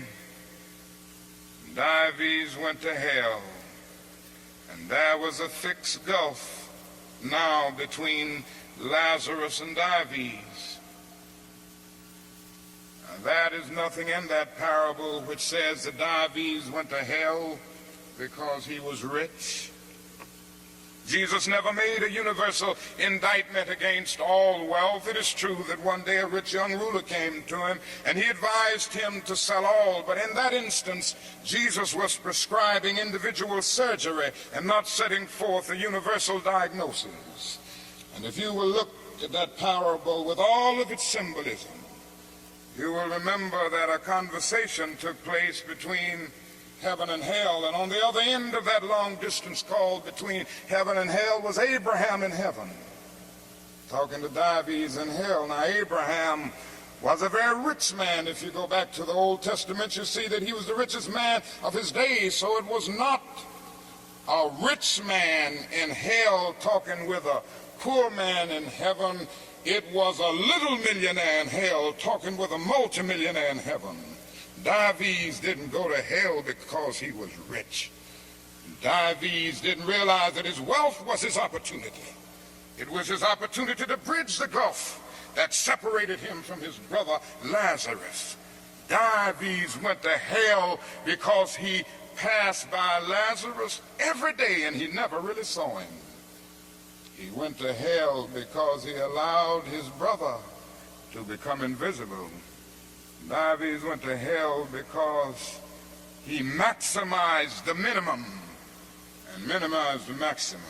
Speaker 1: Dives went to hell, and there was a fixed gulf now between Lazarus and Dives. Now, that is nothing in that parable which says that Dives went to hell because he was rich. Jesus never made a universal indictment against all wealth. It is true that one day a rich young ruler came to him and he advised him to sell all, but in that instance Jesus was prescribing individual surgery and not setting forth a universal diagnosis. And if you will look at that parable with all of its symbolism, you will remember that a conversation took place between heaven and hell, and on the other end of that long distance call between heaven and hell was Abraham in heaven, talking to Dives in hell. Now, Abraham was a very rich man. If you go back to the Old Testament, you see that he was the richest man of his days. So it was not a rich man in hell talking with a poor man in heaven. It was a little millionaire in hell talking with a multimillionaire in heaven. Dives didn't go to hell because he was rich. Dives didn't realize that his wealth was his opportunity. It was his opportunity to bridge the gulf that separated him from his brother Lazarus. Dives went to hell because he passed by Lazarus every day and he never really saw him. He went to hell because he allowed his brother to become invisible. Dives went to hell because he maximized the minimum and minimized the maximum.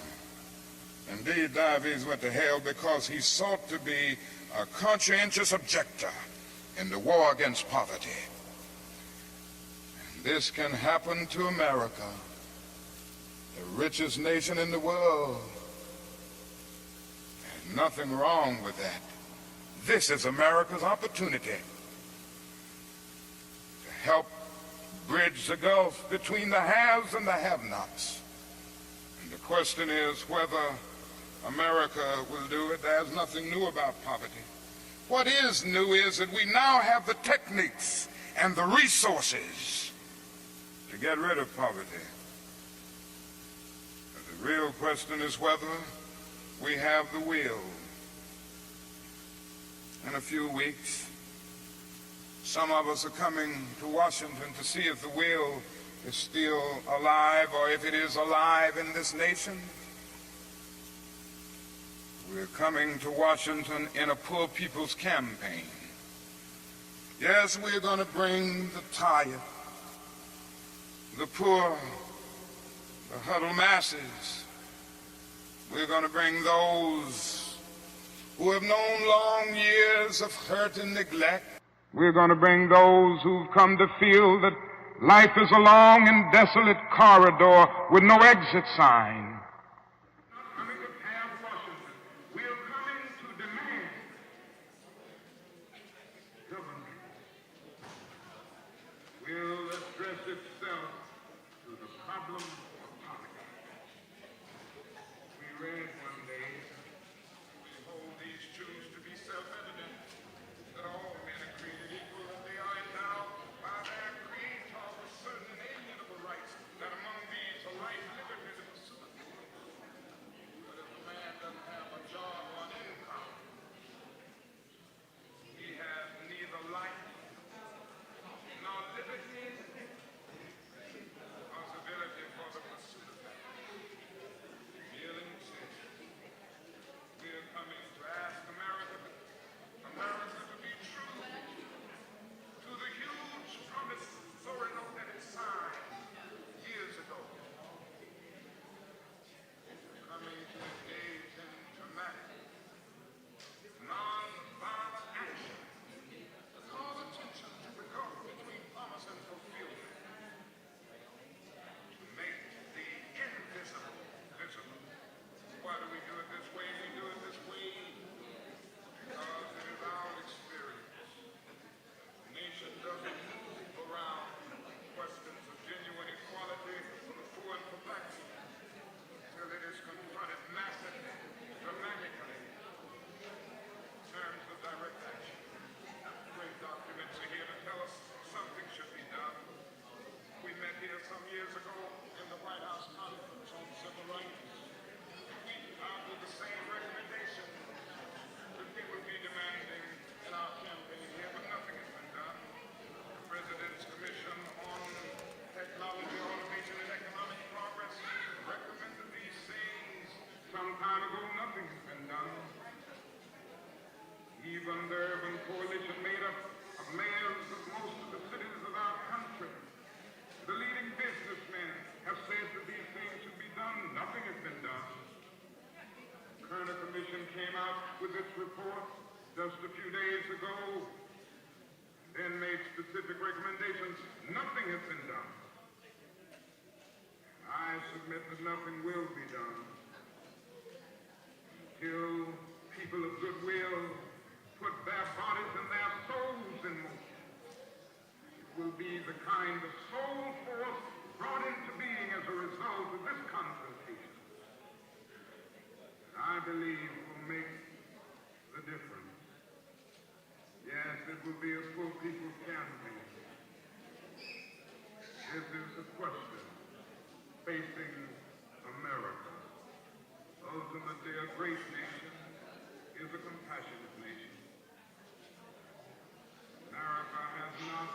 Speaker 1: Indeed, Dives went to hell because he sought to be a conscientious objector in the war against poverty. And this can happen to America, the richest nation in the world. There's nothing wrong with that. This is America's opportunity help bridge the gulf between the haves and the have-nots. And the question is whether America will do it. There's nothing new about poverty. What is new is that we now have the techniques and the resources to get rid of poverty. But the real question is whether we have the will. In a few weeks, some of us are coming to Washington to see if the will is still alive, or if it is alive in this nation. We're coming to Washington in a poor people's campaign. Yes, we're going to bring the tired, the poor, the huddled masses. We're going to bring those who have known long years of hurt and neglect. We're going to bring those who've come to feel that life is a long and desolate corridor with no exit sign. Will address itself to the problem of poverty. We read one day, we hold these truths to be self-evident, that all men are created equal, and they are endowed by their Creator with certain inalienable rights, that among these are life, liberty, and the pursuit of happiness. But if a man doesn't have a job or an income, he has neither life nor liberty, possibility for the pursuit of happiness. Kneeling said, we are coming to ask America to be true to the huge promissory note that it signed years ago. Coming to engage in dramatic, non-violent action to cause attention to the gulf between promise and fulfillment. To make the invisible visible. Why do we do it this way? We do it this way because it is our experience. The nation doesn't move around questions of genuine equality for the poor and for black people until it is confronted massively, dramatically, in terms of direct action. Great documents are here to tell us something should be done. We met here some years ago in the White House Conference on Civil Rights. We argued the same recommendation that we would be demanding in our campaign here, but nothing has been done. The President's Commission on Technology, Automation, and Economic Progress recommended these things some time ago. Nothing has been done. Even the urban coalition made up of mayors of most of the cities of our country, the leading businessmen have said that these things should be done. Nothing has been done. The Kerner Commission came out with its report just a few days ago, then made specific recommendations. Nothing has been done. I submit that nothing will be done until people of goodwill put their bodies and their souls in motion. It will be the kind of soul force brought into being as a result of this confrontation that I believe will make the difference. Yes, it will be a full people's campaign. This is the question facing America. Ultimately, a great nation is a compassionate nation. America has not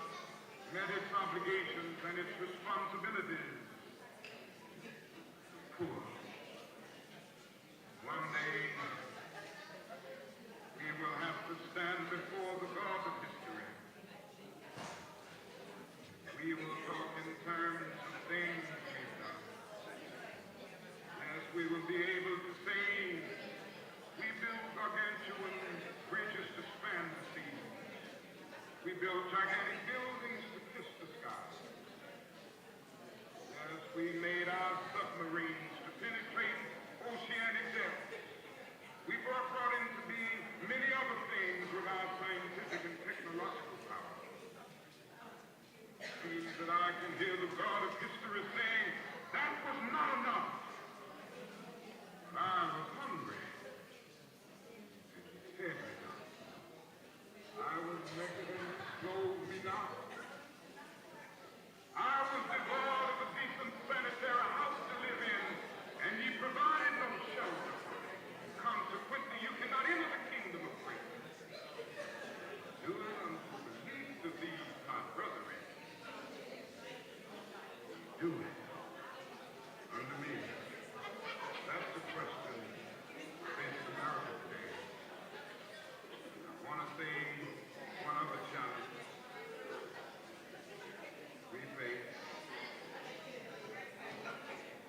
Speaker 1: met its obligations and its responsibilities. Poor. One day, we will have to stand before the God of history. We will talk in terms of things we've done. As we will be able to say, we built gargantuan bridges to span the sea. We built gigantic buildings to kiss the sky. As we made our submarines to penetrate oceanic depths. We brought into being many other things with our scientific and technological power. It seems that I can hear the God of history saying, that was not enough. But I was hungry. not. I was devoid of a decent sanitary house to live in, and ye provided no shelter. Consequently, you cannot enter the kingdom of grace. Do it unto the least of these, my brethren. Do it unto me. That's the question facing America today. I want to say one other challenge we face,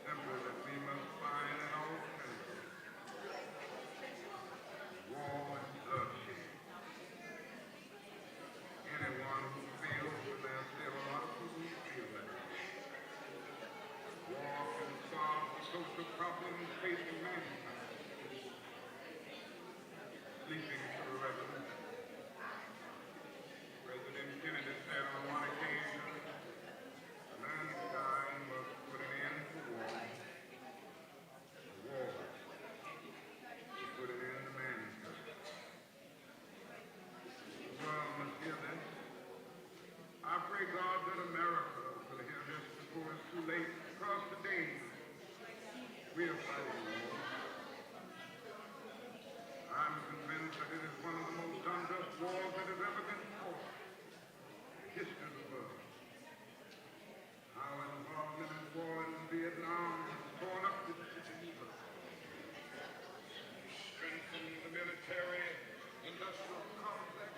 Speaker 1: simply that we must find an alternative. War and bloodshed. Anyone who feels that there's still a lot of people who feel that war can solve the social problems facing mankind. Sleeping through a revolution. President Kennedy said on one occasion, mankind must put an end to war. War must put an end to mankind. The world must hear this. I pray God that America will hear this before it's too late, because today we are fighting war. I'm convinced that it is one of the most unjust wars that has ever been fought in the history of the world. Our involvement in war in Vietnam has torn up the Geneva, strengthened the military industrial complex.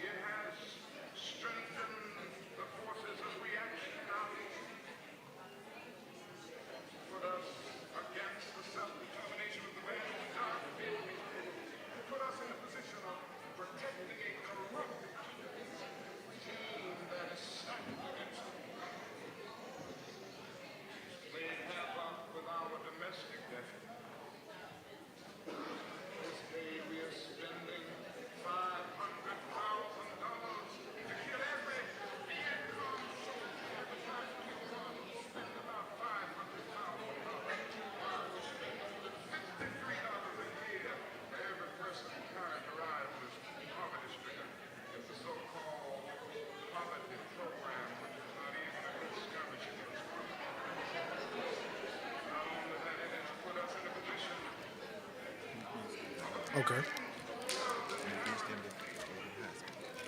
Speaker 1: It has strengthened the forces of reaction now, put us against the self-determination of the man who died, put us in a position of protecting a corrupt regime that is stacked against us. Playing havoc with our domestic debt. This day we are spending $500,000 to kill every Vietcong soldier. Every time we kill one, we spend about $500,000. We spend $53 a year for every person characterized as poverty-stricken. It's a so-called poverty program, which is not even a good skirmish against poverty. Not only that, it has put us in a position.
Speaker 5: Okay.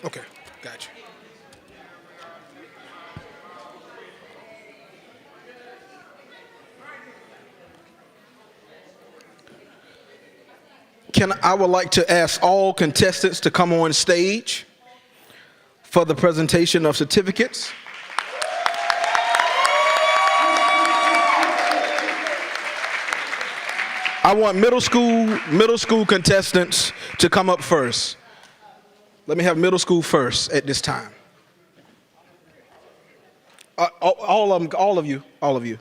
Speaker 5: Okay, gotcha. I would like to ask all contestants to come on stage for the presentation of certificates. I want middle school contestants to come up first. Let me have middle school first at this time. All of you. All of them.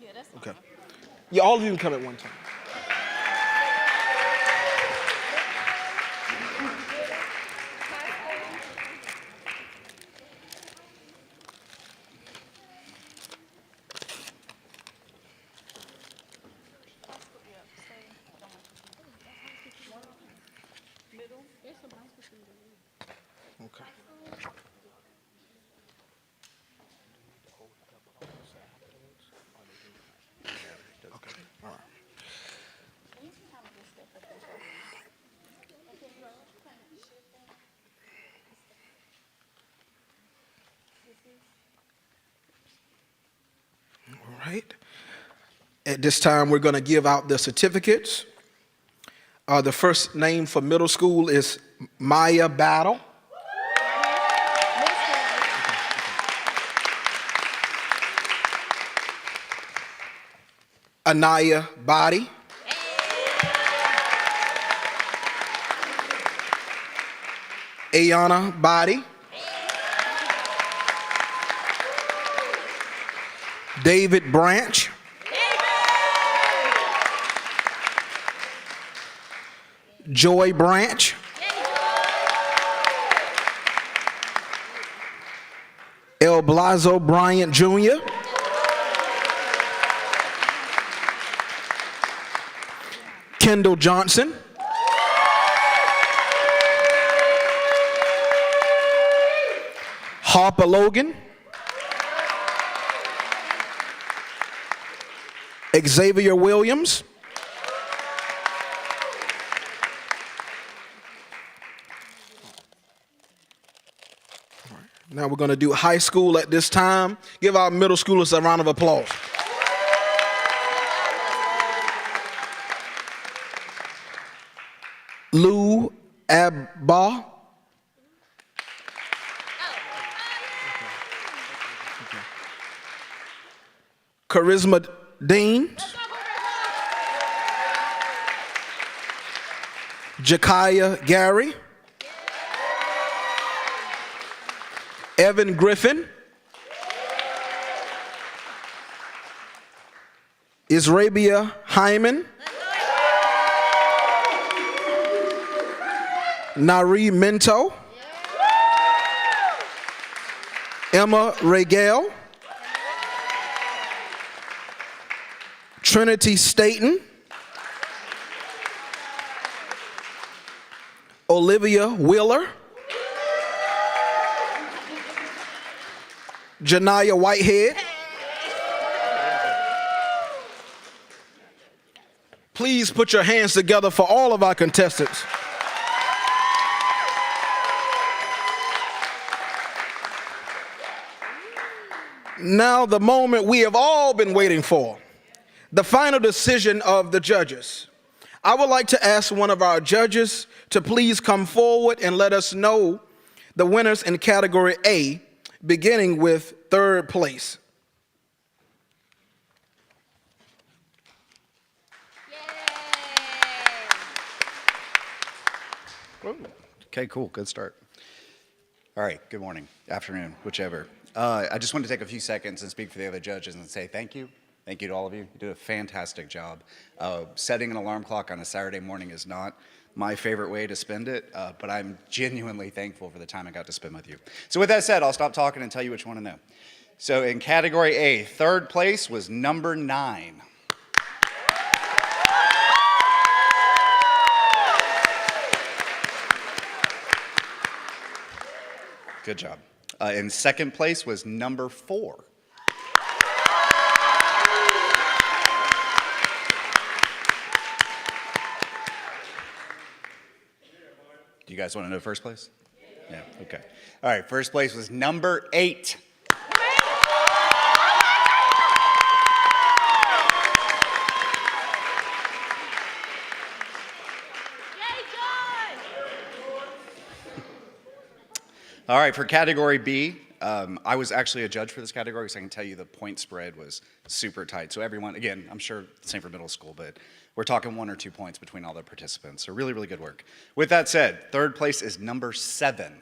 Speaker 19: Yeah, that's
Speaker 5: Okay. Yeah, all of you can come at one time. Okay. Okay. All right. All right. At this time, we're going to give out the certificates. The first name for middle school is Maya Battle. Anaya Body. Ayana Body. David Branch. Joy Branch. El Blazo Bryant Jr. Kendall Johnson. Harper Logan, Xavier Williams, now we're going to do high school at this time. Give our middle schoolers a round of applause. Lou Abba, Charisma Dean, Jakaya Gary, Evan Griffin, Israbia Hyman, Nari Minto, Emma Regale, Trinity Staten, Olivia Wheeler, Janaya Whitehead. Please put your hands together for all of our contestants. Now the moment we have all been waiting for, the final decision of the judges. I would like to ask one of our judges to please come forward and let us know the winners in category A, beginning with third place.
Speaker 3: Okay, cool, good start. All right, good morning, afternoon, whichever. I just want to take a few seconds and speak for the other judges and say thank you. Thank you to all of you. You did a fantastic job. Setting an alarm clock on a Saturday morning is not my favorite way to spend it, but I'm genuinely thankful for the time I got to spend with you. So with that said, I'll stop talking and tell you what you want to know. So in category A, third place was number 9. Good job. In second place was number 4. Do you guys want to know first place? Yeah, okay. All right, first place was number 8. All right, for category B, I was actually a judge for this category, so I can tell you the point spread was super tight. So everyone, again, I'm sure the same for middle school, but we're talking 1 or 2 points between all the participants. So really, really good work. With that said, third place is number 7.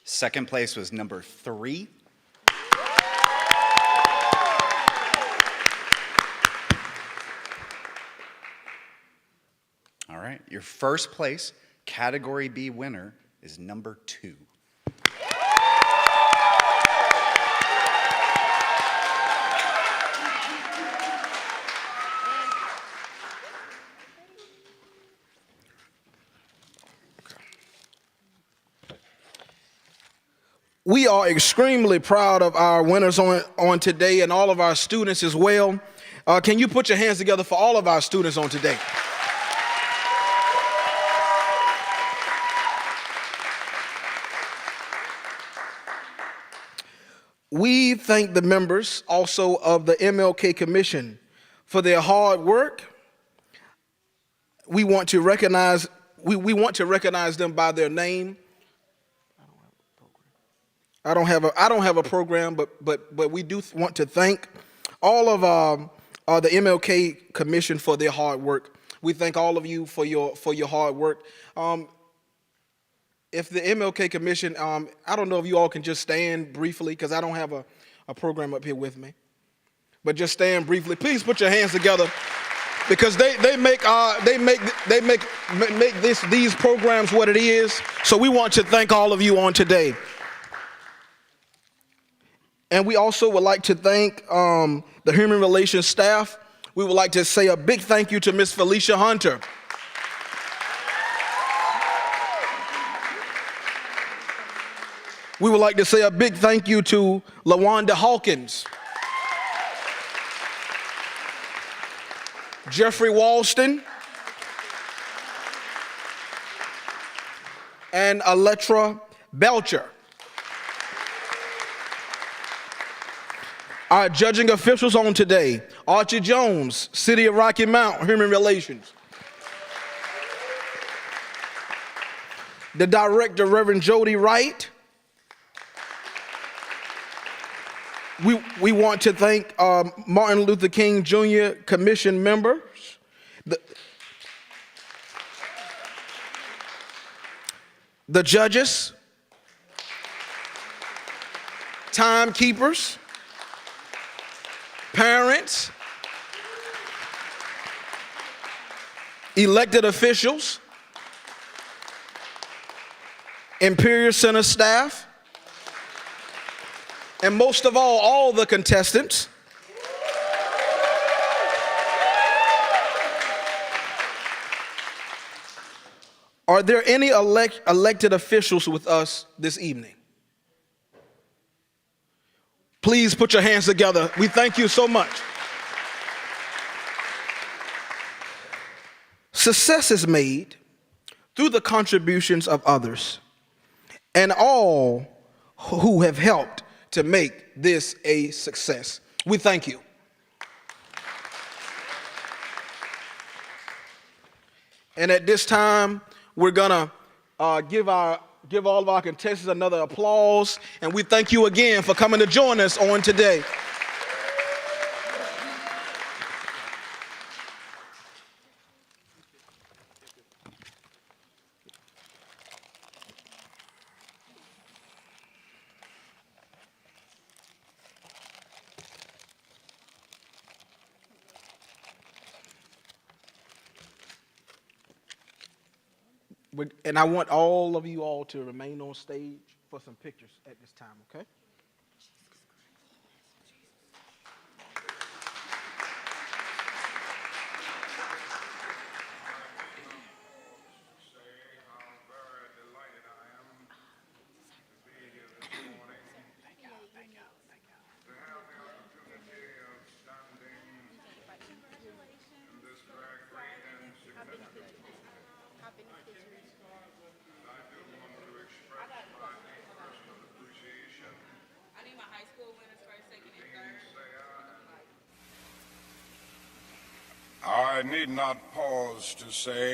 Speaker 3: Second place was number 3. All right, your first place category B winner is number 2.
Speaker 5: We are extremely proud of our winners on today and all of our students as well. Can you put your hands together for all of our students on today? We thank the members also of the MLK Commission for their hard work. We want to recognize them by their name. I don't have a program, but we do want to thank all of the MLK Commission for their hard work. We thank all of you for your hard work. If the MLK Commission, I don't know if you all can just stand briefly because I don't have a program up here with me, but just stand briefly. Please put your hands together because they make these programs what it is. So we want to thank all of you on today. And we also would like to thank the human relations staff. We would like to say a big thank you to Miss Felicia Hunter. We would like to say a big thank you to LaWanda Hawkins, Jeffrey Walston, and Aletra Belcher. Our judging officials on today: Archie Jones, City of Rocky Mount, Human Relations. The director, Reverend Jody Wright. We want to thank Martin Luther King Jr. Commission members, the judges, timekeepers, parents, elected officials, Imperial Center staff, and most of all the contestants. Are there any elected officials with us this evening? Please put your hands together. We thank you so much. Success is made through the contributions of others and all who have helped to make this a success. We thank you. And at this time, we're gonna give all of our contestants another applause, and we thank you again for coming to join us on today. And I want all of you all to remain on stage for some pictures at this time, okay?
Speaker 1: I need not pause to say